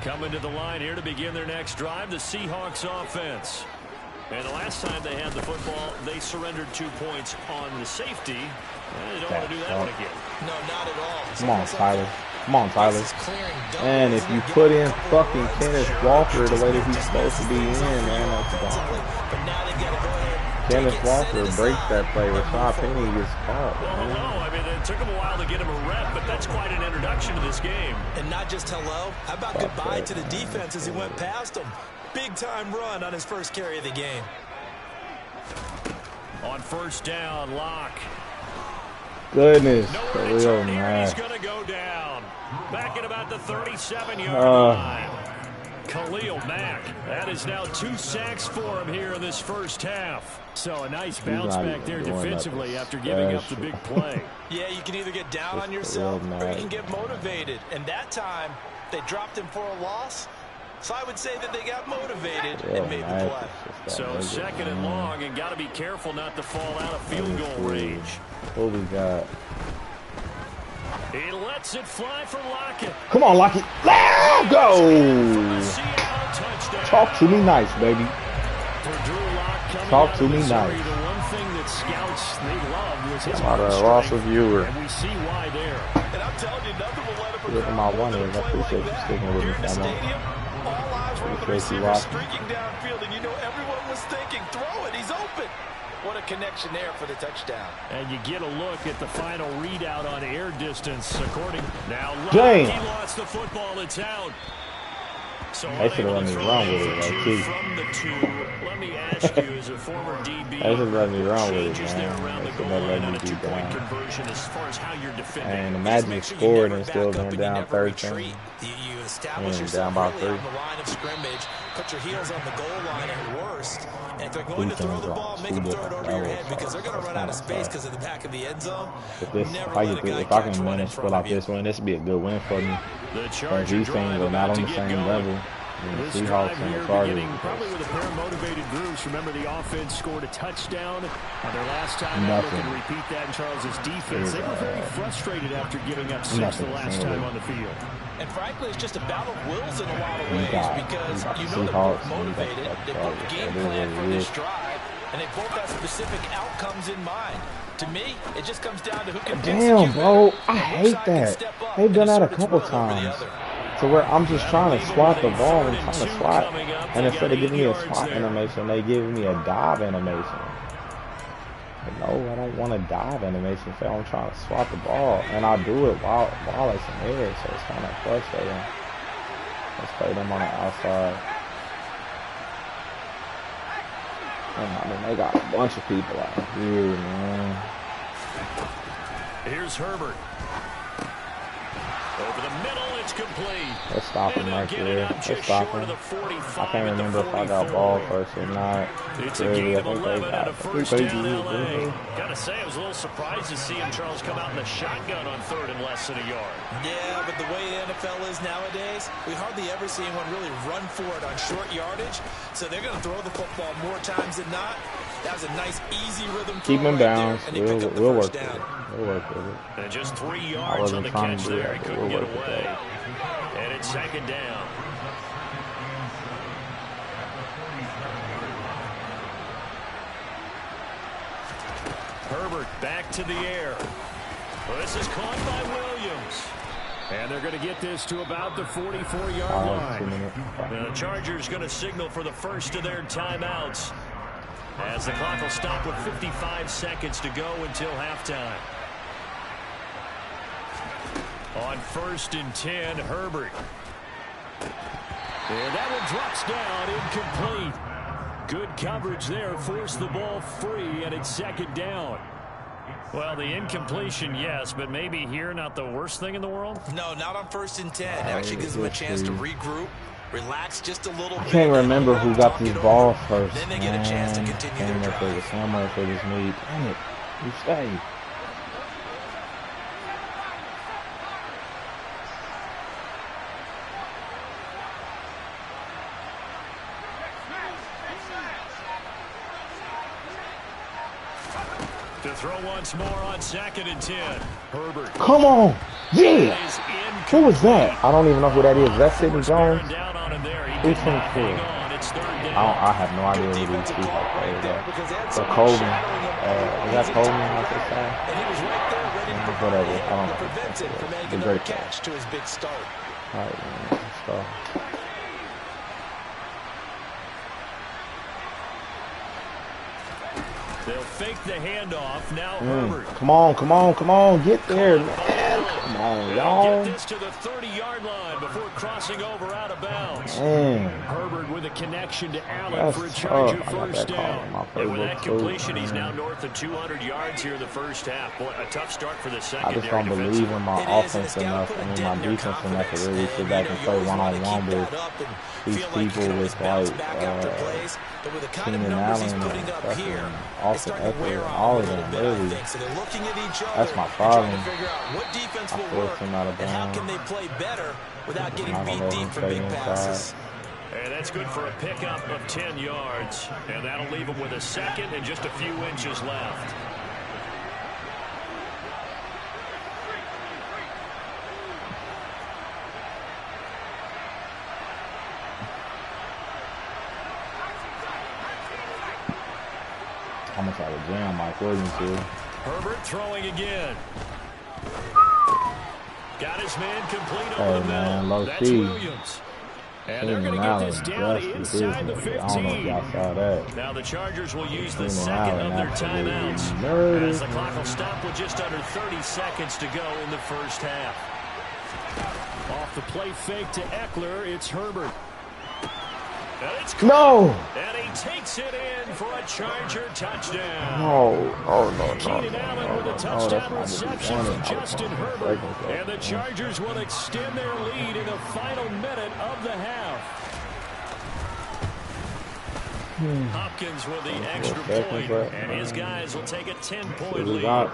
Coming to the line here to begin their next drive, the Seahawks offense. And the last time they had the football, they surrendered 2 points on the safety. They don't want to do that one again. No, not at all. Come on, Tyler. Come on, Tyler. And if you put in fucking Kenneth Walker the way that he's supposed to be in, man, that's gone. But now they've got to go ahead Kenneth Walker breaks that play. Rashad Penny gets caught. Well, hello. I mean, it took him a while to get him a rep, but that's quite an introduction to this game. And not just hello. How about goodbye to the defense as he went past him? Big-time run on his first carry of the game. On first down, Locke. Goodness. Nowhere to turn here. He's going to go down. Back at about the 37-yard line. Khalil Mack. That is now 2 sacks for him here in this first half. So a nice bounce back there defensively after giving up the big play. Yeah, you can either get down on yourself or you can get motivated. And that time, they dropped him for a loss. So I would say that they got motivated and made the play. So second and long, and got to be careful not to fall out of field goal range. What we got? He lets it fly for Lockett. Come on, Lockett. Let's go. Talk to me nice, baby. Talk to me nice. The one thing that scouts they love was his loss of viewer. And we see why there. And I'm telling you, nothing will let him progress. My one is I appreciate you sticking with me so much. All eyes were on the receiver streaking downfield, and you know everyone was thinking, throw it, he's open. What a connection there for the touchdown. And you get a look at the final readout on air distance. According now, Dang. He lost the football. It's out. So they should have let me run with it, like, too. From the 2, let me ask you, as a former DB, they should have let me run with it, man. They should have let me do down. Conversion as far as how you're defending. And imagine you scored and still going down 13. You establish yourself really on the line of scrimmage, put your heels on the goal line at worst. And if they're going to throw the ball, make them throw it over your head because they're going to run out of space because of the back of the end zone. If I can manage to pull out this win, this would be a good win for me. But these teams are not on the same level. The Seahawks and the Chargers. Probably with a pair of motivated groups. Remember, the offense scored a touchdown on their last time out. Looking to repeat that in Charles' defense. They were very frustrated after giving up 6 the last time on the field. And frankly, it's just a battle of wills in a lot of ways because you know they're both motivated. They both game plan for this drive, and they both have specific outcomes in mind. To me, it just comes down to who can damn, bro, I hate that. They've done that a couple times. To where I'm just trying to swat the ball and trying to swat, and instead of giving me a swat animation, they give me a dive animation. But no, I don't want a dive animation. So I'm trying to swat the ball, and I do it while it's in the air, so it's kind of frustrating. Let's play them on the outside. And I mean, they got a bunch of people out here, man. Here's Herbert. Over the middle, it's complete. Let's stop him right there. Let's stop him. I can't remember if I got ball first or not. It's a game of 11 and a first down LA. Gotta say, I was a little surprised to see him, Charles, come out in the shotgun on 3rd and less than a yard. Yeah, but the way the NFL is nowadays, we hardly ever see anyone really run for it on short yardage. So they're going to throw the football more times than not. That was a nice, easy rhythm. Keep him down. We'll work with it. We'll work with it. And just 3 yards on the catch there. He couldn't get away. And it's 2nd down. Herbert back to the air. Well, this is caught by Williams. And they're going to get this to about the 44-yard line. And the Chargers going to signal for the first of their timeouts, as the clock will stop with 55 seconds to go until halftime. On 1st and 10, Herbert. And that one drops down, incomplete. Good coverage there, forced the ball free, and it's 2nd down. Well, the incompletion, yes, but maybe here not the worst thing in the world? No, not on 1st and 10. Actually gives them a chance to regroup, relax just a little bit. I can't remember who got these balls first. Then they get a chance to continue their drive. If it was him or if it was me. Damn it. You stay. To throw once more on 2nd and 10. Herbert. Come on. Yeah. Who was that? I don't even know who that is. Is that Sidney Jones? Who's 24? I have no idea who these people are. So Coleman. Is that Coleman? What's his name? Whatever. I don't know. The great catch to his big start. All right, man. Let's go. They'll fake the handoff. Now Herbert. Come on, come on, come on. Get there, man. Come on, y'all. Get this to the 30-yard line before crossing over out of bounds. Herbert with a connection to Allen for a Charger first down. And with that completion, he's now north of 200 yards here in the first half. Boy, a tough start for the secondary. I just don't believe in my offense enough. I mean, my defense enough to really sit back and play one-on-one with these people with, like, Keenan Allen and fucking Austin Eckler, all of them, really. That's my problem. I forced him out of bounds. How can they play better without getting beat deep from big passes? And that's good for a pickup of 10 yards. And that'll leave him with a second and just a few inches left. I'm gonna try to jam Mike Williams here. Herbert throwing again. Got his man complete over the middle. That's Williams. And they're going to get this down inside the 15. I don't know if y'all saw that. Now the Chargers will use the second of their timeouts as the clock will stop with just under 30 seconds to go in the first half. Off the play fake to Eckler, it's Herbert. No! And he takes it in for a Charger touchdown. No. Keenan Allen with a touchdown reception from Justin Herbert. And the Chargers will extend their lead in the final minute of the half. Hopkins with the extra point, and his guys will take a 10-point lead.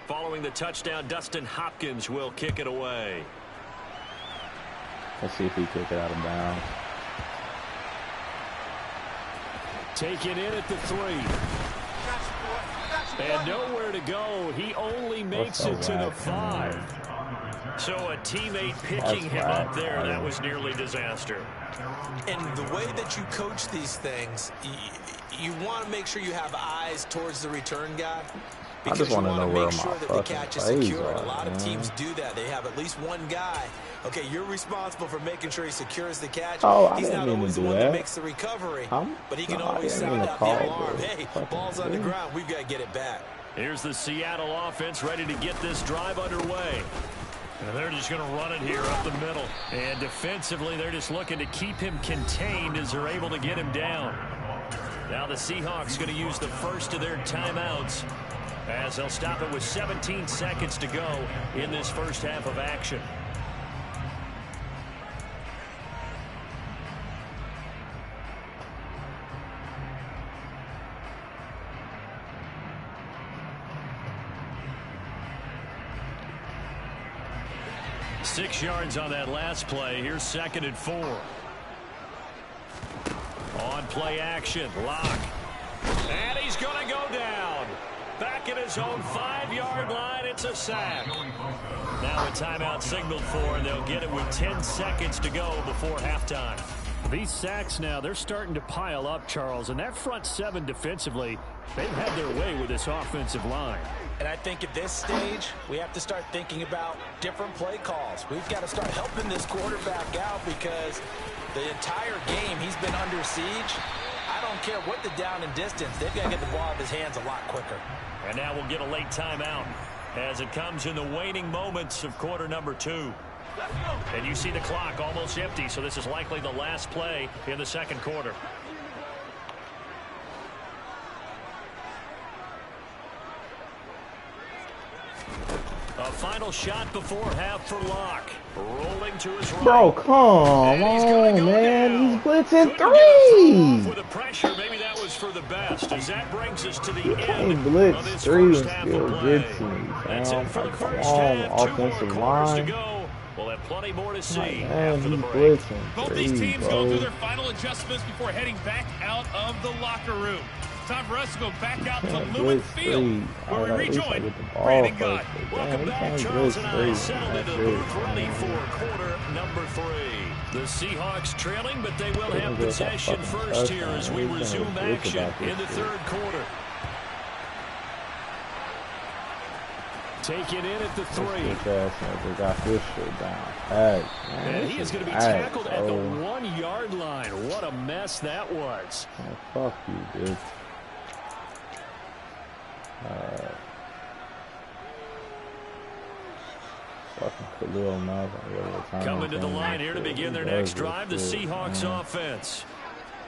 Following the touchdown, Dustin Hopkins will kick it away. Let's see if he kick it out of bounds. Taken in at the 3. And nowhere to go. He only makes it to the 5. So a teammate picking him up there, that was nearly disaster. And the way that you coach these things, you want to make sure you have eyes towards the return guy. Because I just want to know where my fucking plays are. A lot of teams do that. They have at least one guy. Okay, you're responsible for making sure he secures the catch. He's not always the one that makes the recovery, but he can always sound out the alarm. Hey, ball's on the ground. We've got to get it back. Here's the Seattle offense ready to get this drive underway. And they're just going to run it here up the middle. And defensively, they're just looking to keep him contained as they're able to get him down. Now the Seahawks going to use the first of their timeouts, as they'll stop it with 17 seconds to go in this first half of action. Six yards on that last play. Here's 2nd and 4. On play action, Lock. And he's going to go down. Back at his own 5-yard line, it's a sack. Now a timeout signaled for, and they'll get it with 10 seconds to go before halftime. These sacks now, they're starting to pile up, Charles, and that front 7 defensively, they've had their way with this offensive line. And I think at this stage, we have to start thinking about different play calls. We've got to start helping this quarterback out because the entire game he's been under siege. I don't care what the down and distance. They've got to get the ball out of his hands a lot quicker. And now we'll get a late timeout as it comes in the waning moments of quarter number 2. And you see the clock almost empty, so this is likely the last play in the second quarter. A final shot before half for Locke. Rolling to his right. Bro, come on, man. He's blitzing 3. With the pressure, maybe that was for the best. As that brings us to the end blitz of this 3 first half still of play. gets me. That's it for the first half. 2 more quarters to go. We'll have plenty more to see after the break. Both these teams go through their final adjustments before heading back out of the locker room. Time for us to go back out to Lumen Field, where we rejoin Brandon Gott. Welcome back, Charles and I settled into the booth ready for quarter number 3. The Seahawks trailing, but they will have possession first here as we resume action in the third quarter. taken in at the 3. They got this shit down. Hey, man, and he is going to be tackled at the 1-yard line. What a mess that was. Man, fuck you, dude. Fucking Khalil Mack. Coming to the line here to begin their next drive, the Seahawks offense.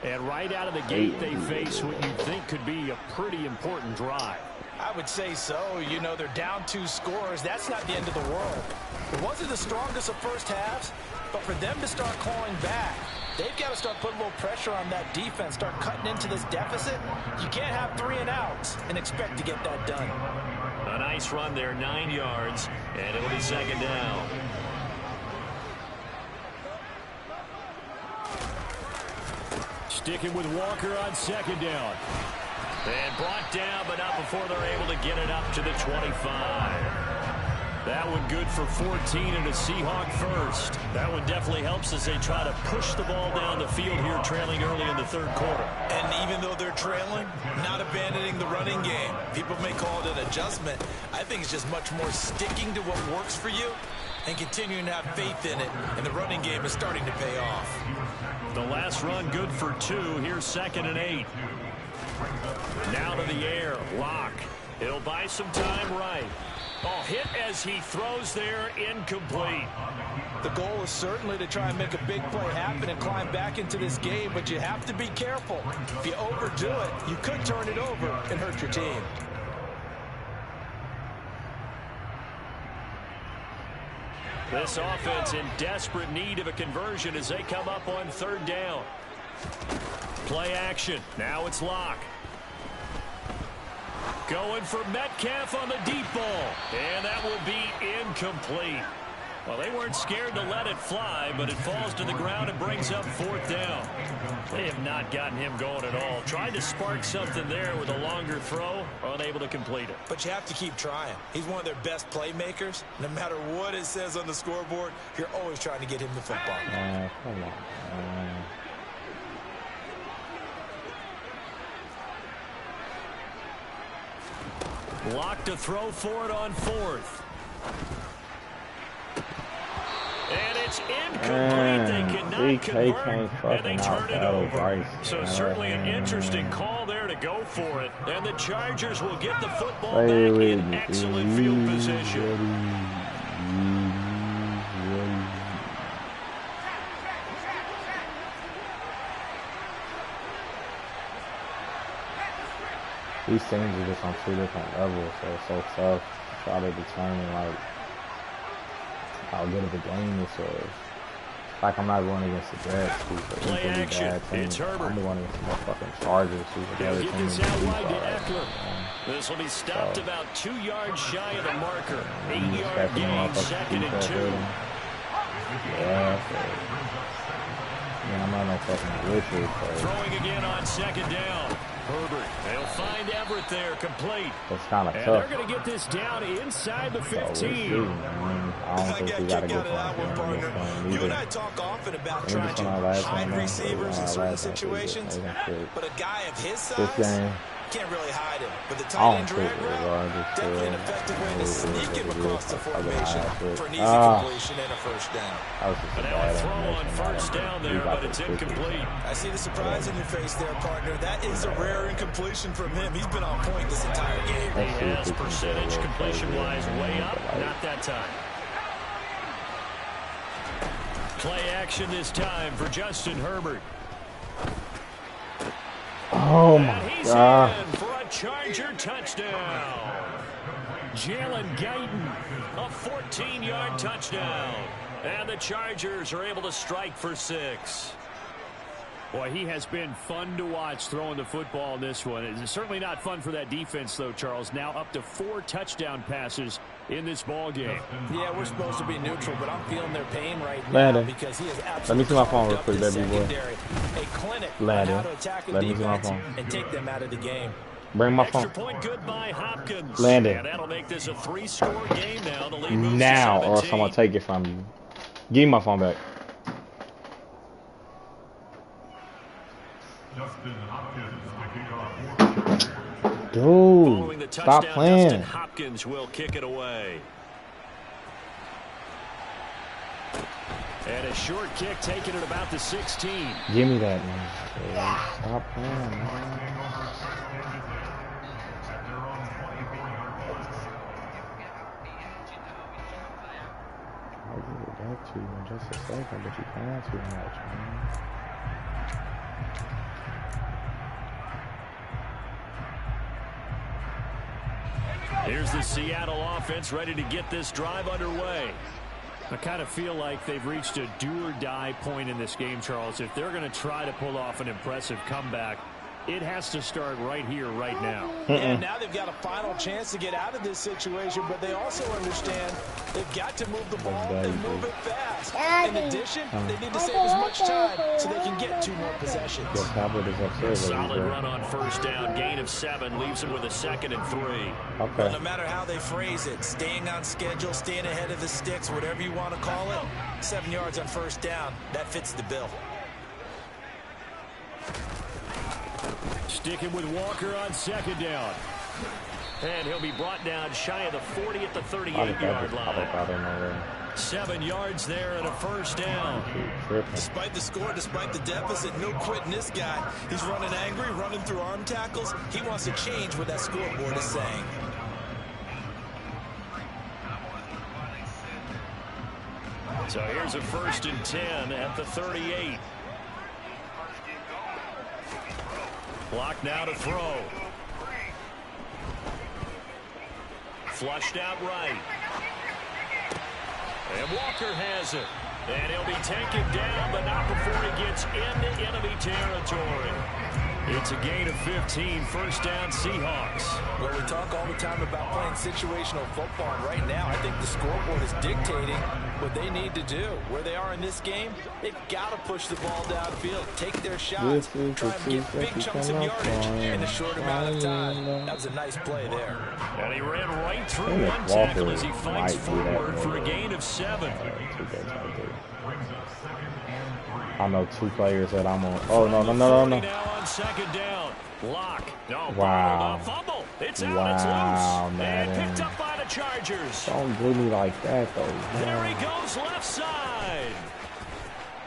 And right out of the gate, they face what you think could be a pretty important drive. I would say so. You know, they're down 2 scores. That's not the end of the world. It wasn't the strongest of first halves, but for them to start clawing back, they've got to start putting a little pressure on that defense, start cutting into this deficit. You can't have 3 and outs and expect to get that done. A nice run there, 9 yards, and it'll be second down. Sticking with Walker on second down. And brought down, but not before they're able to get it up to the 25. That one good for 14 and a Seahawk first. That one definitely helps as they try to push the ball down the field here, trailing early in the third quarter. And even though they're trailing, not abandoning the running game. People may call it an adjustment. I think it's just much more sticking to what works for you and continuing to have faith in it. And the running game is starting to pay off. The last run good for 2. Here's 2nd and 8. Now to the air. Lock. It'll buy some time right. Oh, hit as he throws there, incomplete. The goal is certainly to try and make a big play happen and climb back into this game, but you have to be careful. If you overdo it, you could turn it over and hurt your team. This offense in desperate need of a conversion as they come up on 3rd down. Play action. Now it's Lock. Going for Metcalf on the deep ball. And that will be incomplete. Well, they weren't scared to let it fly, but it falls to the ground and brings up 4th down. They have not gotten him going at all. Tried to spark something there with a longer throw, unable to complete it. But you have to keep trying. He's one of their best playmakers. No matter what it says on the scoreboard, you're always trying to get him the football. Come on. Lock to throw for it on 4th. And it's incomplete. They cannot convert, and they turn it over. So certainly an interesting call there to go for it. And the Chargers will get the football back in excellent field position. These teams are just on 2 different levels, so it's so tough to try to determine, like, how good of a game this is. Like, I'm not going against the Jets, who's a really bad team. I'm going against the motherfucking Chargers, who's a better team. This will be stopped about 2 yards shy of the marker. 8-yard gain, 2nd and 2. Yeah, I'm not no fucking Richard. Throwing again on 2nd down. Herbert, they'll find Everett there, complete. It's kind of tough. They're going to get this down inside the 15. I don't think we got to go for it. You and I talk often about trying to hide receivers in certain situations, but a guy of his size can't really hide him. But the tight end drag route, definitely an effective way to sneak him across the formation for an easy completion and a first down. But now a throw on 1st down there, but it's incomplete. I see the surprise in your face there, partner. That is a rare incompletion from him. He's been on point this entire game. He has percentage completion-wise way up, not that time. Play action this time for Justin Herbert. Oh my God. And he's in for a Charger touchdown. Jalen Guyton, a 14-yard touchdown. And the Chargers are able to strike for 6. Boy, he has been fun to watch throwing the football in this one. It's certainly not fun for that defense, though, Charles. Now up to 4 touchdown passes in this ball game. Yeah, we're supposed to be neutral, but I'm feeling their pain right now because he is absolutely. Let me see my phone real quick, baby boy. A clinic on how to attack a defense and take them out of the game. Bring my phone. Extra point good by Hopkins. Landon. And that'll make this a 3-score game now. The lead moves now, to or else I'm going to take it from you. Give me my phone back. Dude, stop playing. Dustin Hopkins will kick it away. And a short kick taken at about the 16. Give me that, man. Stop playing, man. I'll give it back to you in just a second, but you playing too much, man. Here's the Seattle offense ready to get this drive underway. I kind of feel like they've reached a do-or-die point in this game, Charles. If they're going to try to pull off an impressive comeback, it has to start right here, right now. And now they've got a final chance to get out of this situation, but they also understand they've got to move the ball and move it fast. In addition, they need to save as much time so they can get 2 more possessions. Solid run on first down. Gain of 7 leaves them with a 2nd and 3. Okay. Well, no matter how they phrase it, staying on schedule, staying ahead of the sticks, whatever you want to call it, 7 yards on first down, that fits the bill. Sticking with Walker on 2nd down. And he'll be brought down shy of the 40 at the 38-yard line. 7 yards there and a first down. Despite the score, despite the deficit, no quitting this guy. He's running angry, running through arm tackles. He wants to change what that scoreboard is saying. So here's a 1st and 10 at the 38. Block now to throw. Flushed out right. And Walker has it. And he'll be taken down, but not before he gets into enemy territory. It's a gain of 15, first down Seahawks. Well, we talk all the time about playing situational football, and right now I think the scoreboard is dictating what they need to do. Where they are in this game, they've got to push the ball downfield, take their shots, try and get big chunks of yardage in a short amount of time. That was a nice play there. And he ran right through one tackle as he fights forward for a gain of 7. I know 2 players that I'm on. Oh, no. Now on 2nd down. Block. No. Wow. Fumble. It's out. Wow, It's loose. man. And picked up by the Chargers. Don't do me like that, though. There he goes left side.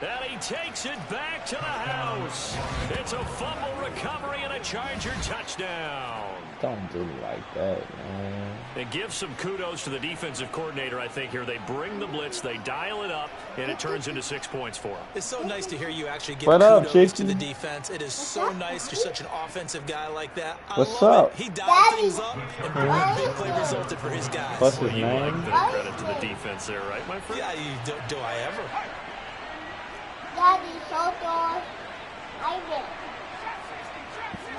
And he takes it back to the house. It's a fumble recovery and a Charger touchdown. Don't do me like that, man. It gives some kudos to the defensive coordinator, I think, here. They bring the blitz, they dial it up, and it turns into 6 points for them. It's so nice to hear you actually give kudos to the defense. It is so nice for such an offensive guy like that. What's up? He dialed things up, and big play resulted for his guys. What's his You name? like the credit to the defense there, right, my friend? Yeah, do I ever? Daddy, hold on. I get.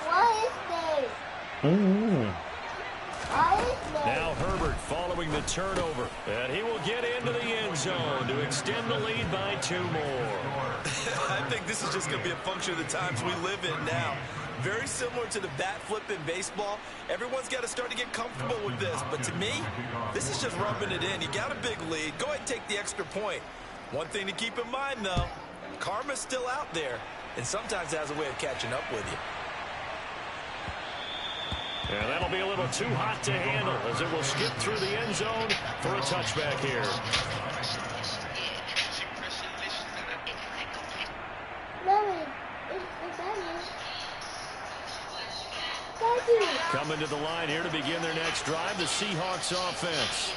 What is this? Now Herbert following the turnover, and he will get into the end zone to extend the lead by 2 more. I think this is just going to be a function of the times we live in now. Very similar to the bat flip in baseball. Everyone's got to start to get comfortable with this. But to me, this is just rubbing it in. You got a big lead. Go ahead and take the extra point. One thing to keep in mind, though, karma's still out there, and sometimes it has a way of catching up with you. And that'll be a little too hot to handle as it will skip through the end zone for a touchback here. Coming to the line here to begin their next drive, the Seahawks offense.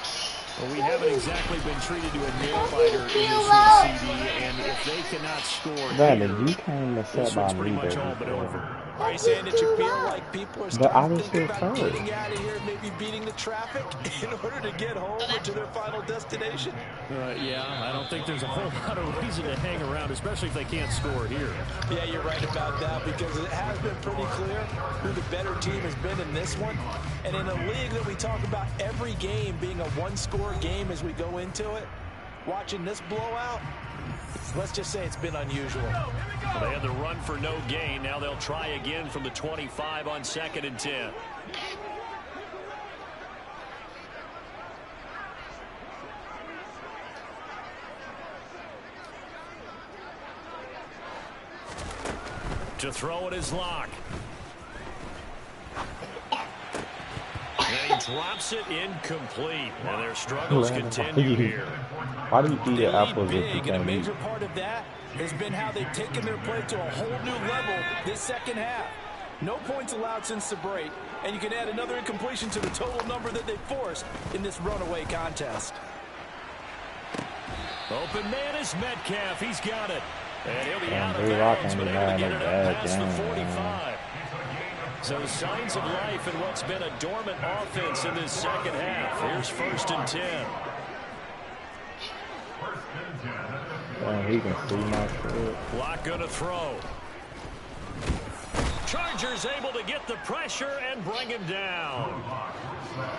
Well, we haven't exactly been treated to a nail-biter in this one, CD, and if they cannot score here, you can't mess this up one's my pretty much leader. all but over. Are you saying that you feel like people are But I starting was to think here about first. getting out of here, maybe beating the traffic in order to get home or to their final destination? Yeah, I don't think there's a whole lot of reason to hang around, especially if they can't score here. Yeah, you're right about that because it has been pretty clear who the better team has been in this one. And in a league that we talk about every game being a one-score game as we go into it, watching this blowout, let's just say it's been unusual. Well, they had the run for no gain. Now they'll try again from the 25 on 2nd and 10. To throw it is Locke. drops it incomplete. And their struggles continue here. Why do you eat the apples if you And a can't eat? major part of that has been how they've taken their play to a whole new level this second half. No points allowed since the break, and you can add another incompletion to the total number that they forced in this runaway contest. Open man is Metcalf. He's got it. And he'll be out of Rock bounds, ain't but able to get no it bad up past the game, 45. So signs of life in what's been a dormant offense in this second half. Here's 1st and 10. Damn, he can see my shit. Lock gonna throw. Chargers able to get the pressure and bring him down.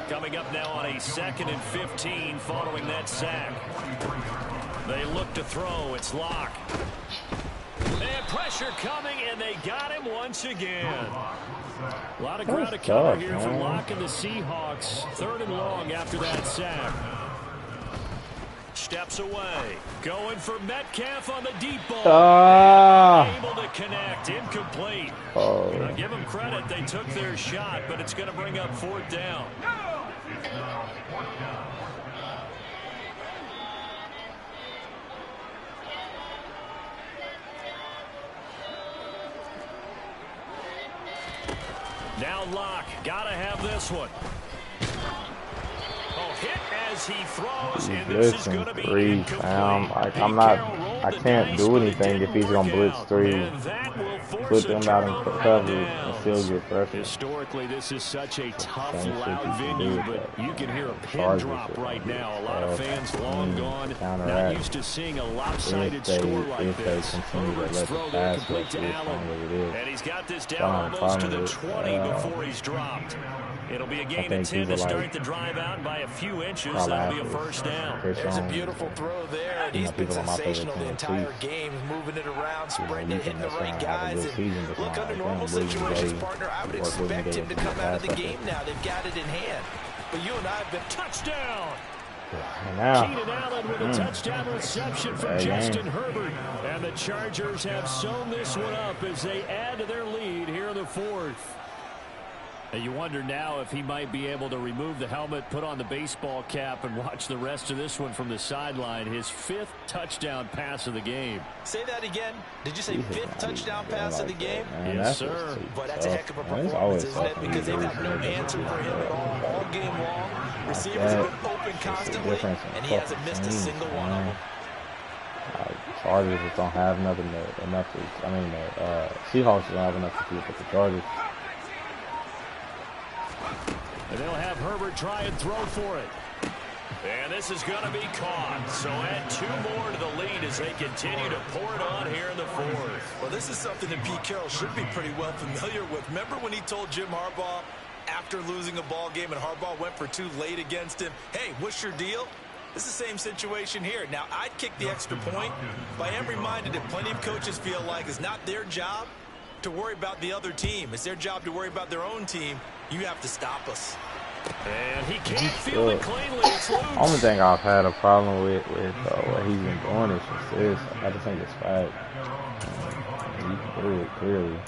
Coming up now on a 2nd and 15 following that sack. They look to throw. It's Lock. And pressure coming, and they got him once again. A lot of ground to cover here for Lock and the Seahawks. 3rd and long after that sack. Steps away. Going for Metcalf on the deep ball. Able to connect. Incomplete. Now give them credit. They took their shot, but it's going to bring up 4th down. Now Lock. Gotta have this one. Hit as he throws, and this is going to be incomplete. I can't do anything if he's going to blitz 3. Put them out in coverage and still get pressure. Historically, this is such a tough, loud venue, but you can hear a pin drop right now. A lot of fans long gone, not used to seeing a lopsided score like this. Herbert's throw there complete to Allen, and he's got this down almost to the 20 before he's dropped. It'll be a gain of 10 to start the drive out by a few inches. That'll be a 1st down. There's a beautiful throw there, and he's been sensational the entire game, moving it around, sprinting, hitting the right guys. And look, under normal situations, partner, I would expect him to come out of the game now. They've got it in hand. But you and I have been touchdown. Now, Keenan Allen with a touchdown reception from Justin Herbert. And the Chargers have sewn this one up as they add to their lead here in the 4th. And you wonder now if he might be able to remove the helmet, put on the baseball cap, and watch the rest of this one from the sideline. His 5th touchdown pass of the game. Say that again. Did you say 5th touchdown pass of the game? Yes, sir. But that's a heck of a performance, isn't it? Because they've had no answer for him at all game long. Receivers have been open constantly, and he hasn't missed a single one of them. Chargers just don't have enough. Seahawks don't have enough to keep up the Chargers. And they'll have Herbert try and throw for it. And this is going to be caught. So add 2 more to the lead as they continue to pour it on here in the 4th. Well, this is something that Pete Carroll should be pretty well familiar with. Remember when he told Jim Harbaugh after losing a ball game and Harbaugh went for 2 late against him, hey, what's your deal? It's the same situation here. Now, I'd kick the extra point, but I am reminded that plenty of coaches feel like it's not their job to worry about the other team. It's their job to worry about their own team. You have to stop us. And he can't feel it cleanly. It's loose. Only thing I've had a problem with what he's been doing is just this. I just think it's whack. You can do it clearly,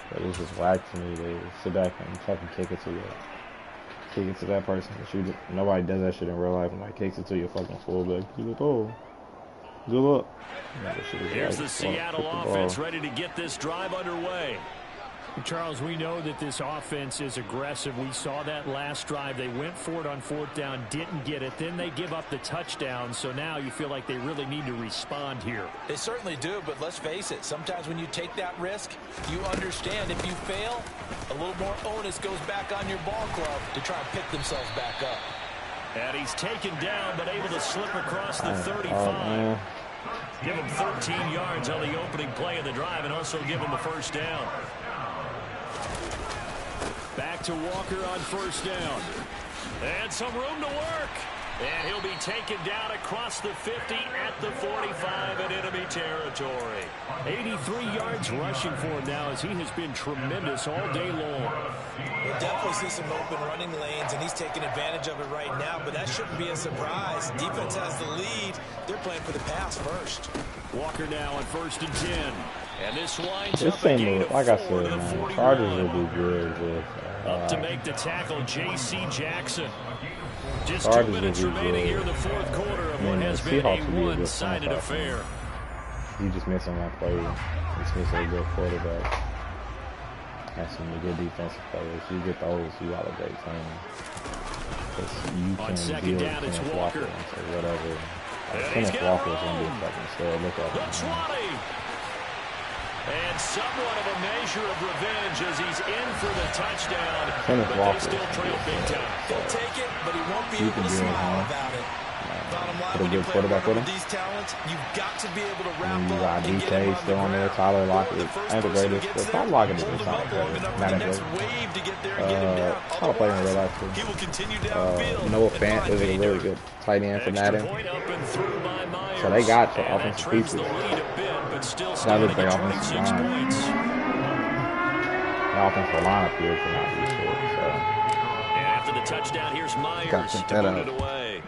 but it's just whack to me to sit back and fucking kick it to that person. Nobody does that shit in real life. And like kicks it to your fucking fullback. You're like, oh, good luck. Here's the Seattle offense ready to get this drive underway. Charles, we know that this offense is aggressive. We saw that last drive. They went for it on 4th down, didn't get it. Then they give up the touchdown. So now you feel like they really need to respond here. They certainly do, but let's face it. Sometimes when you take that risk, you understand if you fail, a little more onus goes back on your ball club to try and pick themselves back up. And he's taken down, but able to slip across the 35. Give him 13 yards on the opening play of the drive and also give him a 1st down. Back to Walker on 1st down. And some room to work. And he'll be taken down across the 50 at the 45 in enemy territory. 83 yards rushing for him now as he has been tremendous all day long. We'll definitely see some open running lanes, and he's taking advantage of it right now, but that shouldn't be a surprise. Defense has the lead. They're playing for the pass first. Walker now on 1st and 10. And this winds This up a team, gain of like I 4 to said, the man, 41. Chargers will be good with. Up to make the tackle, J.C. Jackson. Just 2 Chargers minutes will be remaining good. here in the fourth quarter of I mean, what has the been a Seahawks will be a good one-sided affair. You just missing one play. Just missing a good quarterback. And some good defensive players. You get those, you got a great team. You On can second deal down, with it's Kenneth Walker. Or whatever. And Kenneth Walker is going to be a fucking stud. Look at the 20. And somewhat of a measure of revenge as he's in for the touchdown. Kenneth but Walker they still trail big time. He'll take it, but he won't be You able can to do it, smile huh? about it. Bottom line, Put a when you good play quarterback with with him. these talents, you've got to be able to wrap And you up got and get him DK on still the on there. ground. Tyler Or Lockett the ain't first the person who greatest. gets But there, Tyler Lockett is hold him not up the long greatest. enough for Not the that next great. wave to get there and get him down. I'll play in real life Otherwise, he too. will continue downfield. Noah and Fant find is a pay really dirt. good tight end for Extra Madden. point up and through by Myers. So they got some And that offensive trims pieces. the lead a bit, but still That standing is their at offensive 26 line. points. The offensive line appears to not be shit. So And after the touchdown, here's Myers to that boot up. it away.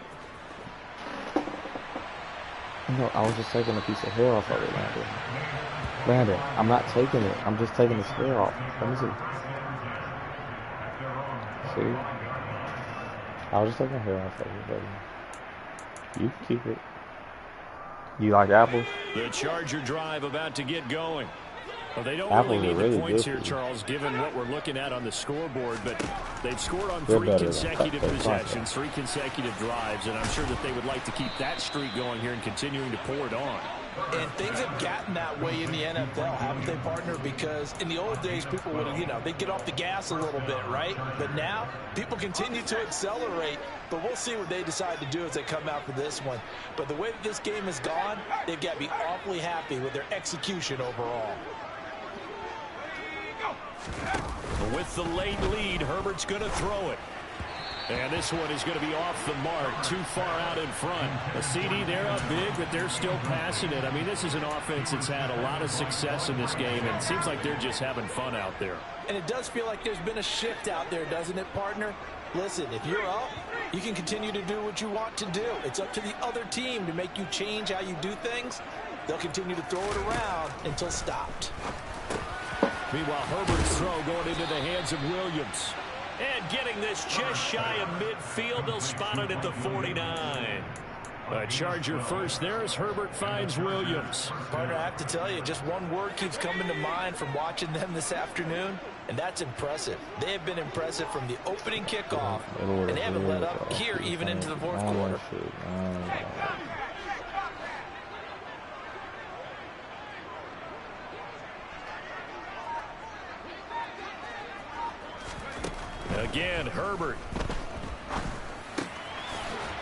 No, I was just taking a piece of hair off of it, Landon. Landon, I'm not taking it. I'm just taking this hair off. Let me see. See? I was just taking hair off of it, baby. You can keep it. You like apples? The Charger drive about to get going. Well, they don't Apples really are need really the points good here, for you. Charles, given what we're looking at on the scoreboard. But they've scored on They're 3 better than consecutive Cut- possessions, 3 consecutive drives, and I'm sure that they would like to keep that streak going here and continuing to pour it on. And things have gotten that way in the NFL, haven't they, partner? Because in the old days, people would, they'd get off the gas a little bit, right? But now, people continue to accelerate. But we'll see what they decide to do as they come out for this one. But the way that this game has gone, they've got to be awfully happy with their execution overall. With the late lead, Herbert's going to throw it. And this one is going to be off the mark, too far out in front. A CD, they're up big, but they're still passing it. I mean, this is an offense that's had a lot of success in this game, and it seems like they're just having fun out there. And it does feel like there's been a shift out there, doesn't it, partner? Listen, if you're up, you can continue to do what you want to do. It's up to the other team to make you change how you do things. They'll continue to throw it around until stopped. Meanwhile, Herbert's throw going into the hands of Williams. And getting this just shy of midfield, they'll spot it at the 49. A Charger first there as Herbert finds Williams. Partner, I have to tell you, just one word keeps coming to mind from watching them this afternoon, and that's impressive. They have been impressive from the opening kickoff, and they haven't let up here even into the fourth quarter. Again, Herbert.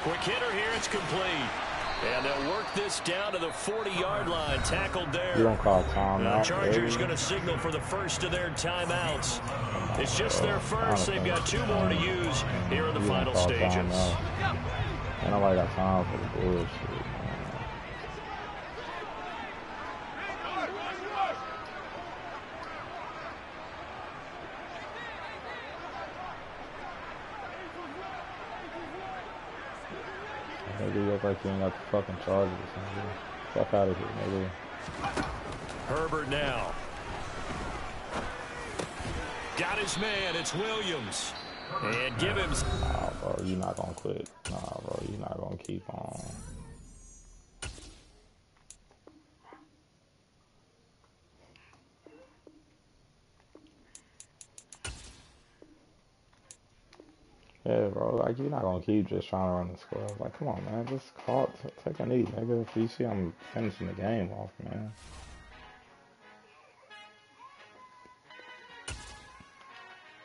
Quick hitter here, it's complete. And they'll work this down to the 40-yard line. Tackled there. You don't call timeout. The Chargers going to signal for the first of their timeouts. It's just their first. They've got 2 more to use here in the final stages. And nobody got time for the bullshit. Nigga, you look like you ain't got the fucking Chargers or something. Fuck out of here, nigga. Herbert now. Got his man. It's Williams. And give him... Nah, bro, you're not gonna quit. Nah, bro, you're not gonna keep on. Yeah, bro, like, you're not gonna keep just trying to run the score. Like, come on, man, just call it, take a knee, nigga. If you see I'm finishing the game off, man.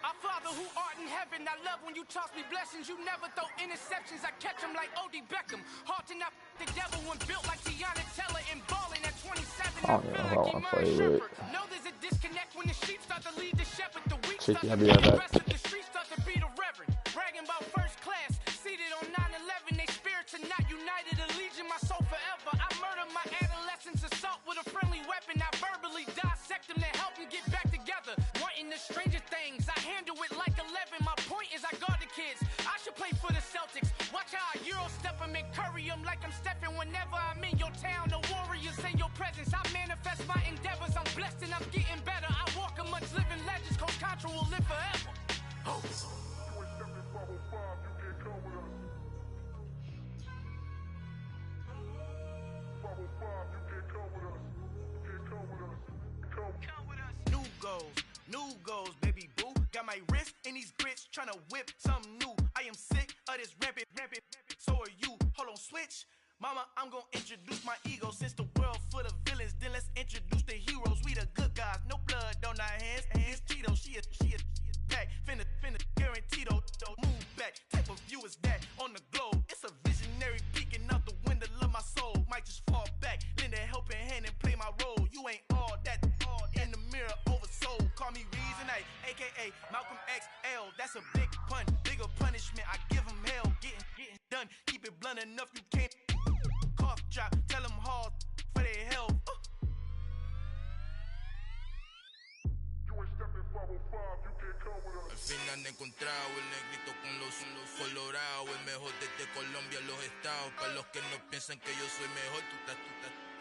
Our Father who art in heaven, I love when you toss me blessings. You never throw interceptions, I catch them like O.D. Beckham. Hard to not the devil when built like Tiana Teller and balling at 27. I don't know who I want to play with. Know there's a disconnect when the sheep start to lead the shepherd. The weak Chicky, start I'll to be be right the back. rest of the street start to be the reverend. Bragging about first class, seated on 9/11. They spirits are not united. Allegiant my soul forever. I murder my adolescence, assault with a friendly weapon. I verbally dissect them to help them get back together. Wanting the stranger things, I handle it like 11. My point is I guard the kids. I should play for the Celtics. Watch how I Euro step them and curry them like I'm stepping. Whenever I'm in your town, the Warriors in your presence. I manifest my endeavors. I'm blessed. New goals, baby boo. Got my wrist in these grits, tryna whip something new. I am sick of this rampant. So are you. Hold on, switch. Mama, I'm gonna introduce my ego. Since the world full of villains, then let's introduce the heroes. We the good guys, no blood on our hands. Hands Tito, she a pack. Finna guaranteed don't move back. Type of view is that on the globe? It's a visionary peeking out the window of my soul. Might just fall back, lend a helping hand and play my role. You ain't all that in the mirror oversold. Call me Reason A, aka Malcolm XL. That's a big pun, bigger punishment. I give him hell, getting done. Keep it blunt enough, you can't cough drop. Tell them hard for their health. Al fin han encontrado el negrito con los colorados, el mejor desde Colombia, los estados. Para los que no piensan que yo soy mejor,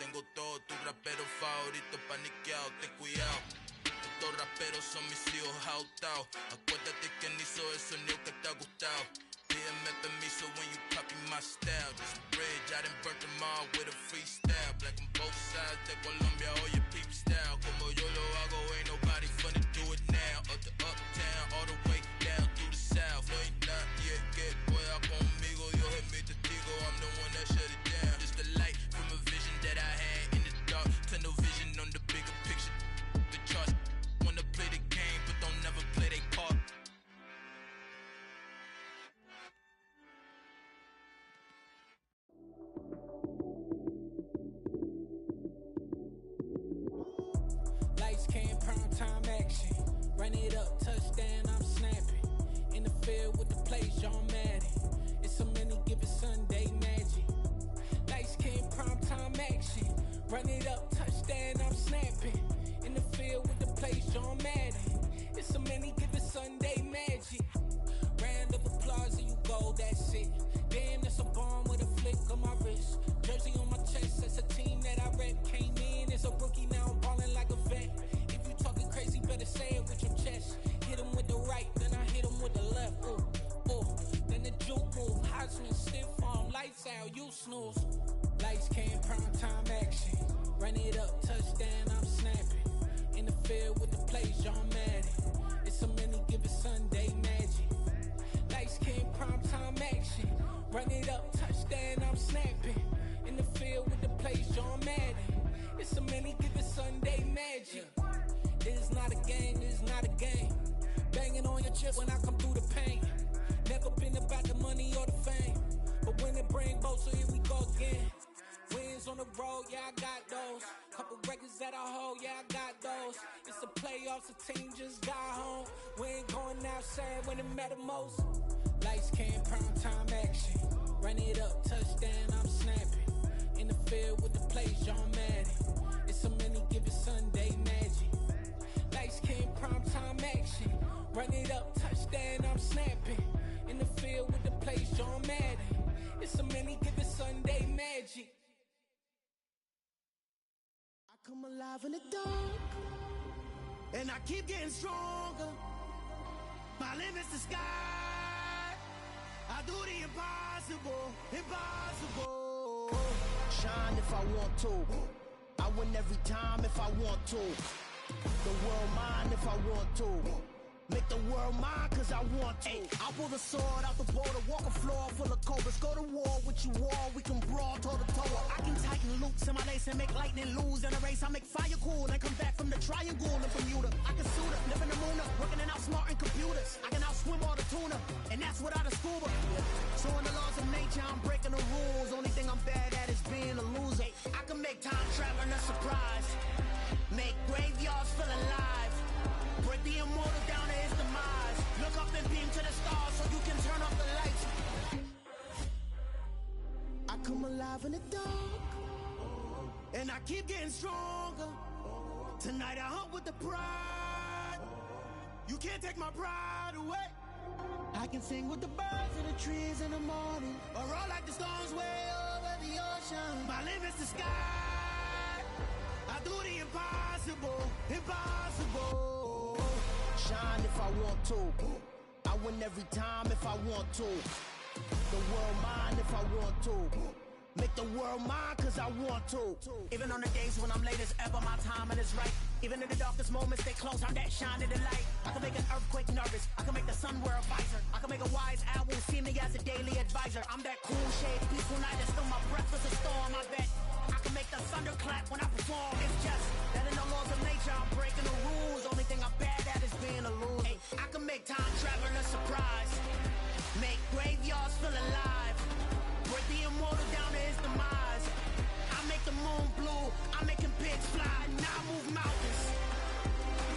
tengo todo, tu rapero favorito paniqueado, ten cuidado. Estos raperos son mis hijos adoptados. Acuérdate que ni hizo el sonido que te ha gustado. Pídeme permiso when you copy my style. This bridge, I done burnt them all with a freestyle. Black on both sides de Colombia, oye peep style. Como yo lo hago, ain't nobody funny do it now. Up to uptown, all the way down through the south. No ain't not yet, que pueda conmigo. Dios es mi testigo, I'm the one that shut it down. Just the light from a vision that I had in the dark. Tunnel vision on the bigger picture. The charts wanna play the game, but don't never play their part. Lights came, prime time action. Run it up, touchdown, I'm snapping. In the field with the plays, John Madden. It's a many given Sunday magic. Lights came, prime time action. Run it up, touchdown, I'm snapping. In the field with the plays, John Madden. It's a many given Sunday magic. Round of applause and you go, that's it. Damn, that's a bomb with a flick on my wrist. Jersey on my chest, that's a team that I rep. Came in as a rookie, now I'm ballin' like a vet. If you talking crazy, better say it with your chest. Hit him with the right, then I hit him with the left. Then the juke move, Heisman, stiff arm, lights out, you snooze. Lights came, prime time action. Run it up, touchdown, I'm snapping. In the field with the plays, John Madden. It's a many given Sunday magic. Lights came, prime time action. Run it up, touchdown, I'm snapping. In the field with the plays, John Madden. It's a many given Sunday magic. This is not a game, this is not a game. Banging on your chest when I come through the pain. Never been about the money or the fame. But when it bring both, so here we go again. Wins on the road, yeah, I got those. Couple records that I hold, yeah, I got those. It's the playoffs, the team just got home. We ain't going outside when it matter most. Lights came, prime time action. Run it up, touchdown, I'm snapping. In the field with the plays, John Madden. It's a many given Sunday magic. Lights came, prime time action. Run it up, touchdown, I'm snapping. In the field with the plays, John Madden. It's a many given Sunday magic. I come alive in the dark, and I keep getting stronger. My limit's the sky. I do the impossible, impossible. Shine if I want to. I win every time if I want to. The world mine if I want to. Make the world mine cause I want to. I pull the sword out the border, walk a floor full of cobras. Go to war with you all, we can brawl toe to toe. I can tighten loops in my lace and make lightning lose in a race. I make fire cool and come back from the triangle in Bermuda. I can suit up, live in the moon up, working and outsmarting computers. I can outswim all the tuna, and that's without a scuba. So in the laws of nature, I'm breaking the rules. Only thing I'm bad at is being a loser. I can make time traveling a surprise, make graveyards feel alive. Break the immortal down to his demise. Look up and beam to the stars so you can turn off the lights. I come alive in the dark, and I keep getting stronger. Tonight I hunt with the pride. You can't take my pride away. I can sing with the birds and the trees in the morning, or roll like the storms way over the ocean. My limit's the sky. I do the impossible, impossible. Shine if I want to. I I win every time if I want to. The world mine if I want to. Make the world mine cause I want to. Even on the days when I'm late as ever, my timing is right. Even in the darkest moments, they close, I'm that shining the light. I can make an earthquake nervous, I can make the sun wear a visor. I can make a wise owl see me as a daily advisor. I'm that cool shade, peaceful night, and still my breath is a storm, I bet. I can make the thunder clap when I perform. It's just that in the laws of nature, I'm breaking the rules. Only thing I'm bad at is being a loser. Hey, I can make time travel a surprise. Make graveyards feel alive. Break the immortal down to his demise. I make the moon blue, I'm making pigs fly. Now I move mountains.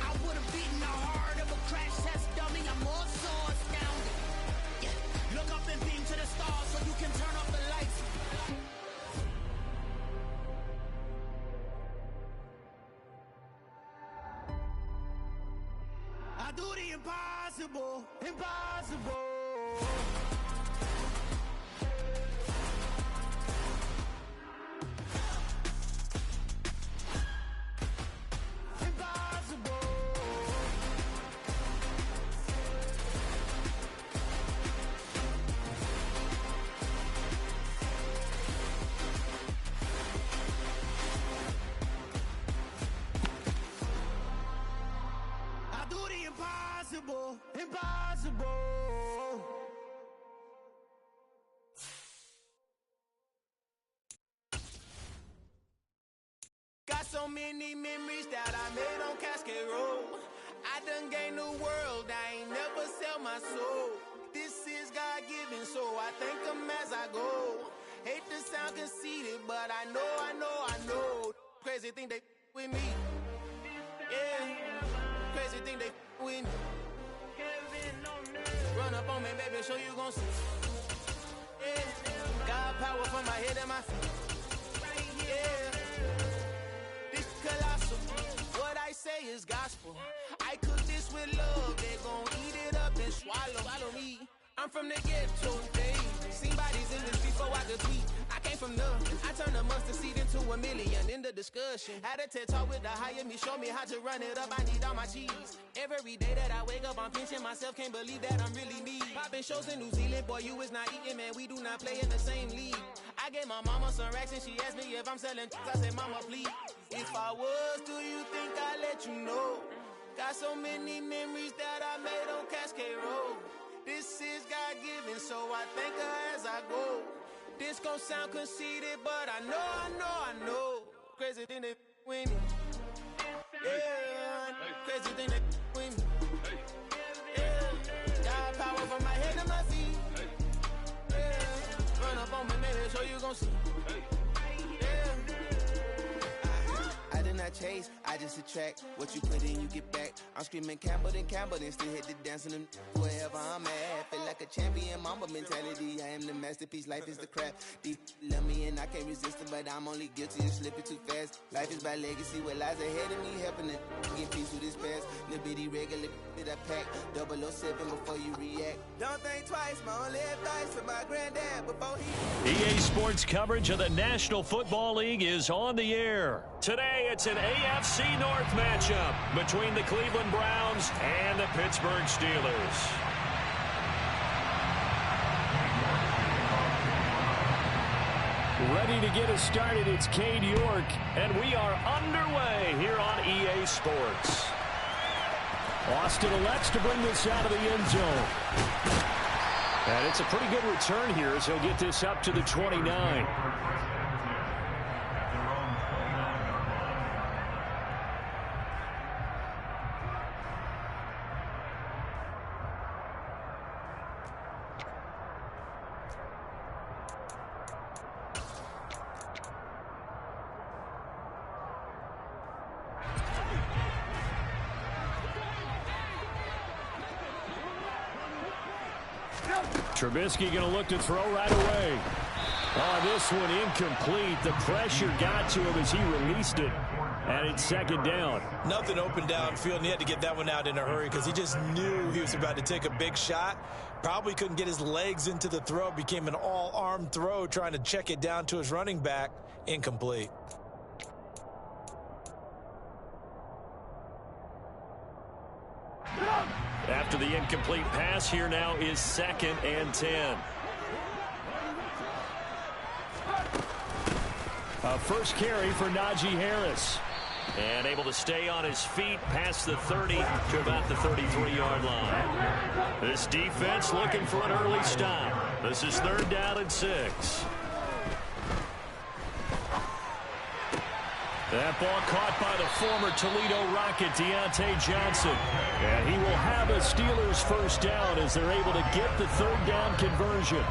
I would've beaten the heart of a crash test dummy. I'm more so astounded. Yeah. Look up and beam to the stars so you can turn off the lights. I do the impossible, impossible. Impossible, impossible. Got so many memories that I made on Cascade Road. I done gained the world, I ain't never sell my soul. This is God-given, so I thank him as I go. Hate to sound conceited, but I know. Crazy thing they with me. Yeah. Crazy thing they with me. Run up on me, baby, show you gon' see. Yeah. God power from my head and my feet. Yeah. This colossal. What I say is gospel. I cook this with love. They gon' eat it up and swallow me. I'm from the ghetto, baby. Seen bodies in this before I could tweet. I came from nothing. I turned a mustard seed into a million in the discussion. Had a TED talk with the higher me, show me how to run it up. I need all my cheese. Every day that I wake up, I'm pinching myself. Can't believe that I'm really me. Popping shows in New Zealand, boy, you is not eating, man. We do not play in the same league. I gave my mama some racks and she asked me if I'm selling. I said, mama, please. If I was, do you think I'd let you know? Got so many memories that I made on Cascade Road. This is God-given, so I thank her as I go. This gon' sound conceited, but I know. Crazy thing they with me. Yeah, crazy thing they with me. Yeah, got power from my head to my feet. Yeah, run up on me, maybe show you gon' see. Yeah. I did not chase, I just attract. What you put in, you get back. I'm screaming Campbell, then still hit the dance and wherever I'm at. Feel like a champion, mamba mentality. I am the masterpiece, life is the crap. These love me and I can't resist it, but I'm only guilty of slipping too fast. Life is by legacy, what lies ahead of me, helping it get peace with this past. Little bitty regular that I pack, 007 before you react. Don't think twice, my only advice to my granddad before he... EA Sports coverage of the National Football League is on the air. Today, it's an AFC North matchup between the Cleveland Browns and the Pittsburgh Steelers. Ready to get us started, it's Cade York, and we are underway here on EA Sports. Austin elects to bring this out of the end zone. And it's a pretty good return here as he'll get this up to the 29. Trubisky going to look to throw right away. Oh, this one incomplete. The pressure got to him as he released it. And it's second down. Nothing open downfield, and he had to get that one out in a hurry because he just knew he was about to take a big shot. Probably couldn't get his legs into the throw. Became an all-arm throw trying to check it down to his running back. Incomplete. After the incomplete pass, here now is 2nd and 10. First carry for Najee Harris. And able to stay on his feet past the 30 to about the 33-yard line. This defense looking for an early stop. This is 3rd down and 6. That ball caught by the former Toledo Rocket, Deontay Johnson. And he will have a Steelers first down as they're able to get the 3rd down conversion.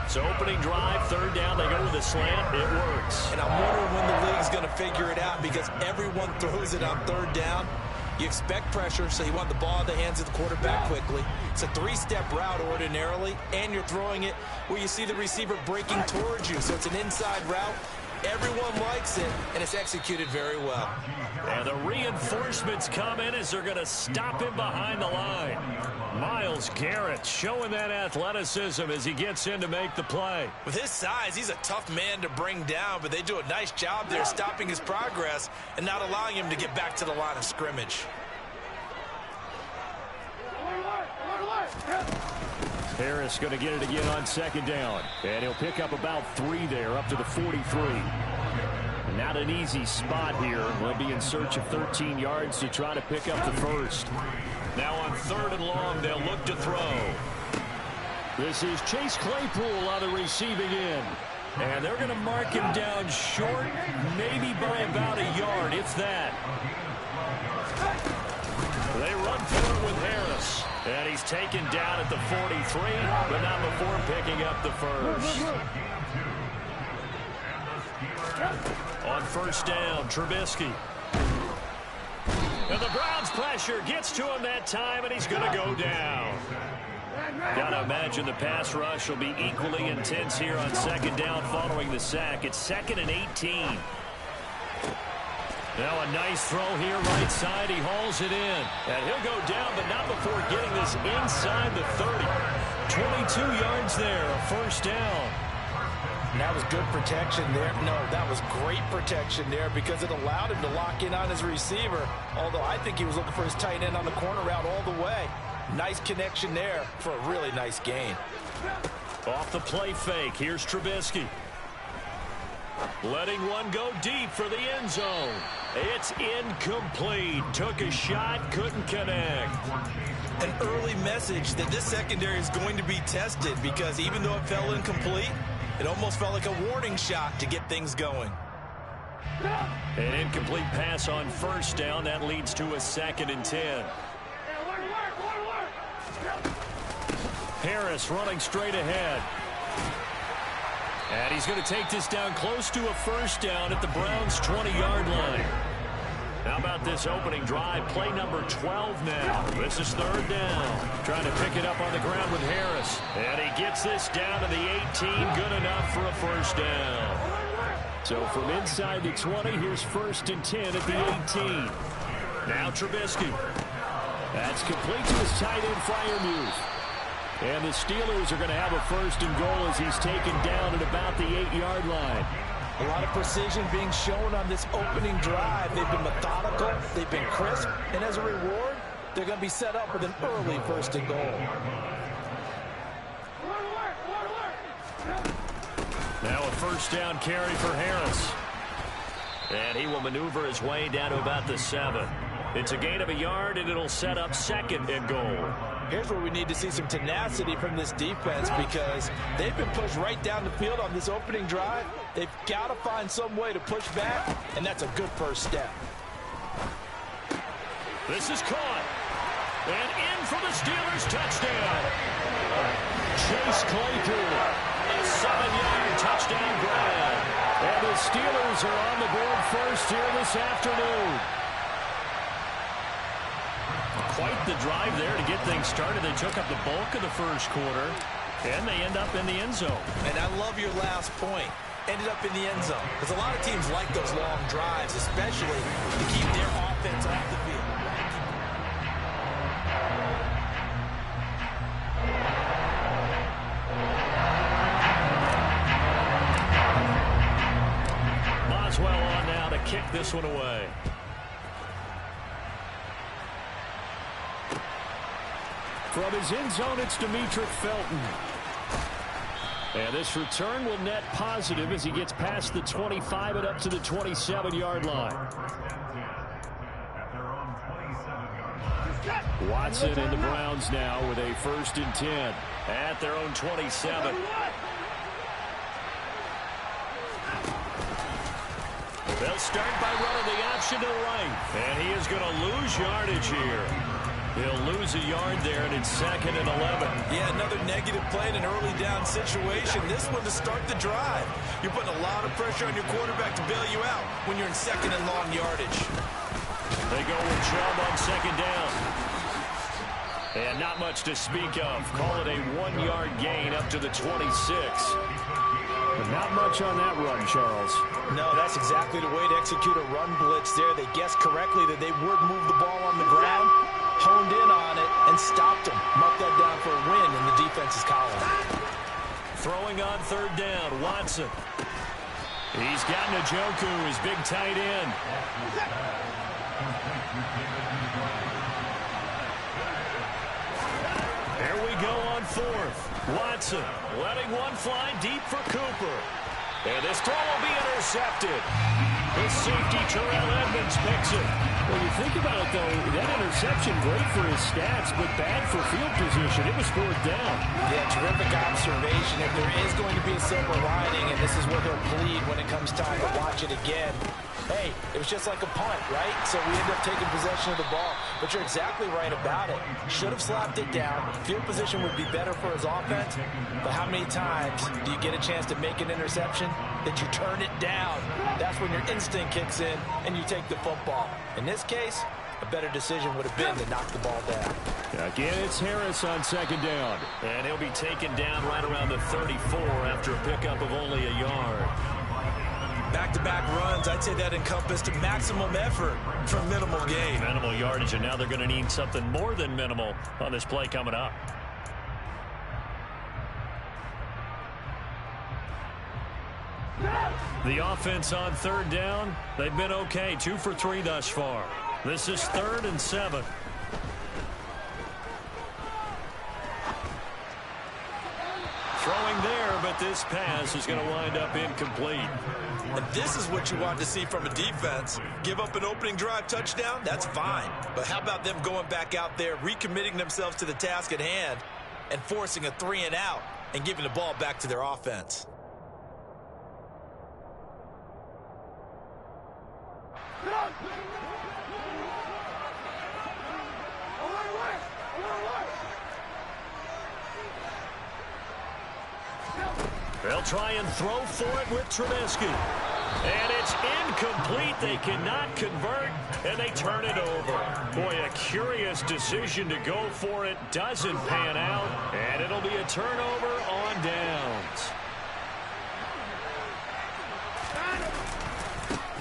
So opening drive, 3rd down, they go with a slant. It works. And I'm wondering when the league's going to figure it out because everyone throws it on 3rd down. You expect pressure, so you want the ball in the hands of the quarterback quickly. It's a 3-step route ordinarily, and you're throwing it where you see the receiver breaking towards you. So it's an inside route. Everyone likes it, and it's executed very well. And the reinforcements come in as they're going to stop him behind the line. Myles Garrett showing that athleticism as he gets in to make the play. With his size, he's a tough man to bring down, but they do a nice job there stopping his progress and not allowing him to get back to the line of scrimmage. Harris going to get it again on 2nd down. And he'll pick up about 3 there, up to the 43. Not an easy spot here. We'll be in search of 13 yards to try to pick up the first. Now on 3rd and long, they'll look to throw. This is Chase Claypool on the receiving end. And they're going to mark him down short, maybe by about a yard, if that. They run for it with Harris. And he's taken down at the 43, but not before picking up the first. On 1st down, Trubisky. And the Browns' pressure gets to him that time, and he's going to go down. Got to imagine the pass rush will be equally intense here on 2nd down following the sack. It's 2nd and 18. Now a nice throw here right side. He hauls it in. And he'll go down, but not before getting this inside the 30. 22 yards there, a 1st down. And that was good protection there. No, that was great protection there because it allowed him to lock in on his receiver. Although I think he was looking for his tight end on the corner route all the way. Nice connection there for a really nice gain. Off the play fake, here's Trubisky. Letting one go deep for the end zone. It's incomplete. Took a shot, couldn't connect. An early message that this secondary is going to be tested because even though it fell incomplete, it almost felt like a warning shot to get things going. An incomplete pass on 1st down. That leads to a 2nd and 10. Harris running straight ahead. And he's going to take this down close to a 1st down at the Browns' 20-yard line. How about this opening drive? Play number 12 now. This is 3rd down. Trying to pick it up on the ground with Harris. And he gets this down to the 18. Good enough for a 1st down. So from inside the 20, here's 1st and 10 at the 18. Now Trubisky. That's complete to his tight end Freiermuth. And the Steelers are going to have a 1st and goal as he's taken down at about the 8-yard line. A lot of precision being shown on this opening drive. They've been methodical, they've been crisp, and as a reward, they're going to be set up with an early 1st and goal. Now a 1st down carry for Harris. And he will maneuver his way down to about the 7. It's a gain of a yard, and it'll set up 2nd and goal. Here's where we need to see some tenacity from this defense because they've been pushed right down the field on this opening drive. They've got to find some way to push back, and that's a good 1st step. This is caught. And in for the Steelers touchdown. Chase Claypool. A 7-yard touchdown grab. And the Steelers are on the board first here this afternoon. Quite the drive there to get things started. They took up the bulk of the 1st quarter, and they end up in the end zone. And I love your last point. Ended up in the end zone. Because a lot of teams like those long drives, especially to keep their offense off the field. Boswell on now to kick this one away. From his end zone, it's Demetric Felton. And this return will net positive as he gets past the 25 and up to the 27-yard line. Watson and the Browns now with a 1st and 10 at their own 27. They'll start by running the option to the right. And he is going to lose yardage here. He'll lose a yard there, and it's 2nd and 11. Yeah, another negative play in an early down situation. This one to start the drive. You're putting a lot of pressure on your quarterback to bail you out when you're in 2nd and long yardage. They go with Chubb on 2nd down. And not much to speak of. Call it a 1-yard gain up to the 26. But not much on that run, Charles. No, that's exactly the way to execute a run blitz there. They guessed correctly that they would move the ball on the ground, honed in on it, and stopped them. Mark that down for a win in the defense's column. Throwing on 3rd down, Watson. He's got Njoku, his big tight end. There we go on 4th. Watson letting one fly deep for Cooper. And this throw will be intercepted. The safety, Terrell Edmonds, picks it. Well, you think about it, though, that interception, great for his stats, but bad for field position. It was scored down. Yeah, terrific observation. If there is going to be a silver lining, and this is where he'll plead when it comes time to watch it again, hey, it was just like a punt, right? So we end up taking possession of the ball. But you're exactly right about it. Should have slapped it down. Field position would be better for his offense. But how many times do you get a chance to make an interception that you turn it down? That's when your instinct kicks in and you take the football. In this case, a better decision would have been to knock the ball down. Again, it's Harris on 2nd down. And he'll be taken down right around the 34 after a pickup of only a yard. Back-to-back runs, I'd say that encompassed maximum effort for minimal gain. Minimal yardage, and now they're going to need something more than minimal on this play coming up. The offense on 3rd down, they've been okay. 2 for 3 thus far. This is 3rd and 7. Throwing there, but this pass is going to wind up incomplete. And this is what you want to see from a defense. Give up an opening drive touchdown, that's fine. But how about them going back out there, recommitting themselves to the task at hand, and forcing a 3-and-out and giving the ball back to their offense? They'll try and throw for it with Trubisky. And it's incomplete. They cannot convert, and they turn it over. Boy, a curious decision to go for it. Doesn't pan out, and it'll be a turnover on downs.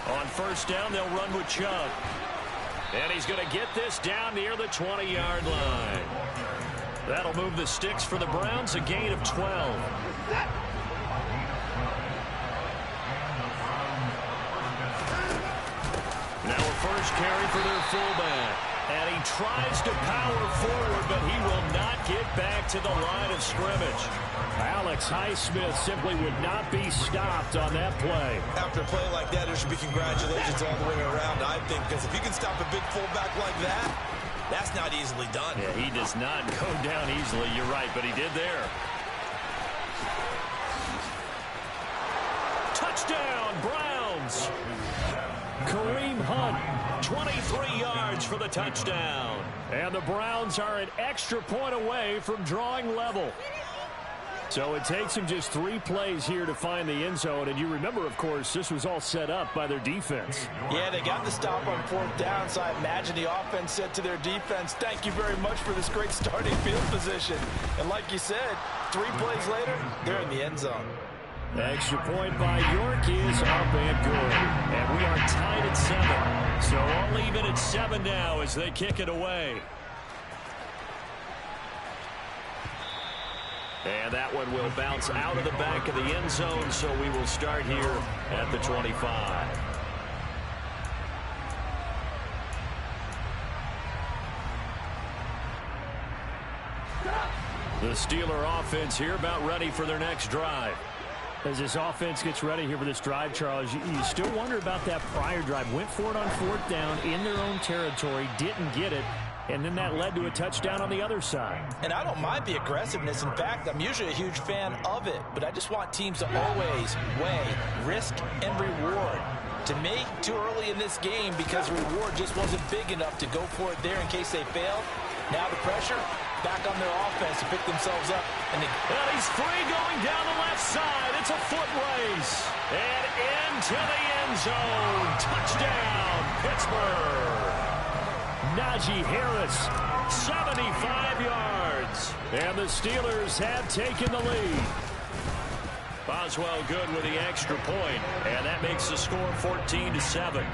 On 1st down, they'll run with Chubb. And he's going to get this down near the 20-yard line. That'll move the sticks for the Browns, a gain of 12. Now a first carry for their fullback. And he tries to power forward, but he will not get back to the line of scrimmage. Alex Highsmith simply would not be stopped on that play. After a play like that, there should be congratulations all the way around, I think, because if you can stop a big fullback like that, that's not easily done. Yeah, he does not go down easily, you're right, but he did there. Touchdown, Browns! Kareem Hunt, 23 yards for the touchdown. And the Browns are an extra point away from drawing level. So it takes them just 3 plays here to find the end zone. And you remember, of course, this was all set up by their defense. Yeah, they got the stop on 4th down, so I imagine the offense said to their defense, thank you very much for this great starting field position. And like you said, 3 plays later, they're in the end zone. Extra point by York is up and good. And we are tied at 7. So all even at 7 now as they kick it away. And that one will bounce out of the back of the end zone, so we will start here at the 25. The Steeler offense here about ready for their next drive. As this offense gets ready here for this drive, Charles, you still wonder about that prior drive. Went for it on 4th down in their own territory, didn't get it, and then that led to a touchdown on the other side. And I don't mind the aggressiveness. In fact, I'm usually a huge fan of it, but I just want teams to always weigh risk and reward. To me, too early in this game because reward just wasn't big enough to go for it there in case they failed. Now the pressure back on their offense to pick themselves up. Well, he's free going down the left side. It's a foot race. And into the end zone. Touchdown, Pittsburgh. Najee Harris, 75 yards. And the Steelers have taken the lead. Boswell good with the extra point, and that makes the score 14-7.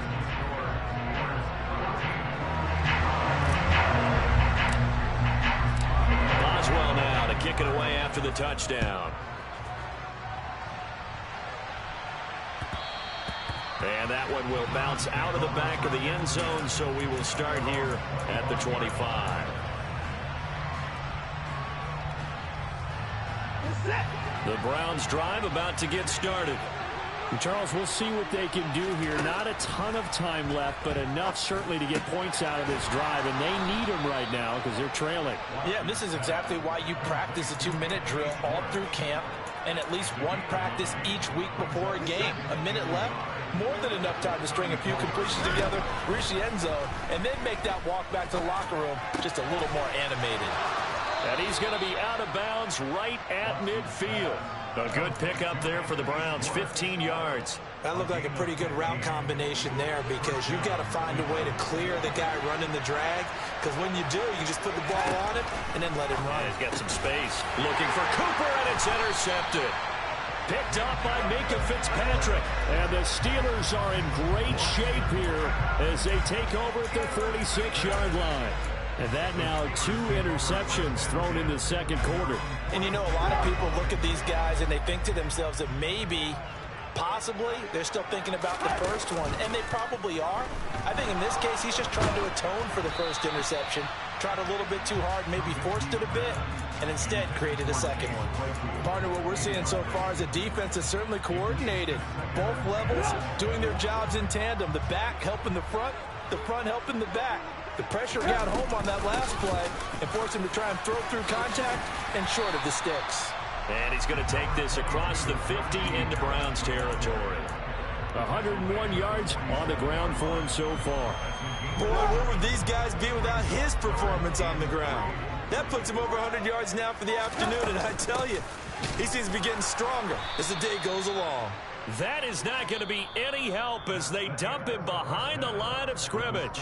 Boswell now to kick it away after the touchdown. And that one will bounce out of the back of the end zone, so we will start here at the 25. The Browns drive about to get started. And Charles, we'll see what they can do here. Not a ton of time left, but enough certainly to get points out of this drive, and they need them right now because they're trailing. Yeah, this is exactly why you practice a 2-minute drill all through camp and at least one practice each week before a game. A minute left, more than enough time to string a few completions together, reach the end zone, and then make that walk back to the locker room just a little more animated. And he's going to be out of bounds right at midfield. A good pickup there for the Browns, 15 yards. That looked like a pretty good route combination there because you've got to find a way to clear the guy running the drag, because when you do, you just put the ball on him and then let him run. He's got some space. Looking for Cooper, and it's intercepted. Picked up by Minka Fitzpatrick. And the Steelers are in great shape here as they take over at their 46-yard line. And that now 2 interceptions thrown in the second quarter. And you know, a lot of people look at these guys and they think to themselves that maybe, possibly, they're still thinking about the first one. And they probably are. I think in this case, he's just trying to atone for the first interception. Tried a little bit too hard, maybe forced it a bit, and instead created a second one. Partner, what we're seeing so far is a defense that's certainly coordinated. Both levels doing their jobs in tandem. The back helping the front helping the back. The pressure got home on that last play and forced him to try and throw through contact and short of the sticks. And he's going to take this across the 50 into Browns territory. 101 yards on the ground for him so far. Boy, where would these guys be without his performance on the ground? That puts him over 100 yards now for the afternoon, and I tell you, he seems to be getting stronger as the day goes along. That is not going to be any help as they dump him behind the line of scrimmage.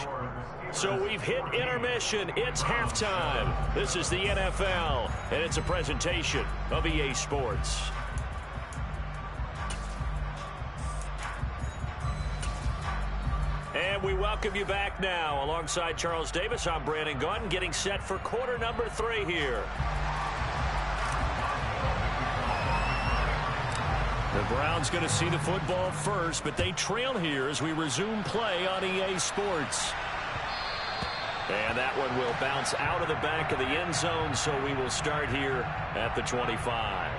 So we've hit intermission. It's halftime. This is the NFL, and it's a presentation of EA Sports. And we welcome you back now. Alongside Charles Davis, I'm Brandon Gaudin, getting set for quarter number 3 here. The Browns going to see the football first, but they trail here as we resume play on EA Sports. And that one will bounce out of the back of the end zone, so we will start here at the 25.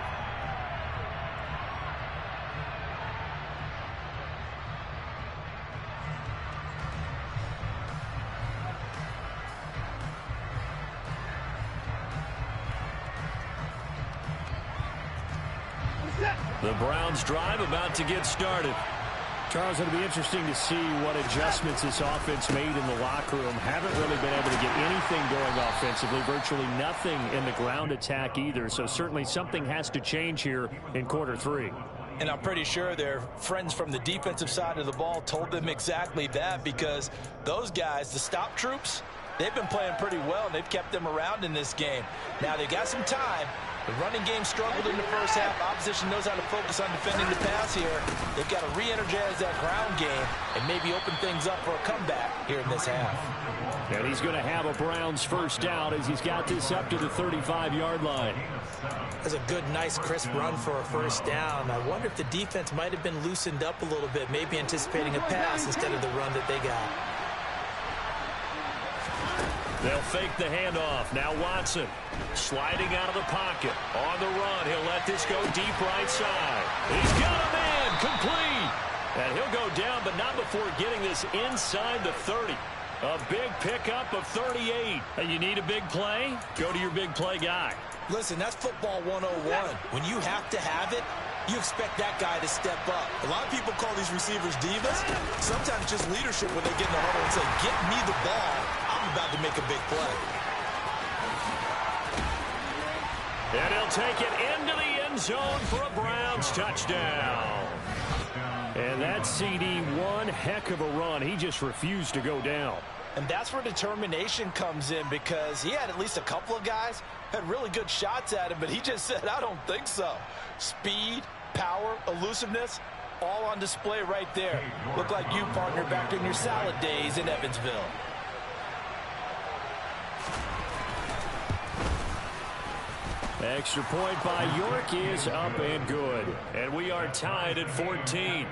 The Browns drive about to get started. Charles, it'll be interesting to see what adjustments this offense made in the locker room. Haven't really been able to get anything going offensively, virtually nothing in the ground attack either. So certainly something has to change here in quarter 3. And I'm pretty sure their friends from the defensive side of the ball told them exactly that, because those guys, the stop troops, they've been playing pretty well, and they've kept them around in this game. Now, they got some time. The running game struggled in the first half. Opposition knows how to focus on defending the pass here. They've got to re-energize that ground game and maybe open things up for a comeback here in this half. And he's going to have a Browns first down as he's got this up to the 35-yard line. That's a good, nice, crisp run for a first down. I wonder if the defense might have been loosened up a little bit, maybe anticipating a pass instead of the run that they got. They'll fake the handoff. Now Watson sliding out of the pocket. On the run, he'll let this go deep right side. He's got a man complete. And he'll go down, but not before getting this inside the 30. A big pickup of 38. And you need a big play? Go to your big play guy. Listen, that's football 101. When you have to have it, you expect that guy to step up. A lot of people call these receivers divas. Sometimes just leadership when they get in the huddle and say, get me the ball. I'm about to make a big play. And he'll take it into the end zone for a Browns touchdown. And that CD, one heck of a run. He just refused to go down. And that's where determination comes in, because he had at least a couple of guys had really good shots at him, but he just said, I don't think so. Speed, power, elusiveness, all on display right there. Look like you, partner, back in your salad days in Evansville. Extra point by York is up and good. And we are tied at 14.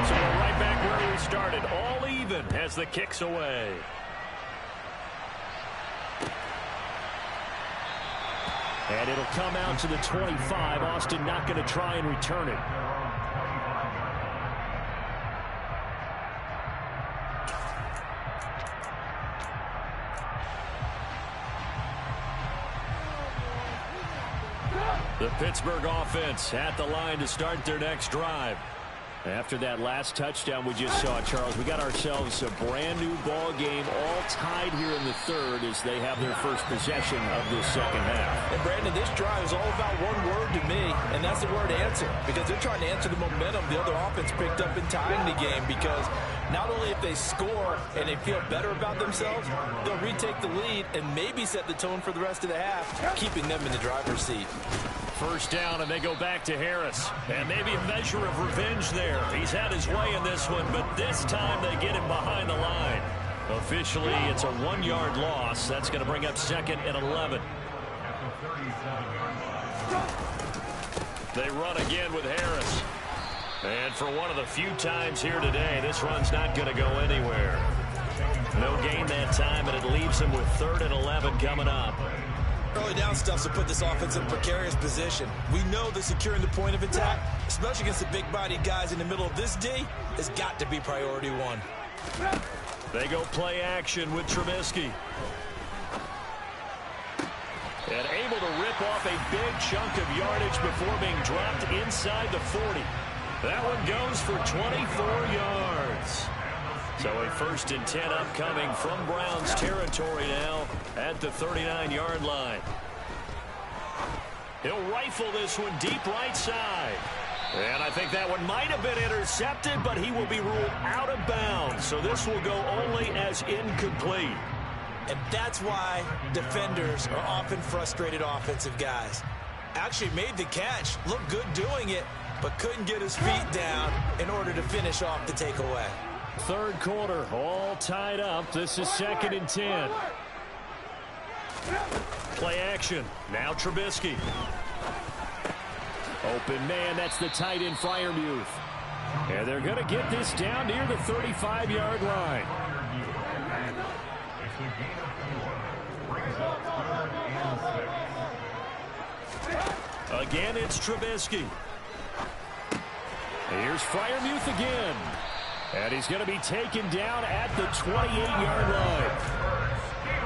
So we're right back where we started. All even as the kick's away. And it'll come out to the 25. Austin not going to try and return it. The Pittsburgh offense at the line to start their next drive. After that last touchdown we just saw, Charles, we got ourselves a brand-new ball game, all tied here in the third as they have their first possession of this second half. And, Brandon, this drive is all about one word to me, and that's the word answer, because they're trying to answer the momentum the other offense picked up in tying the game, because not only if they score and they feel better about themselves, they'll retake the lead and maybe set the tone for the rest of the half, keeping them in the driver's seat. First down, and they go back to Harris. And maybe a measure of revenge there. He's had his way in this one, but this time they get him behind the line. Officially, it's a 1-yard loss. That's going to bring up 2nd and 11. They run again with Harris. And for one of the few times here today, this run's not going to go anywhere. No gain that time, and it leaves him with 3rd and 11 coming up. Early down stuff to put this offense in a precarious position. We know that securing the point of attack, especially against the big-bodied guys in the middle of this D, has got to be priority one. They go play action with Trubisky. And able to rip off a big chunk of yardage before being dropped inside the 40. That one goes for 24 yards. So a 1st and 10 upcoming from Browns territory now at the 39-yard line. He'll rifle this one deep right side. And I think that one might have been intercepted, but he will be ruled out of bounds. So this will go only as incomplete. And that's why defenders are often frustrated offensive guys. Actually made the catch, looked good doing it, but couldn't get his feet down in order to finish off the takeaway. Third quarter, all tied up. This is 2nd and 10. Play action. Now Trubisky. Open man, that's the tight end Freiermuth. And they're going to get this down near the 35-yard line. Again, it's Trubisky. Here's Freiermuth again. And he's going to be taken down at the 28-yard line.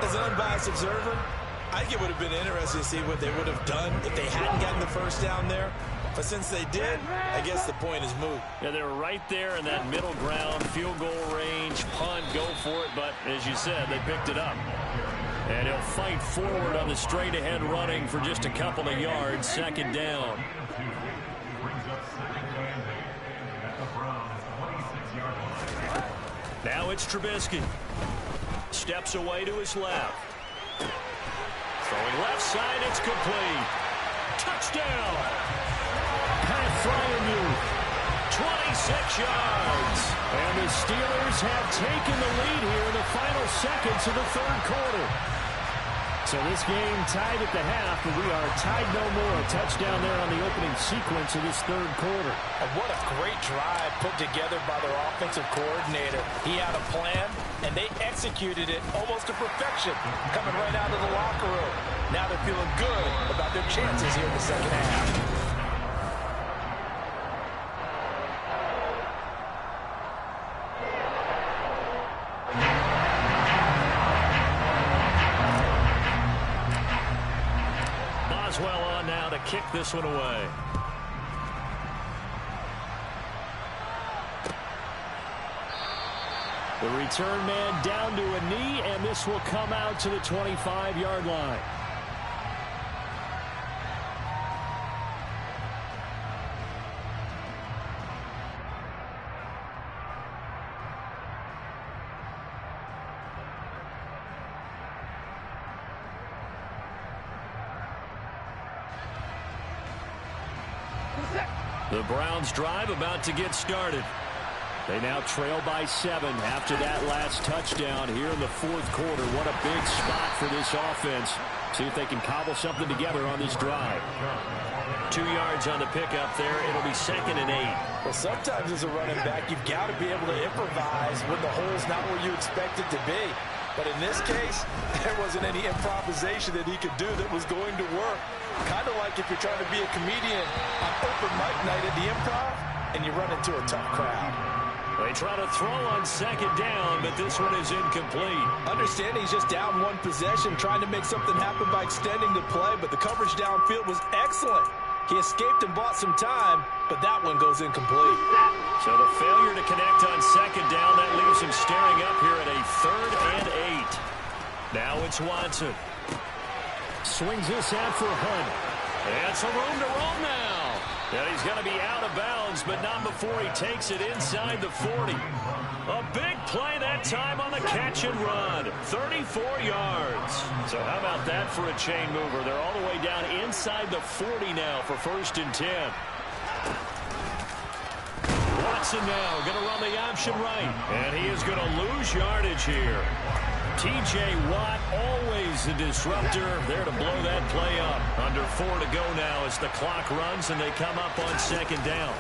As an unbiased observer, I think it would have been interesting to see what they would have done if they hadn't gotten the first down there. But since they did, I guess the point is moot. Yeah, they were right there in that middle ground, field goal range, punt, go for it. But as you said, they picked it up. And he'll fight forward on the straight-ahead running for just a couple of yards, 2nd down. Now it's Trubisky. Steps away to his left. Throwing left side, it's complete. Touchdown! Pat Freiermuth 26 yards. And the Steelers have taken the lead here in the final seconds of the third quarter. So this game tied at the half, but we are tied no more. A touchdown there on the opening sequence of this third quarter. And what a great drive put together by their offensive coordinator. He had a plan, and they executed it almost to perfection, coming right out of the locker room. Now they're feeling good about their chances here in the second half. Well on now to kick this one away. The return man down to a knee, and this will come out to the 25-yard line. The Browns drive about to get started. They now trail by 7 after that last touchdown here in the fourth quarter. What a big spot for this offense. See if they can cobble something together on this drive. 2 yards on the pickup there. It'll be 2nd and 8. Well, sometimes as a running back, you've got to be able to improvise when the hole's not where you expect it to be. But in this case, there wasn't any improvisation that he could do that was going to work. Kind of like if you're trying to be a comedian on open mic night at the Improv and you run into a tough crowd. They try to throw on 2nd down, but this one is incomplete. Understanding he's just down one possession, trying to make something happen by extending the play, but the coverage downfield was excellent. He escaped and bought some time, but that one goes incomplete. So the failure to connect on 2nd down, that leaves him staring up here at a 3rd and 8. Now it's Watson. Swings this out for Hunt. And some room to roam now. And he's going to be out of bounds, but not before he takes it inside the 40. A big play that time on the catch and run. 34 yards. So how about that for a chain mover? They're all the way down inside the 40 now for 1st and 10. Watson now going to run the option right. And he is going to lose yardage here. T.J. Watt, always a disruptor, there to blow that play up. Under 4 to go now as the clock runs and they come up on 2nd down.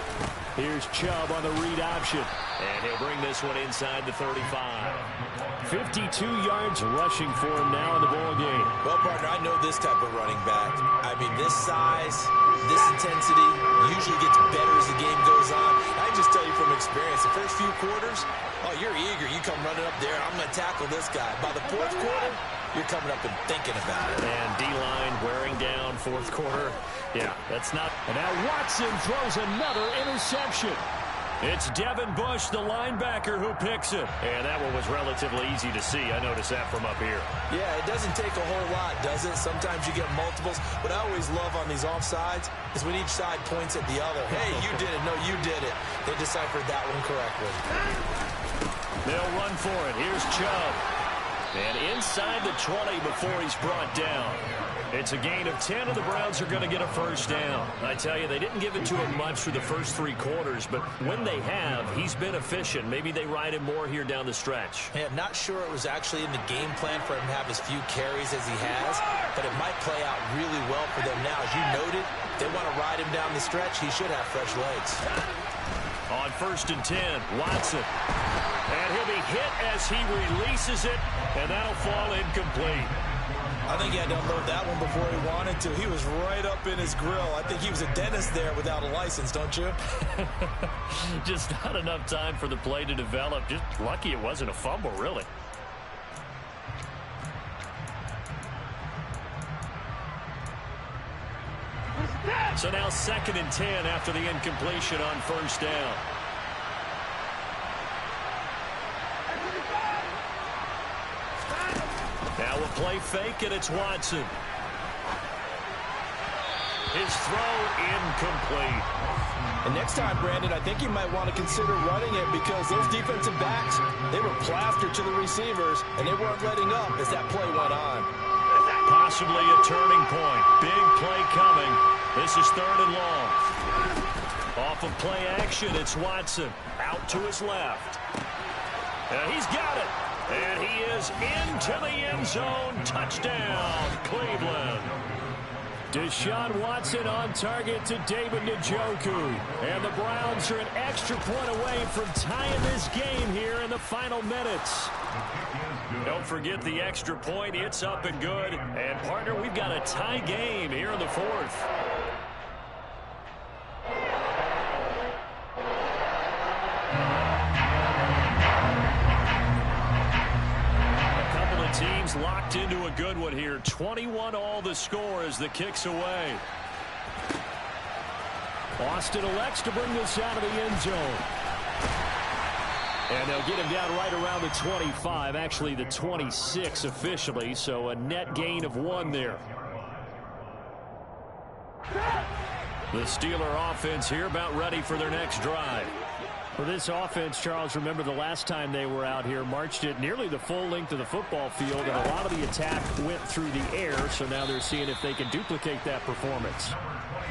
Here's Chubb on the read option. And he'll bring this one inside the 35. 52 yards rushing for him now in the ball game. Well, partner, I know this type of running back. I mean, this size, this intensity usually gets better as the game goes on. I can just tell you from experience, the first few quarters, oh, you're eager. You come running up there, I'm going to tackle this guy. By the fourth quarter, you're coming up and thinking about it. And D-line wearing down fourth quarter. Yeah, that's not. And now Watson throws another interception. It's Devin Bush, the linebacker, who picks it. And that one was relatively easy to see. I noticed that from up here. Yeah, it doesn't take a whole lot, does it? Sometimes you get multiples. What I always love on these offsides is when each side points at the other. Hey, you did it. No, you did it. They deciphered that one correctly. They'll run for it. Here's Chubb. And inside the 20 before he's brought down. It's a gain of 10, and the Browns are going to get a 1st down. I tell you, they didn't give it to him much for the first 3 quarters, but when they have, he's been efficient. Maybe they ride him more here down the stretch. Yeah, not sure it was actually in the game plan for him to have as few carries as he has, but it might play out really well for them now. As you noted, if they want to ride him down the stretch, he should have fresh legs. On 1st and 10, Watson. And he'll be hit as he releases it, and that'll fall incomplete. I think he had to unload that one before he wanted to. He was right up in his grill. I think he was a dentist there without a license, don't you? Just not enough time for the play to develop. Just lucky it wasn't a fumble, really. So now 2nd and 10 after the incompletion on 1st down. Now we'll play fake, and it's Watson. His throw incomplete. And next time, Brandon, I think you might want to consider running it because those defensive backs, they were plastered to the receivers, and they weren't letting up as that play went on. Possibly a turning point. Big play coming. This is 3rd and long. Off of play action, it's Watson. Out to his left. He's got it. And he is into the end zone. Touchdown, Cleveland. Deshaun Watson on target to David Njoku. And the Browns are an extra point away from tying this game here in the final minutes. Don't forget the extra point. It's up and good. And, partner, we've got a tie game here in the fourth. Teams locked into a good one here. 21-all the score as the kick's away. Austin elects to bring this out of the end zone. And they'll get him down right around the 25, actually the 26 officially, so a net gain of 1 there. The Steeler offense here about ready for their next drive. For this offense, Charles, remember the last time they were out here, marched it nearly the full length of the football field, and a lot of the attack went through the air, so now they're seeing if they can duplicate that performance.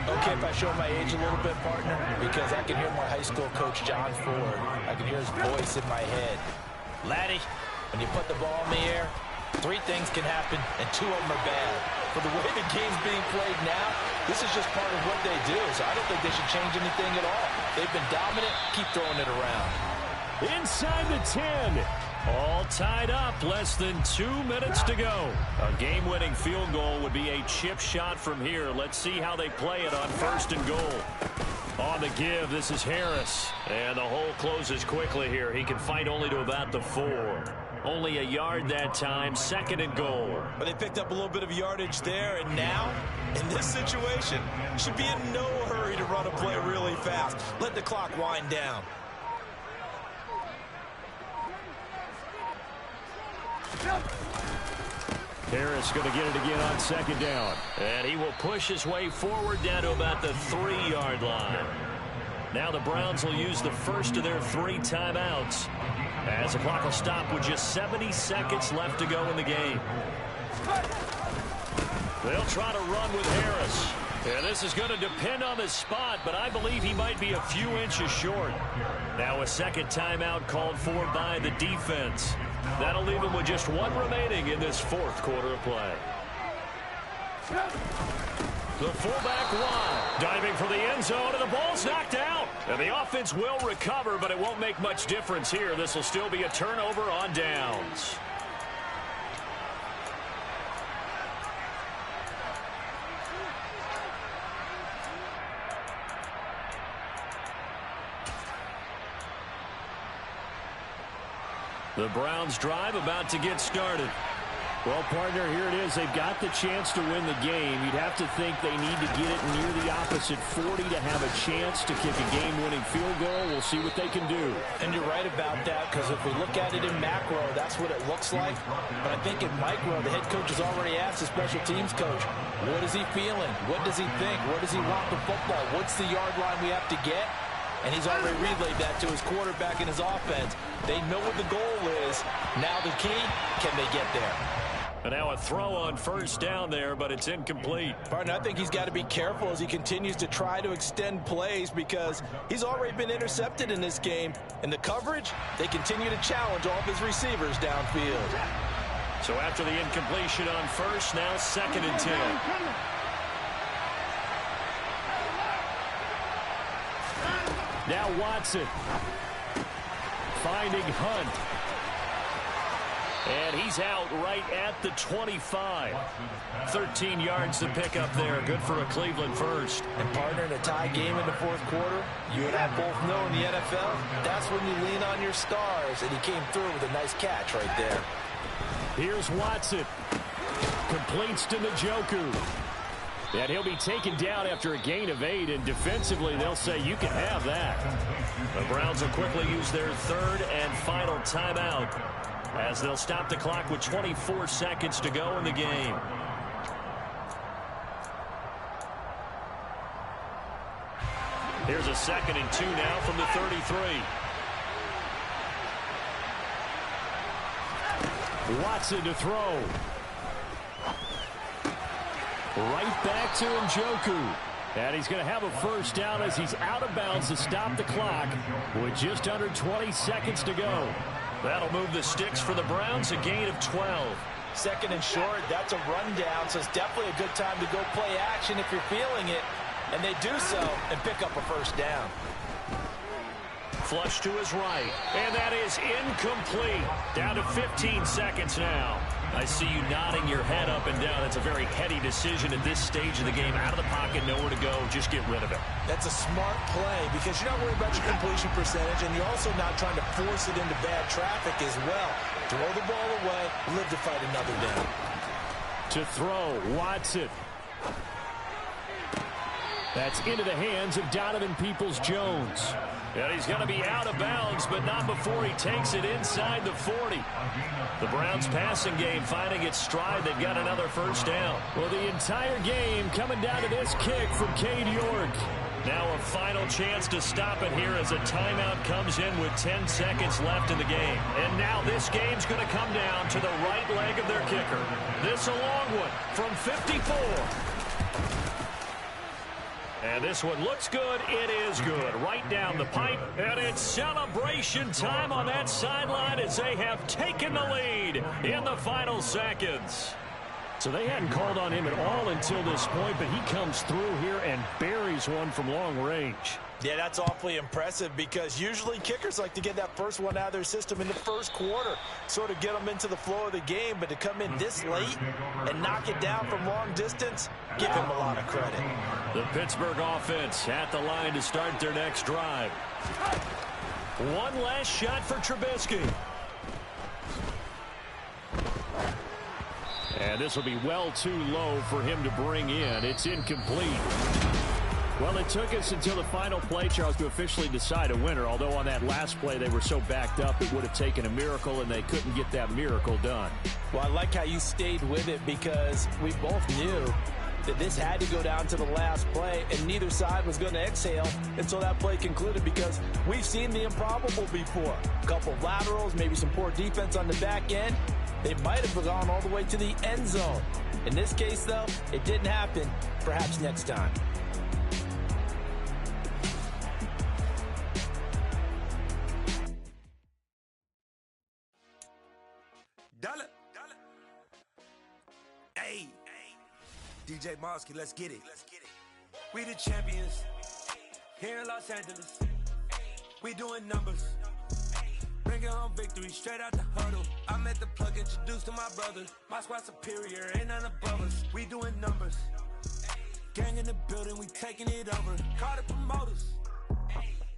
Okay, if I show my age a little bit, partner, because I can hear my high school coach, John Ford. I can hear his voice in my head. Laddie, when you put the ball in the air, 3 things can happen, and 2 of them are bad. For the way the game's being played now, this is just part of what they do, so I don't think they should change anything at all. They've been dominant. Keep throwing it around. Inside the 10. All tied up. Less than 2 minutes to go. A game-winning field goal would be a chip shot from here. Let's see how they play it on 1st and goal. On the give, this is Harris. And the hole closes quickly here. He can fight only to about the 4. Only a yard that time. 2nd and goal. But they picked up a little bit of yardage there, and now, in this situation, should be in no hurry to run a play really fast. Let the clock wind down. Harris going to get it again on 2nd down. And he will push his way forward down to about the 3-yard line. Now the Browns will use the first of their 3 timeouts, as the clock will stop with just 70 seconds left to go in the game. They'll try to run with Harris. And this is going to depend on the spot, but I believe he might be a few inches short. Now a 2nd timeout called for by the defense. That'll leave him with just 1 remaining in this 4th quarter of play. The fullback wide, diving for the end zone, and the ball's knocked out. And the offense will recover, but it won't make much difference here. This will still be a turnover on downs. The Browns drive about to get started. Well, partner, here it is. They've got the chance to win the game. You'd have to think they need to get it near the opposite 40 to have a chance to kick a game-winning field goal. We'll see what they can do. And you're right about that, because if we look at it in macro, that's what it looks like. But I think in micro, the head coach has already asked the special teams coach, what is he feeling? What does he think? Where does he want the football? What's the yard line we have to get? And he's already relayed that to his quarterback and his offense. They know what the goal is. Now the key, can they get there? And now a throw on 1st down there, but it's incomplete. Partner, I think he's got to be careful as he continues to try to extend plays, because he's already been intercepted in this game. And the coverage, they continue to challenge all of his receivers downfield. So after the incompletion on 1st, now 2nd and 10. Now Watson finding Hunt. And he's out right at the 25. 13 yards to pick up there. Good for a Cleveland first. And partner, in a tie game in the 4th quarter, you and I both know in the NFL, that's when you lean on your stars. And he came through with a nice catch right there. Here's Watson. Completes to Njoku. And he'll be taken down after a gain of 8, and defensively they'll say you can have that. The Browns will quickly use their 3rd and final timeout, as they'll stop the clock with 24 seconds to go in the game. Here's a 2nd and 2 now from the 33. Watson to throw. Right back to Njoku. And he's going to have a first down as he's out of bounds to stop the clock with just under 20 seconds to go. That'll move the sticks for the Browns, a gain of 12. Second and short, that's a rundown, so it's definitely a good time to go play action if you're feeling it. And they do so and pick up a first down. Flush to his right, and that is incomplete. Down to 15 seconds now. I see you nodding your head up and down. That's a very heady decision at this stage of the game. Out of the pocket, nowhere to go. Just get rid of it. That's a smart play because you're not worried about your completion percentage, and you're also not trying to force it into bad traffic as well. Throw the ball away, live to fight another down. To throw, Watson. That's into the hands of Donovan Peoples-Jones. And he's going to be out of bounds, but not before he takes it inside the 40. The Browns passing game finding its stride. They've got another first down. Well, the entire game coming down to this kick from Cade York. Now a final chance to stop it here as a timeout comes in with 10 seconds left in the game. And now this game's going to come down to the right leg of their kicker. This a long one from 54. And this one looks good. It is good. Right down the pipe. And it's celebration time on that sideline as they have taken the lead in the final seconds. So they hadn't called on him at all until this point, but he comes through here and buries one from long range. Yeah, that's awfully impressive because usually kickers like to get that first one out of their system in the first quarter, sort of get them into the flow of the game, but to come in this late and knock it down from long distance, give him a lot of credit. The Pittsburgh offense at the line to start their next drive. One last shot for Trubisky. And this will be well too low for him to bring in. It's incomplete. Well, it took us until the final play, Charles, to officially decide a winner, although on that last play they were so backed up it would have taken a miracle, and they couldn't get that miracle done. Well, I like how you stayed with it because we both knew that this had to go down to the last play, and neither side was going to exhale until that play concluded because we've seen the improbable before. A couple of laterals, maybe some poor defense on the back end. They might have gone all the way to the end zone. In this case, though, it didn't happen. Perhaps next time. Dollar. Hey. DJ Mosky, let's get it. We the champions here in Los Angeles. We doing numbers. Bringing home victory straight out the huddle. I met the plug, introduced to my brother. My squad superior, ain't none above us. We doing numbers. Gang in the building, we taking it over. Call the promoters.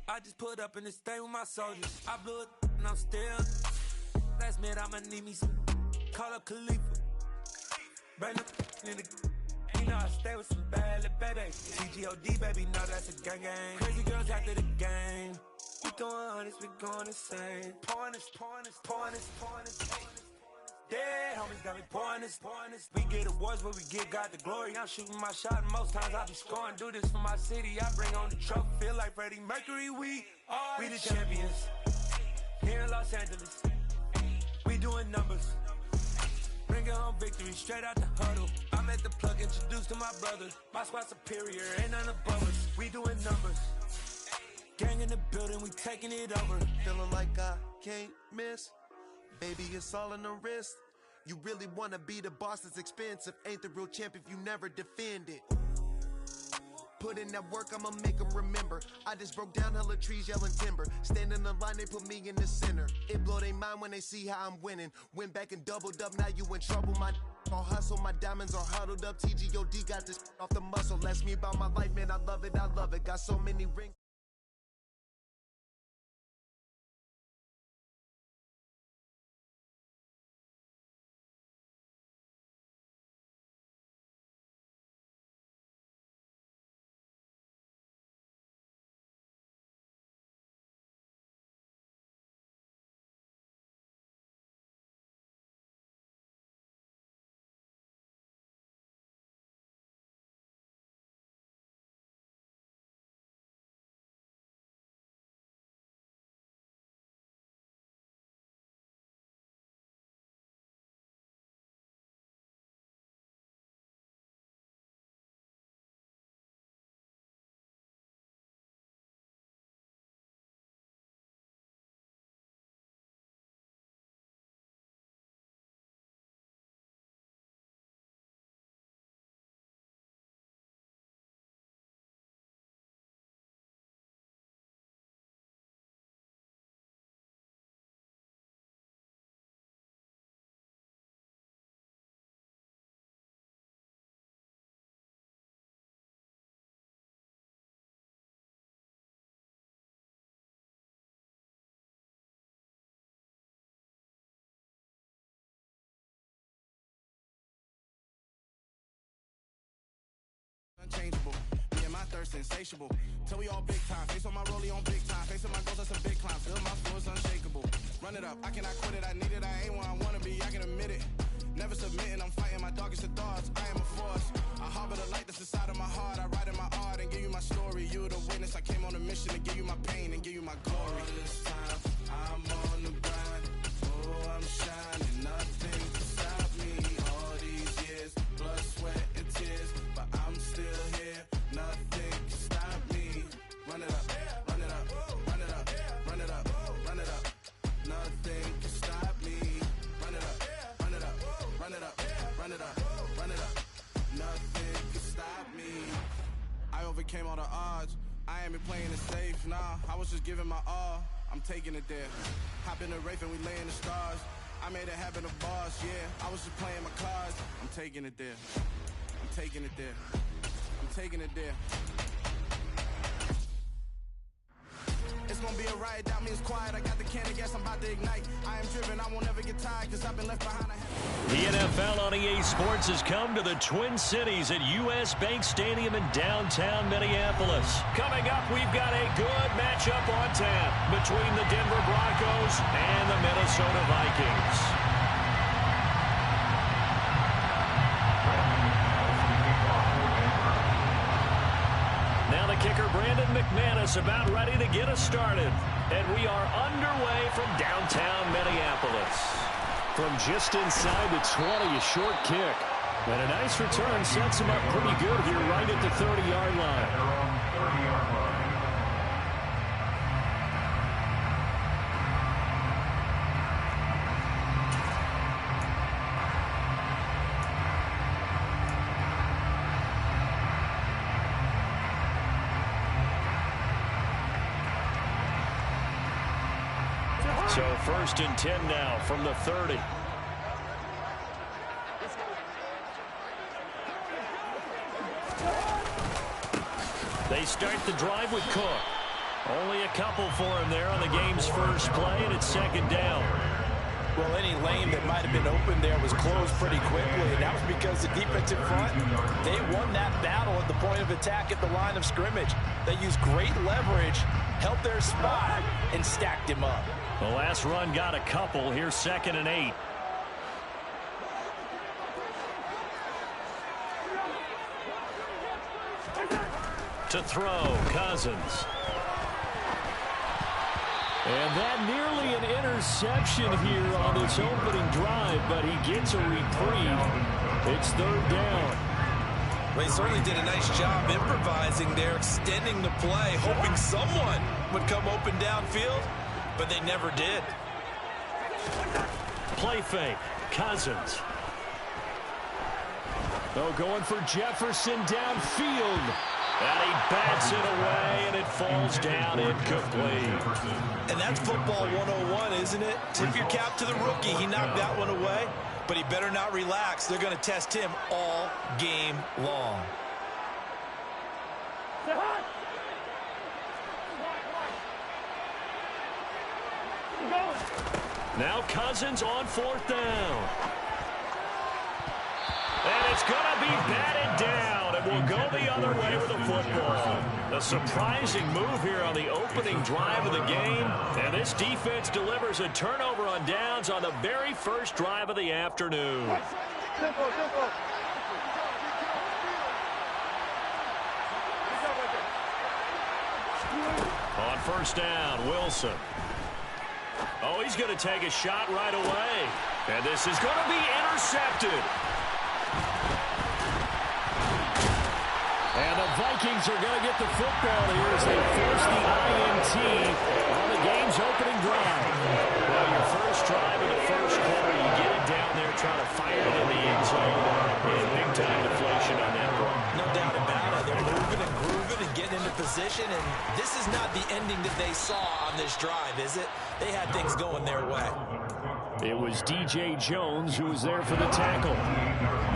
I just put up in this thing with my soldiers. I blew it and I'm still. Last minute, I'ma need me some. Call up Khalifa. Bring the in the. You know I stay with some bad little baby. TGOD, baby, know that's a gang gang. Crazy girls after the game. We throwing hundreds, we going insane. Pouring this. Dead homies got me pouring this. We get awards, but we give God the glory. I'm shooting my shot, and most times I be scoring. Do this for my city, I bring on the trophy. Feel like Freddie Mercury, we the champions. Here in Los Angeles, we doing numbers. Bringing home victory straight out the huddle. I'm at the plug, introduced to my brother. My squad superior, ain't none above us. We doing numbers. Gang in the building, we taking it over. Feeling like I can't miss. Baby, it's all in the wrist. You really wanna be the boss, it's expensive. Ain't the real champ if you never defend it. Put in that work, I'ma make them remember. I just broke down hella trees, yelling timber. Stand in the line, they put me in the center. It blow their mind when they see how I'm winning. Went back and doubled up, now you in trouble. My all hustle, my diamonds are huddled up. TGOD got this off the muscle. Ask me about my life, man, I love it. Got so many rings. interchangeable. Me and my thirst insatiable. Till we all big time. Face on my rollie on big time. Facing my goals, that's a big climb. Feel my floors unshakable. Run it up, I cannot quit it. I need it, I ain't where I wanna be, I can admit it. Never submitting, I'm fighting my darkest of thoughts. I am a force. I harbor the light that's inside of my heart. I write in my art and give you my story. You're the witness. I came on a mission to give you my pain and give you my glory. All this time, I'm on the grind. Oh, I'm shining. Nothing can stop me. All these years, blood, sweat, and tears. But I'm still here. Nothing can stop me. Run it up, run it up, run it up, run it up, run it up. Nothing can stop me. Run it up, run it up, run it up, run it up, run it up. Nothing can stop me. I overcame all the odds. I ain't been playing it safe, nah. I was just giving my all. I'm taking it there. Hop in the Wraith and we lay in the stars. I made it happen, a boss, yeah. I was just playing my cards. I'm taking it there. I'm taking it there. I'm taking it there. It's gonna be a riot, doubt me it's quiet. I got the can of gas, I'm about to ignite. I am driven, I won't ever get tired, cause I've been left behind. The NFL on EA Sports has come to the Twin Cities at US Bank Stadium in downtown Minneapolis. Coming up, we've got a good matchup on tap between the Denver Broncos and the Minnesota Vikings. Now the kicker, Brandon McManus, about ready to get us started. And we are underway from downtown Minneapolis. From just inside the 20, a short kick. And a nice return sets him up pretty good here right at the 30-yard line. So 1st and 10 now from the 30. They start the drive with Cook. Only a couple for him there on the game's first play, and it's 2nd down. Well, any lane that might have been open there was closed pretty quickly, and that was because the defensive front, they won that battle at the point of attack at the line of scrimmage. They used great leverage, held their spot, and stacked him up. The last run got a couple. Here's 2nd and 8. To throw, Cousins. And that nearly an interception here on this opening drive, but he gets a reprieve. It's 3rd down. Well, he certainly did a nice job improvising there, extending the play, hoping someone would come open downfield, but they never did. Play fake, Cousins. Oh, going for Jefferson downfield. And he bats it away, and it falls down incomplete. And that's football 101, isn't it? Tip your cap to the rookie. He knocked that one away, but he better not relax. They're going to test him all game long. Now Cousins on 4th down. And it's going to be batted down, and we'll go the other way with the football. A surprising move here on the opening drive of the game, and this defense delivers a turnover on downs on the very first drive of the afternoon. On 1st down, Wilson. Oh, he's going to take a shot right away. And this is going to be intercepted. And the Vikings are going to get the football here as they force the INT on the game's opening drive. Well, your first drive of the first quarter, you get it down there trying to fire it in the end zone. And big-time deflation on that one. No doubt about it. They're moving and grooving and getting into position, and this is not the ending that they saw on this drive, is it? They had things going their way. It was DJ Jones who was there for the tackle.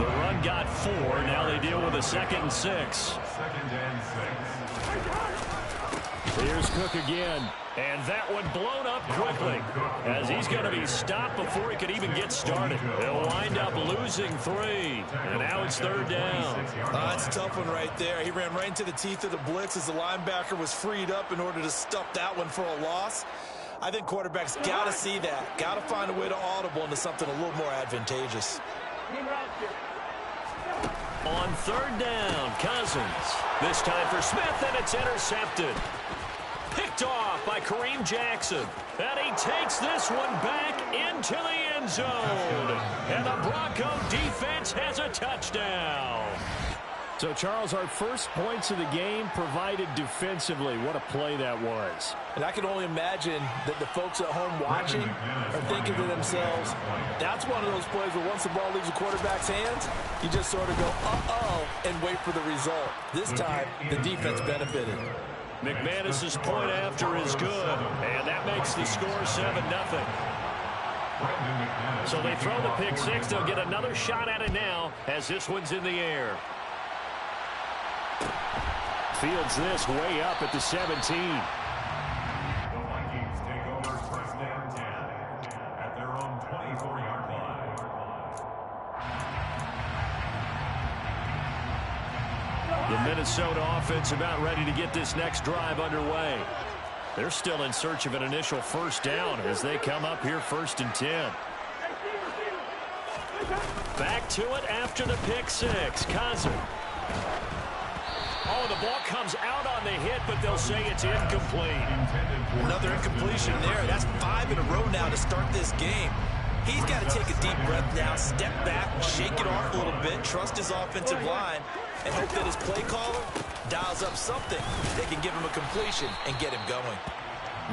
The run got 4. Now they deal with a 2nd and 6. Here's Cook again. And that one blown up quickly as he's going to be stopped before he could even get started. He'll wind up losing 3. And now it's 3rd down. That's a tough one right there. He ran right into the teeth of the blitz as the linebacker was freed up in order to stuff that one for a loss. I think quarterbacks got to see that. Got to find a way to audible into something a little more advantageous. On 3rd down, Cousins. This time for Smith, and it's intercepted. Picked off by Kareem Jackson. And he takes this one back into the end zone. And the Bronco defense has a touchdown. So, Charles, our first points of the game provided defensively. What a play that was. And I can only imagine that the folks at home watching are thinking to themselves, that's one of those plays where once the ball leaves the quarterback's hands, you just sort of go, uh-oh, and wait for the result. This time, the defense benefited. McManus's point after is good, and that makes the score 7-0. So they throw the pick six. They'll get another shot at it now as this one's in the air. Fields this way up at the 17. The Vikings take over first down 10 at their own 24-yard line. The Minnesota offense about ready to get this next drive underway. They're still in search of an initial first down as they come up here 1st and 10. Back to it after the pick six. Cousins. Oh, the ball comes out on the hit, but they'll say it's incomplete. Another incompletion there. That's 5 in a row now to start this game. He's got to take a deep breath now, step back, shake it off a little bit, trust his offensive line, and hope that his play caller dials up something that can give him a completion and get him going.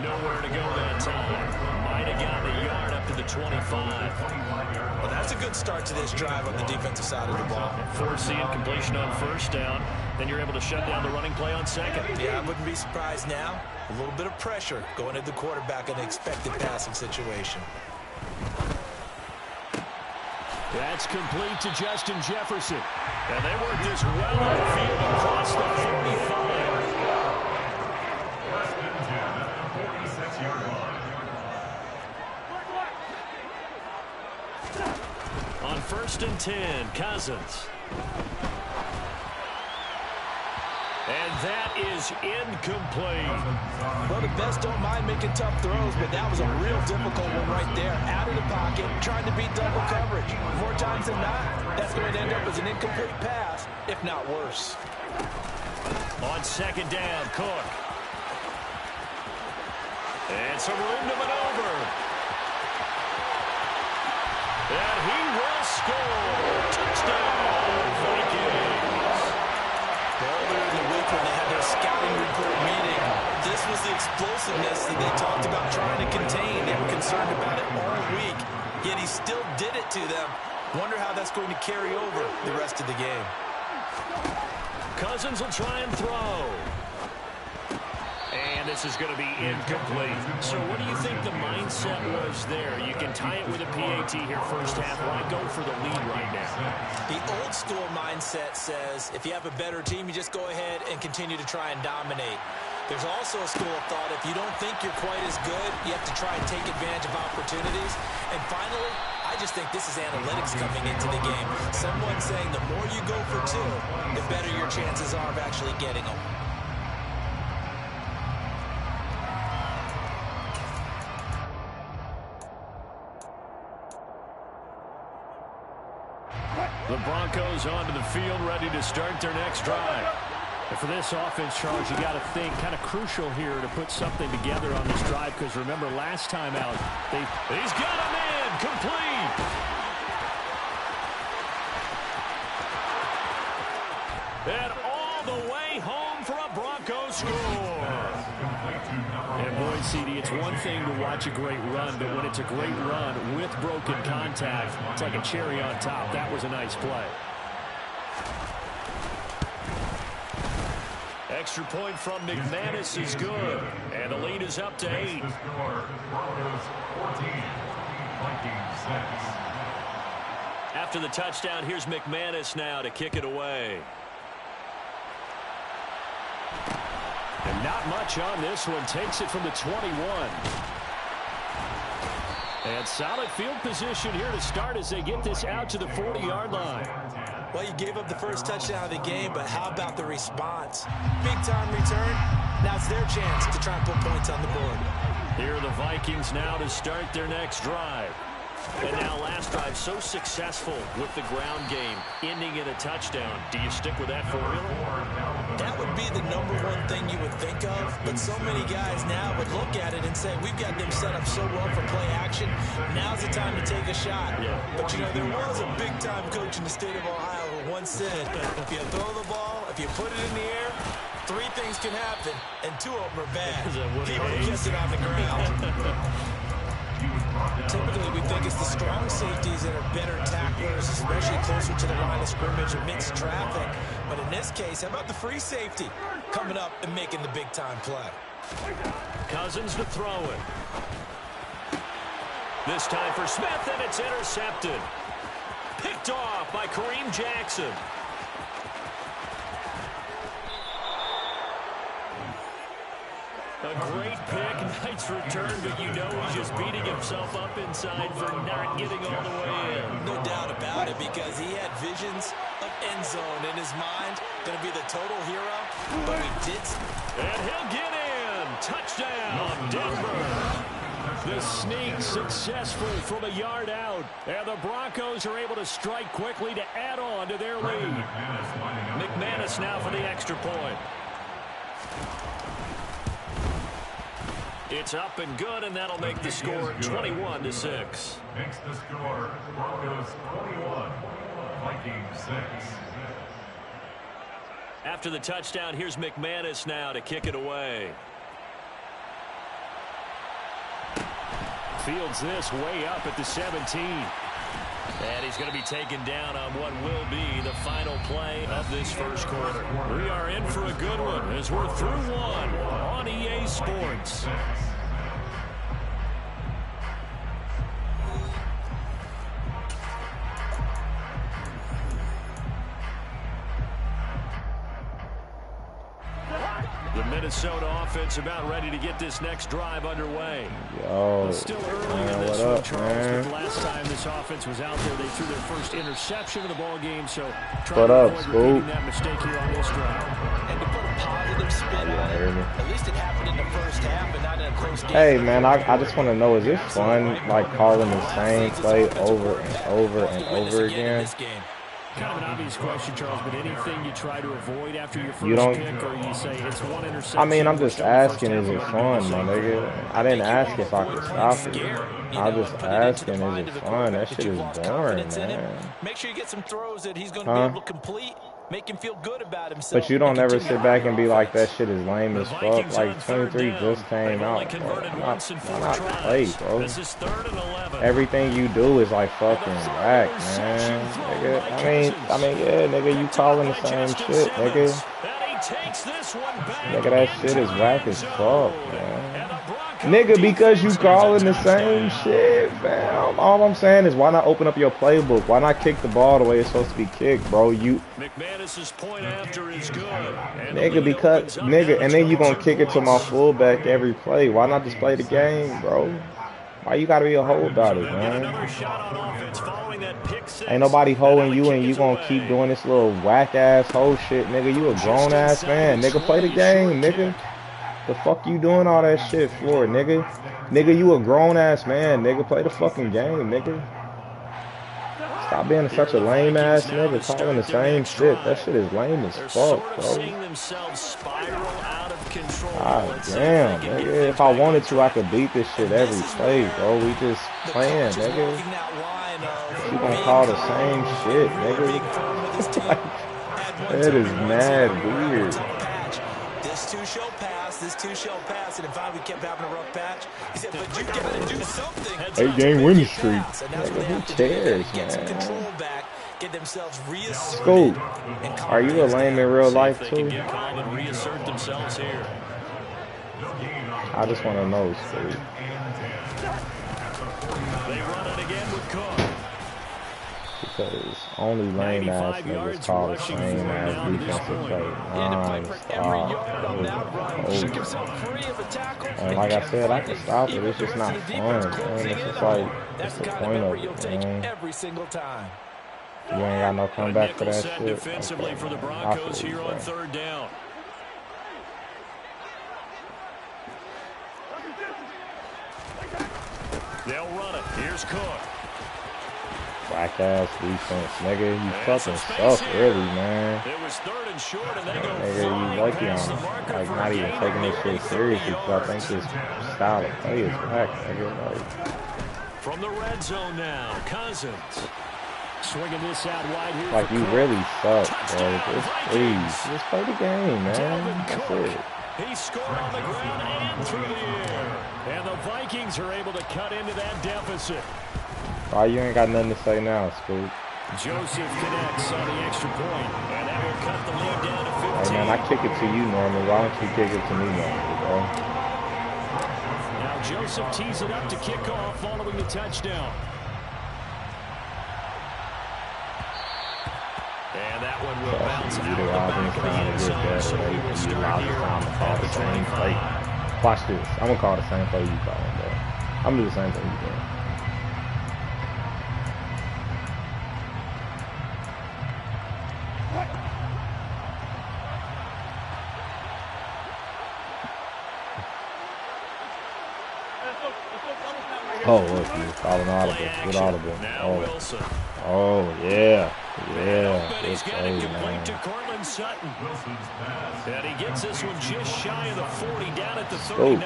Nowhere to go that time. Might have gotten a yard up to the 25. Well, that's a good start to this drive on the defensive side of the ball. Forcing completion on first down. Then you're able to shut down the running play on second. Yeah, I wouldn't be surprised now. A little bit of pressure going at the quarterback in an expected passing situation. That's complete to Justin Jefferson. And they work this well on the field across the 45. On 1st and 10, Cousins. And that is incomplete. Well, the best don't mind making tough throws, but that was a real difficult one right there. Out of the pocket, trying to beat double coverage. More times than not, that's going to end up as an incomplete pass, if not worse. On 2nd down, Cook. And some room to maneuver. And he will score. Touchdown, Vikings. Earlier in the week when they had their scouting report meeting, this was the explosiveness that they talked about trying to contain. They were concerned about it all week, yet he still did it to them. Wonder how that's going to carry over the rest of the game. Cousins will try and throw. And this is going to be incomplete. So what do you think the mindset was there? You can tie it with a PAT here first half. Why go for the lead right now? The old school mindset says if you have a better team, you just go ahead and continue to try and dominate. There's also a school of thought, if you don't think you're quite as good, you have to try and take advantage of opportunities. And finally, I just think this is analytics coming into the game. Someone saying the more you go for two, the better your chances are of actually getting them. The Broncos onto the field, ready to start their next drive. And for this offense, Charles, you got to think kind of crucial here to put something together on this drive, because remember last time out, he's got him in, complete. And all the way home for a Broncos score. And boy, CD, it's one thing to watch a great run, but when it's a great run with broken contact, it's like a cherry on top. That was a nice play. Extra point from McManus is good. And the lead is up to 8. After the touchdown, here's McManus now to kick it away. And not much on this one. Takes it from the 21. And solid field position here to start as they get this out to the 40-yard line. Well, you gave up the first touchdown of the game, but how about the response? Big-time return. Now it's their chance to try and put points on the board. Here are the Vikings now to start their next drive. And now last drive so successful with the ground game, ending in a touchdown. Do you stick with that formula? That would be the number one thing you would think of, but so many guys now would look at it and say, we've got them set up so well for play action, now's the time to take a shot. Yeah. But, you know, there was a big-time coach in the state of Ohio who once said, if you throw the ball, if you put it in the air, 3 things can happen, and 2 of them are bad. People kiss it on the ground. Typically, we think it's the strong safeties that are better tacklers, especially closer to the line of scrimmage amidst traffic. But in this case, how about the free safety coming up and making the big-time play? Cousins to throw it. This time for Smith, and it's intercepted. Picked off by Kareem Jackson. A great pick, nice return, but you know he's just beating himself up inside for not getting all the way in. No doubt about it, because he had visions of end zone in his mind. Going to be the total hero, but he did. And he'll get in. Touchdown, Denver. The sneak successful from a yard out. And the Broncos are able to strike quickly to add on to their lead. McManus now for the extra point. It's up and good, and that'll make the score 21-6. Makes the score Broncos 21, Vikings 6. After the touchdown, here's McManus now to kick it away. Fields this way up at the 17. And he's going to be taken down on what will be the final play of this first quarter. We are in for a good one as we're through one on EA Sports. The Minnesota offense about ready to get this next drive underway. Yo, still early in this one, Charles, but last time this offense was out there, they threw their first interception of the ball game, so trying to avoid repeating that mistake here on this drive. And to put a positive spin on it, at least it happened in the first half and not in a close game. Hey, man, I just want to know, is it fun, like, calling the same play over and over and over again? Kind of an obvious question, Charles, but anything you try to avoid after your first pick, or you say it's one interception? I mean, I'm just asking, is it fun, my nigga? I didn't ask if I could stop it. I was just asking, is it fun? That shit is boring, man. Make sure you get some throws that he's going to be able to complete. Make him feel good about himself. But you don't ever sit back and be like, that shit is lame as fuck. Like, 23 just came out, bro. Why not play, bro? Everything you do is like fucking whack, man. Nigga, I mean, yeah, nigga, you calling the same shit, nigga. Nigga, that shit is whack as fuck, man. Nigga, because you calling the same shit, fam. All I'm saying is, why not open up your playbook? Why not kick the ball the way it's supposed to be kicked, bro? McManus's point after is good. Nigga, because, nigga, and then you gonna kick it to my fullback every play. Why not just play the game, bro? Why you gotta be a holdout, man? Ain't nobody holding you, and you gonna keep doing this little whack-ass hoe shit, nigga. You a grown-ass man. Nigga, play the game, nigga. The fuck you doing all that shit for, nigga? Nigga, you a grown-ass man, nigga. Play the fucking game, nigga. Stop being such a lame-ass nigga calling the same shit. That shit is lame as fuck, bro. God damn, nigga. If I wanted to, I could beat this shit every play, bro. We just playing, nigga. You gonna call the same shit, nigga. That is mad weird. This too shall pass, and if we kept having a rough patch, he said, but you gotta do something. 8-game winning streak. Nigga, who cares, man? Get themselves Scoop, are you a lame in real life too? I just want to know, Scoop. They run it again with Cook. Because only lame ass niggas call the same ass defensive play non-stop. And like I said, I can stop it. It's just not fun, man. It's just like, what's the point of it, man? You ain't got no comeback for that shit. Defensively for the Broncos here on third down. They'll run it. Here's Cook. Black ass defense, nigga. You fucking suck, really, man. It was third and short, and they go nigga, you lucky I'm like not even taking this shit seriously because I think this style of play is whack, nigga. Like, from the red zone now, Cousins. Swinging this out wide here. Like, you really suck, bro. Please, just play the game, man. That's it. He scored on the ground and through the air. And the Vikings are able to cut into that deficit. Why you ain't got nothing to say now, Scoop? Joseph connects on the extra point, and that will cut the lead down to 15. Hey, man, I kick it to you normally. Why don't you kick it to me normally, bro? Now Joseph tees it up to kick off following the touchdown. And that one will bounce out the back of the end zone, so we will start here at the 25. Watch this. I'm going to call the same play you call, bro. I'm going to do the same thing you do. Oh, look, you calling audible. Good audible. Oh, yeah. Yeah. Good play, man. And he gets this one just shy of the 40, down at the 39.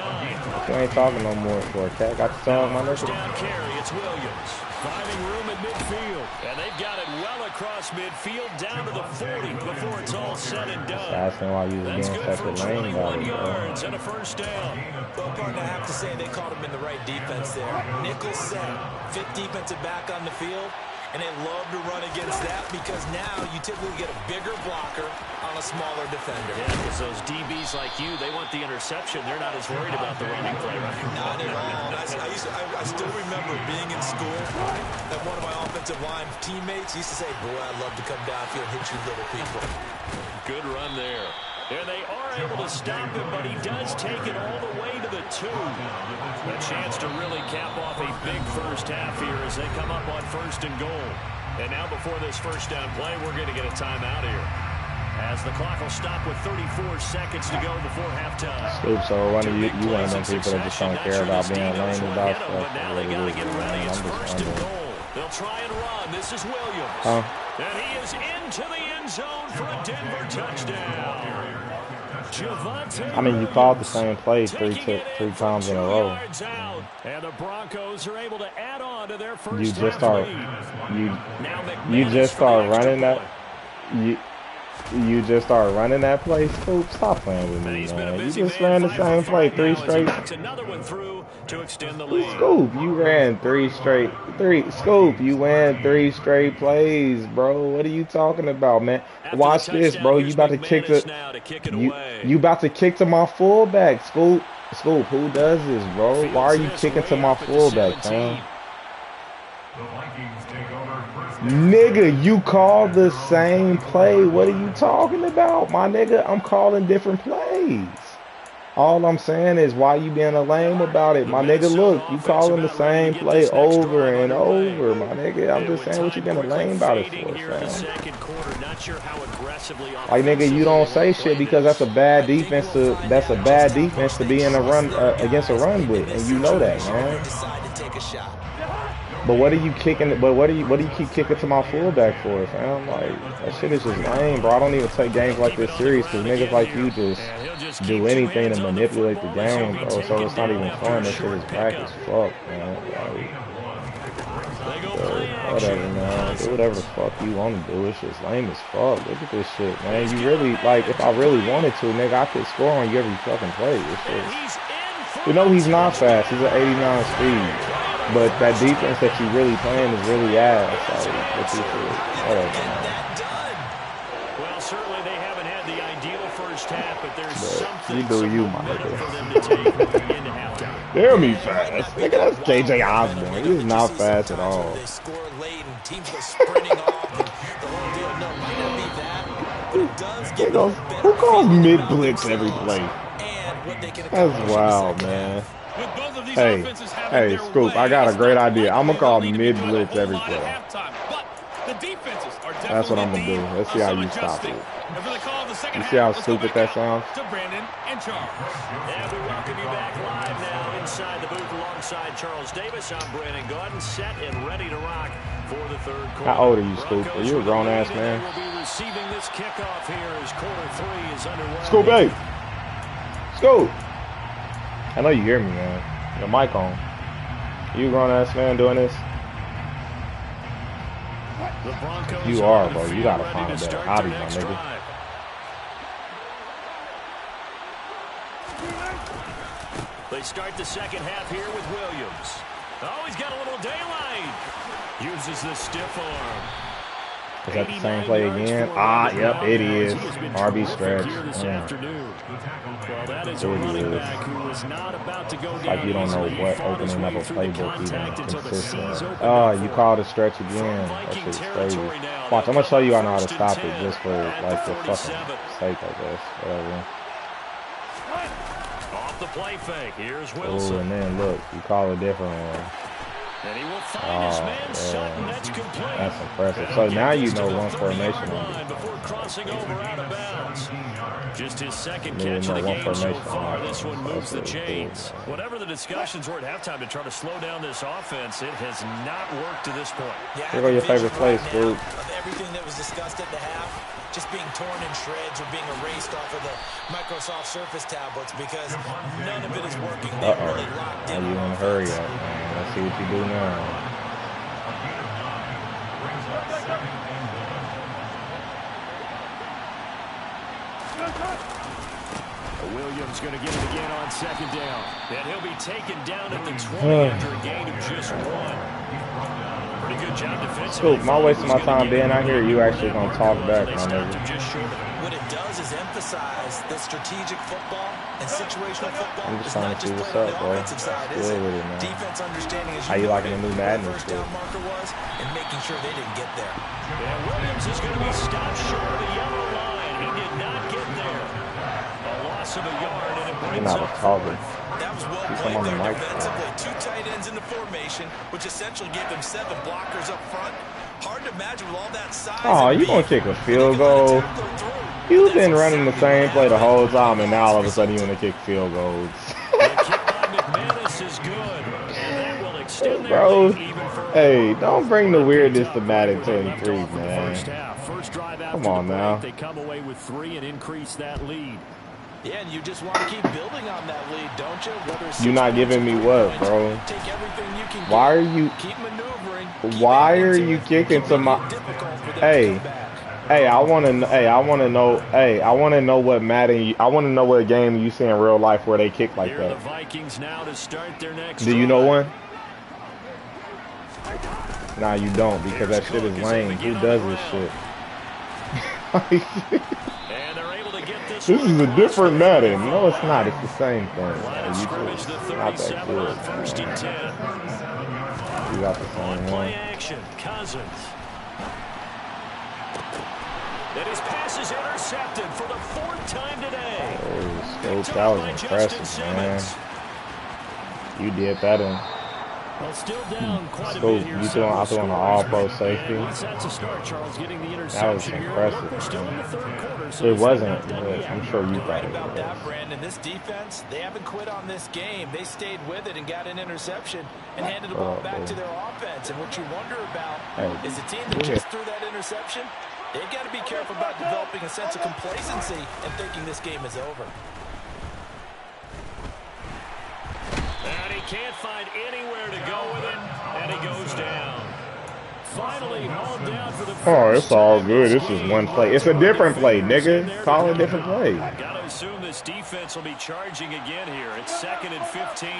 You ain't talking no more for a cat. Got the song, my nigga. First down carry, it's Williams. Finding room at midfield. And they've got it well across midfield, down to the 40 before it's all said and done. Asking why you was getting such a lane about it, yards and a first down. Well, partner, I have to say they caught him in the right defense there. Nickel set, fit defensive back on the field. And they love to run against that because now you typically get a bigger blocker on a smaller defender. Yeah, because those DBs like you, they want the interception. They're not as worried about the running play. Not at all. I still remember being in school that one of my offensive line teammates used to say, boy, I'd love to come downfield and hit you little people. Good run there. And they are able to stop him, but he does take it all the way to the 2. A chance to really cap off a big first half here as they come up on first and goal. And now before this first down play, we're going to get a timeout here, as the clock will stop with 34 seconds to go before halftime. Scoop, so one of you one of them people that just don't care about being lame about stuff. But now they got to get ready. It's first and goal. They'll try and run. This is Williams. And he is into the end zone for a Denver touchdown. I mean, you called the same play three times in a row. And the Broncos are able to add on to their first you just start running that. You just start running that play. Scoop, stop playing with me, man. You just ran the same play 3 straight. Another one through to extend the lead. Scoop, you ran 3 straight. Scoop, you ran 3 straight plays, bro. What are you talking about, man? Watch this, bro. You about to kick to you about to kick to my fullback, Scoop. Scoop, who does this, bro? Why are you kicking to my fullback, man? Nigga, you called the same play. What are you talking about, my nigga? I'm calling different plays. All I'm saying is, why you being a lame about it? My nigga, look, you calling the same play over and over, my nigga. I'm just saying what you being a lame about it for, fam. Like, nigga, you don't say shit because that's a bad defense to be in a run against a run with, and you know that, man. But what are you kicking? But what do you keep kicking to my fullback for, fam? Like, that shit is just lame, bro. I don't even take games like this serious because niggas like you just do anything to manipulate the game, bro. So it's not even fun. That shit is back as fuck, man. Like, whatever, man. Do whatever the fuck you want to do. It's just lame as fuck. Look at this shit, man. You really, like, if I really wanted to, nigga, I could score on you every fucking play. It's just, you know, he's not fast. He's at 89 speed. But that defense that you really playing is really ass. Whatever, man. Well, certainly they haven't had the ideal first half, but there's something you do you, my nigga. for them to take into halftime. Damn, he's fast. Nigga, that's KJ Osborne. He's not fast at all. They score late and teams go sprinting off. And the whole deal, no, it might not be that, but it does give them a better Who calls mid blitz every play? That's wild, man. Hey, Scoop, I got a great idea. I'm gonna call mid blitz every play. That's what I'm gonna do. Let's see how you stop it. You see how stupid that sounds? And we welcome you back live now inside the booth alongside Charles Davis. I'm Brandon Gordon, set and ready to rock for the third quarter. How old are you, Scoop? Are you a grown ass man? Will be receiving this kickoff here as quarter 3 is underway. Scoop, hey, Scoop. I know you hear me, man. Your mic on. You a grown ass man doing this? You are, bro. You gotta find a better hobby, my nigga. They start the second half here with Williams. Oh, he's got a little daylight. Uses the stiff arm. Is that the same play again? Ah, yep, it is. RB stretch. Well, that is a running back who is not about to go down. Like you don't know what opening up a playbook even consists of. Oh, you called a stretch again. That shit's crazy. Watch, I'm gonna show you I know how to stop it just for like the fucking sake, I guess. Whatever. Off the play fake. Here's Oh, Wilson. and then look, you call a different one. And he will find his man Sutton. That's complete. That's impressive. So now you know one formation. Before crossing over out of bounds. Just his second Yeah, catch of the one game so formation. far. This one moves the That's chains. cool. Whatever the discussions were at halftime to try to slow down this offense, it has not worked to this point. Here go your favorite place, Scoop. Of everything that was discussed at the half, just being torn in shreds or being erased off of the Microsoft Surface tablets because none of it is working. They're really locked Are in. you in a hurry up, man? Let's see what you do now. Williams going to get it again on second down. And he'll be taken down at the 20 after a gain of just 1. Pretty good job defensively. Scoop, my wasting my time being out here, you actually gonna talk back, my nigga. What it does is emphasize that strategic football and situational football I'm just is trying not to see just what's playing up, on the bro. offensive side, is Chill it? with it, man. Defense understanding as How you liking the new Madden first down shit? marker was and making sure they didn't get there. And Williams is going to be stopped short of the yellow line. He did not get there. A loss of a yard, and it You're brings not up a talker. That was well Keep played him on the there mic, bro. defensively. 2 tight ends in the formation, which essentially gave them 7 blockers up front. Hard to imagine with all that size. Oh, you gonna kick a field goal? You've been running the same play the whole time, and now all of a sudden you want to kick field goals. McManus is good, and that will extend their Bro, lead even further. hey, don't bring the weirdness to Madden 23, First man. half, first drive after Come on the break, now. they come away with 3 and increase that lead. Yeah, and you just want to keep building on that lead, don't you? Whether it's You're not giving me what, bro? take everything you can Why are you? keep maneuvering. Why are you kicking to my? Hey, hey, I want to. Hey, I want to know. Hey, I want to know what Madden. I want to know what game you see in real life where they kick like Here are the that. Vikings now to start their next Do you know drive. one? Nah, you don't, because that shit is lame. Who does this shit? And they're able to get this This one is a across different the Madden. 40. No, it's not. It's the same thing. Line Man. of You scrimmage, just the not that 37 on good. first and 10. You got the same On play one. action, Cousins. And his pass is intercepted for the 4th time today. Oh, Scope, that was impressive, man. You did that in. Well, still down quite a Scoop, bit here. you doing? I doing an all-pro safety. Once that's a start, Charles, getting the That was interception here. impressive. We're still in the third quarter, so It it's not wasn't, done but yet. I'm sure you thought Right it about was. that, Brandon. This defense, they haven't quit on this game. They stayed with it and got an interception and handed the ball back to their offense. And what you wonder about is the team that just threw that interception, they've got to be careful about developing a sense of complacency and thinking this game is over. And he can't find anywhere to go with it, and he goes down. Finally hauled down for the first Oh, it's all time good. this This is game. one play. It's a different play, nigga. Call it a different play. Got to assume this defense will be charging again here. It's 2nd and 15.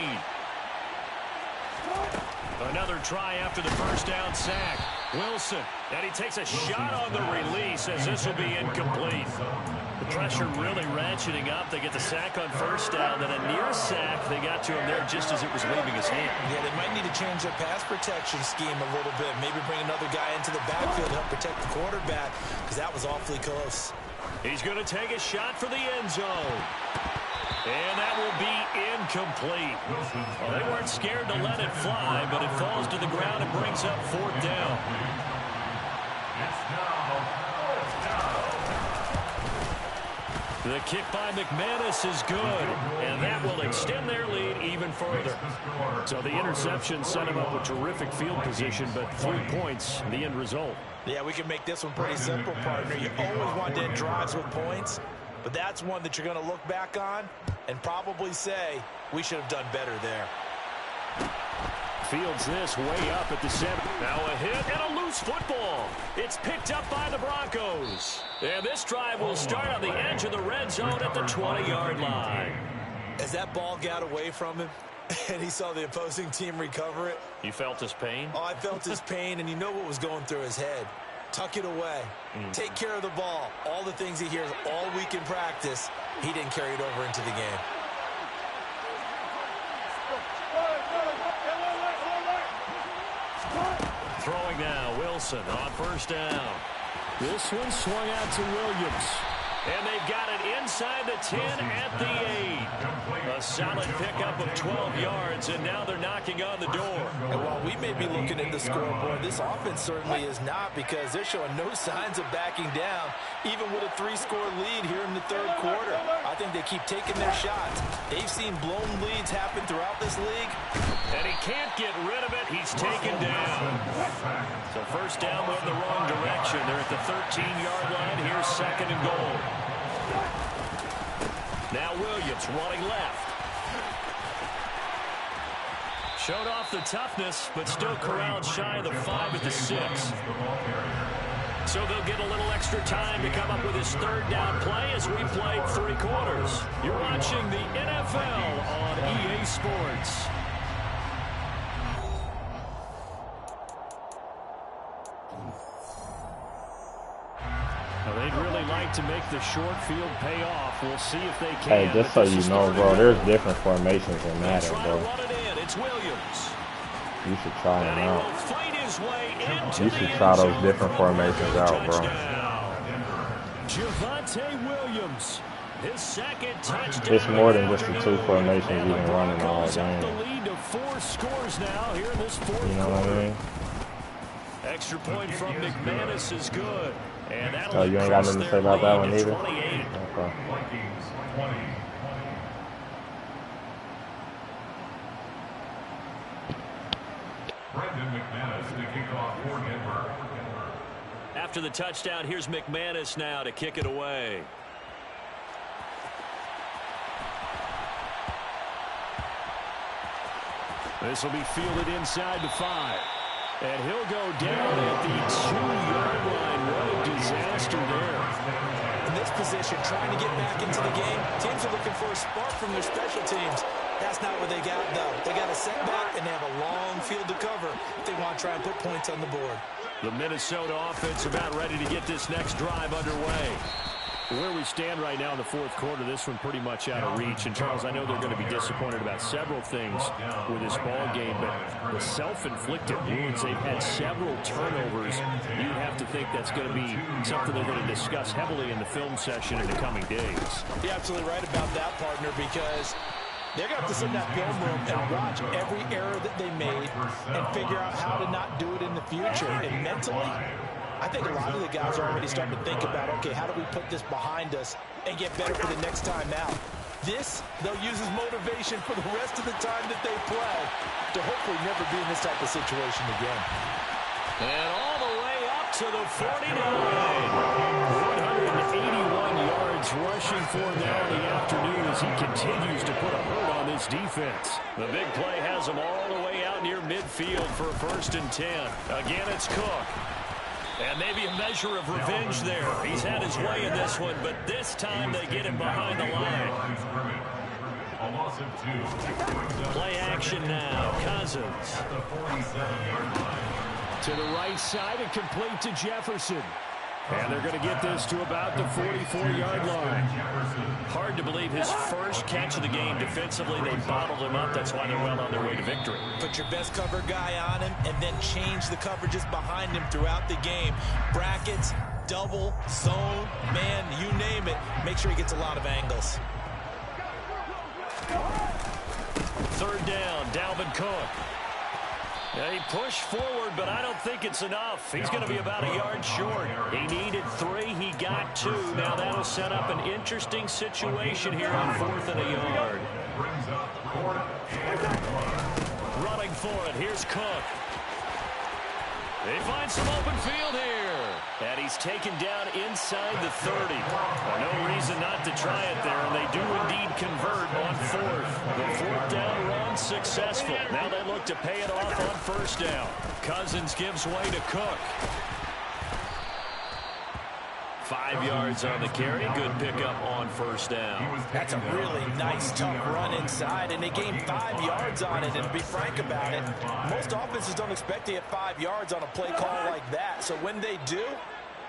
Another try after the first down sack. Wilson, and he takes a shot on the release as this will be incomplete. The pressure really ratcheting up. They get the sack on first down, then a near sack. They got to him there just as it was leaving his hand. Yeah, they might need to change their pass protection scheme a little bit. Maybe bring another guy into the backfield to help protect the quarterback, because that was awfully close. He's going to take a shot for the end zone. And that will be incomplete. Well, they weren't scared to let it fly, but it falls to the ground and brings up 4th down. The kick by McManus is good, and that will extend their lead even further. So the interception set him up with terrific field position, but 3 points, the end result. Yeah, we can make this one pretty simple, partner. You always want to end drives with points, but that's one that you're going to look back on and probably say, we should have done better there. Fields this way up at the 7. Now a hit and a loose football. It's picked up by the Broncos. And this drive will start on the edge of the red zone at the 20-yard line. As that ball got away from him and he saw the opposing team recover it. You felt his pain? Oh, I felt his pain, and you know what was going through his head. Tuck it away. Take care of the ball. All the things he hears all week in practice, he didn't carry it over into the game. Throwing now, Wilson on first down. This one swung out to Williams. And they've got it inside the 10 at the 8. A solid pickup of 12 yards, and now they're knocking on the door. And while we may be looking at the scoreboard, this offense certainly is not, because they're showing no signs of backing down, even with a 3-score lead here in the 3rd quarter. I think they keep taking their shots. They've seen blown leads happen throughout this league. And he can't get rid of it. He's taken down. So first down went the wrong direction. They're at the 13-yard line. Here's 2nd and goal. Now Williams running left. Showed off the toughness, but still corralled shy of the 5 at the 6. So they'll get a little extra time to come up with his 3rd down play as we play 3 quarters. You're watching the NFL on EA Sports. Well, they'd really like to make the short field pay off. We'll see if they can. Hey, just so you know, bro, there's different formations in Madden, bro. It's Williams. You should try them out. You should try those different formations out, bro. Javonte Williams, his 2nd touchdown. It's more than just the 2 formations you can run in all game. The lead to 4 scores now here in this 4th You know what I mean? Extra point from McManus is good. And oh, you ain't got nothing to say about that one either? Okay. After the touchdown, here's McManus now to kick it away. This will be fielded inside the 5. And he'll go down at the 2-yard line. What a disaster there. In this position, trying to get back into the game, teams are looking for a spark from their special teams. That's not what they got, though. They got a setback, and they have a long field to cover if they want to try and put points on the board. The Minnesota offense about ready to get this next drive underway. Where we stand right now in the 4th quarter, this one pretty much out of reach. And, Charles, I know they're going to be disappointed about several things with this ball game, but the self-inflicted wounds, they've had several turnovers. You'd have to think that's going to be something they're going to discuss heavily in the film session in the coming days. You're absolutely right about that, partner, because they're going to have to sit in that film room and watch every error that they made and figure out how to not do it in the future. And mentally, I think a lot of the guys are already starting to think about, okay, how do we put this behind us and get better for the next time out? This, they'll use as motivation for the rest of the time that they play to hopefully never be in this type of situation again. And all the way up to the 49. 181 yards rushing for him now in the afternoon as he continues to put a hurt on this defense. The big play has him all the way out near midfield for a 1st and 10. Again, it's Cook. And maybe a measure of revenge there. He's had his way in this one, but this time they get him behind the line. Play action now. Cousins. To the right side and complete to Jefferson. And they're going to get this to about the 44-yard line. Hard to believe his first catch of the game. Defensively, they bottled him up. That's why they're well on their way to victory. Put your best cover guy on him and then change the coverages behind him throughout the game. Brackets, double, zone, man, you name it. Make sure he gets a lot of angles. Third down, Dalvin Cook. Yeah, he pushed forward, but I don't think it's enough. He's going to be about a yard short. He needed 3. He got 2. Now that'll set up an interesting situation here on 4th and a yard. Running for it. Here's Cook. They find some open field here. And he's taken down inside the 30. No reason not to try it there, and they do indeed convert on 4th. The 4th down run successful. Now they look to pay it off on 1st down. Cousins gives way to Cook. 5 yards on the carry. Good pickup on 1st down. That's a really nice, tough run inside, and they gained 5 yards on it. And to be frank about it, most offenses don't expect to get 5 yards on a play call like that. So when they do,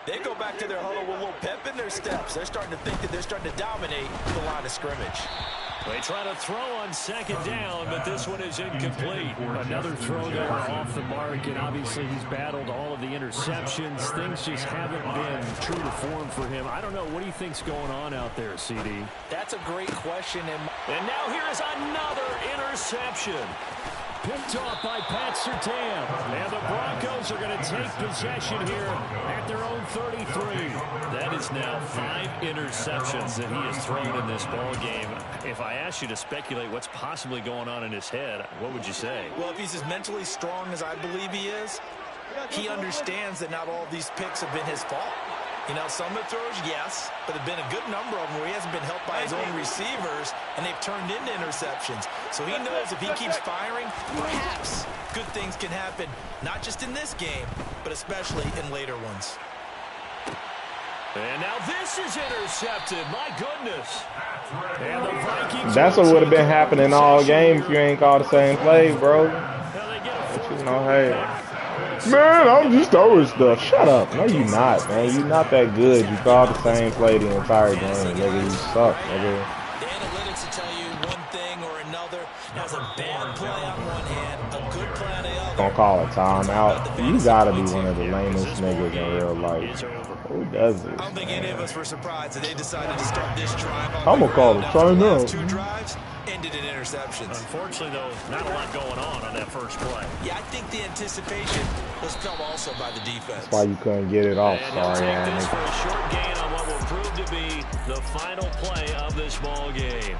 they go back to their huddle with a little pep in their steps. They're starting to think that they're starting to dominate the line of scrimmage. They try to throw on 2nd down, but this one is incomplete. Another throw there off the mark, and obviously he's battled all of the interceptions. Things just haven't been true to form for him. I don't know. What do you think's going on out there, CD? That's a great question. And now here is another interception. Picked off by Pat Surtain. And the Broncos are going to take possession here at their own 33. That is now 5 interceptions that he has thrown in this ball game. If I asked you to speculate what's possibly going on in his head, what would you say? Well, if he's as mentally strong as I believe he is, he understands that not all of these picks have been his fault. You know, some of the throws, yes, but there have been a good number of them where he hasn't been helped by his own receivers, and they've turned into interceptions. So he knows if he keeps firing, perhaps good things can happen, not just in this game, but especially in later ones. And now this is intercepted. My goodness. And the Vikings. That's what would have been happening all game if you ain't called the same play, bro. But you know, hey. Man, I'm just throwing stuff. Shut up. No, you not, man. You not that good. You called the same play the entire game, nigga. You suck, nigga. The analytics will tell you one thing or another. Has a bad play on one hand, a good play on the other. Don't call a timeout. You gotta be one of the lamest niggas in real life. Who does this? I don't think any of us were surprised that they decided to start this drive. I'm gonna call it timeout. 2 drives ended in interceptions. Unfortunately, though, not a lot going on that first play. Yeah, I think the anticipation was felt also by the defense. That's why you couldn't get it off. And he'll Sorry, take this man. for a short gain on what will prove to be the final play of this ball game.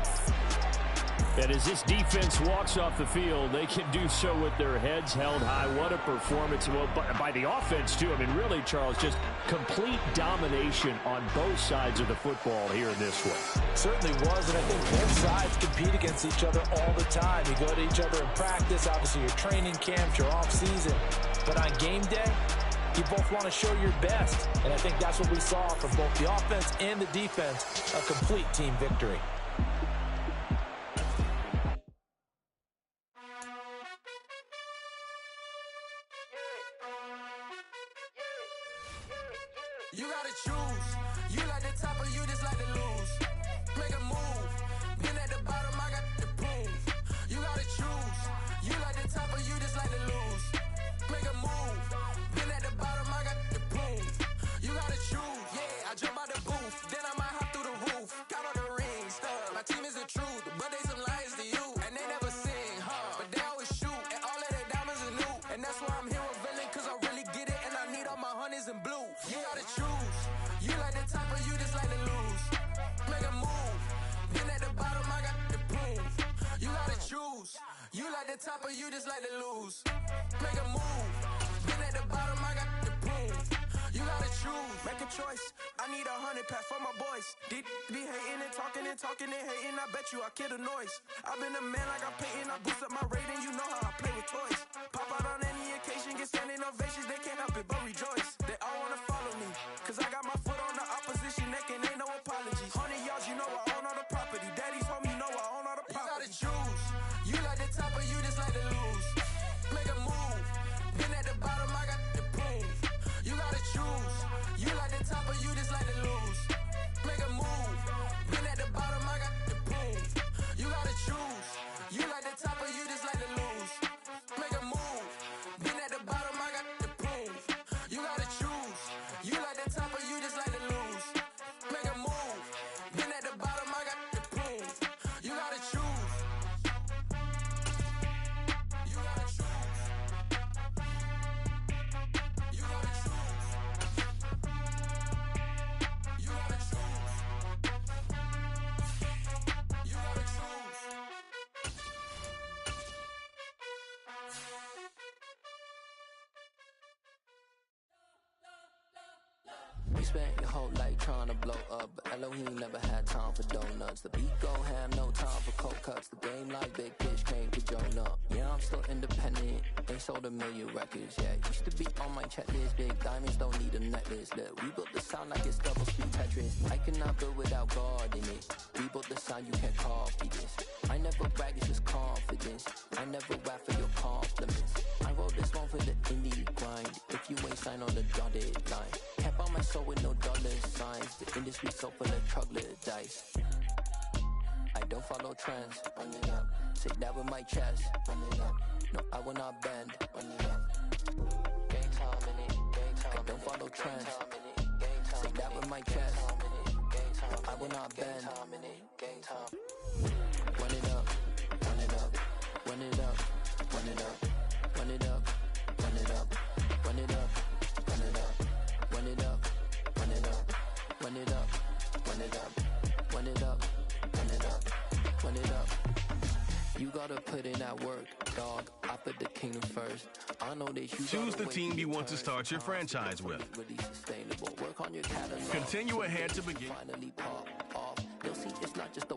And as this defense walks off the field, they can do so with their heads held high. What a performance. Well, by the offense, too. I mean, really, Charles, just complete domination on both sides of the football here in this one. Certainly was, and I think both sides compete against each other all the time. You go to each other in practice, obviously your training camps, your off-season. But on game day, you both want to show your best. And I think that's what we saw from both the offense and the defense, a complete team victory. You gotta choose. You like the top or you just like to lose. Make a move. Been at the bottom, I got the prove. You gotta choose. You like the top or you just like to lose. Make a move. Been at the bottom, I got the prove. You gotta choose. Yeah, I jump out the booth. Then I might hop through the roof. Count on the rings. My team is the truth, but they some liars to you. And they never sing, but they always shoot. And all of their diamonds are new. And that's why I'm here revealing, cause I really get it. And I need all my honeys in blue. You gotta choose. You like the top or you just like to lose. Make a move. Been at the bottom, I got the proof. You gotta choose. You like the top or you just like to lose. Make a move. Been at the bottom, I got the proof. You gotta choose. Make a choice. I need 100 pack for my boys. Be hating and talking and hating. I bet you I kill the noise. I've been a man like I'm Peyton. I boost up my rating. You know how I play with toys. Pop out on any occasion, get standing ovations. They can't help it but rejoice. They all wanna follow me, cause I got my foot on the opposition neck and ain't no apologies. 100 yards, you know I own all the property. Daddy's home, you know I own all the property. You gotta choose. You like the top or you just like to lose. Make a move. Been at the bottom, I got just like to lose. Make a move. Been at the bottom, I got the prove. You gotta choose. You like the top or you just like to lose. Make a move. Been at the bottom, I got the prove. You gotta choose. You like the top or you just like to lose. Make a move. Been at the bottom, I got the prove. You gotta choose. You gotta choose. You gotta choose. You gotta choose. You gotta choose. You spent your whole life trying to blow up, but Elohim never had time for donuts. The beat go ham, no time for cold cuts. The game like big fish came to Jonah. Yeah, I'm still independent. They sold 1 million records. Yeah, used to be on my checklist. Big diamonds don't need a necklace. Look, we built the sound like it's double speed Tetris. I cannot build without God in it. We built the sound, you can't copy this. I never brag, it's just confidence. I never rap for your compliments. I wrote this one for the indie grind. If you ain't signed on the dotted line, can't buy my soul with no dollar signs. The industry so full of troglodytes. I don't follow trends. Run it up. Say that with my chest. Run it up. No, I will not bend. Run it up. Game time in it. Game time. I don't follow trends. Say that with my chest. No, I will not bend. Game time. Run it up. Run it up. Run it up. Run it up. Run it up. Run it up. Run it up. Run it up. Run it up. Run it up. Run it up. Run it up. Run it up. Run it up. Run it up. You gotta put in that work, dog. I put the kingdom first. I know that you choose the team you want to start your franchise with. Really sustainable. Work on your catalog. Continue ahead to begin. Finally pop off. You'll see it's not just a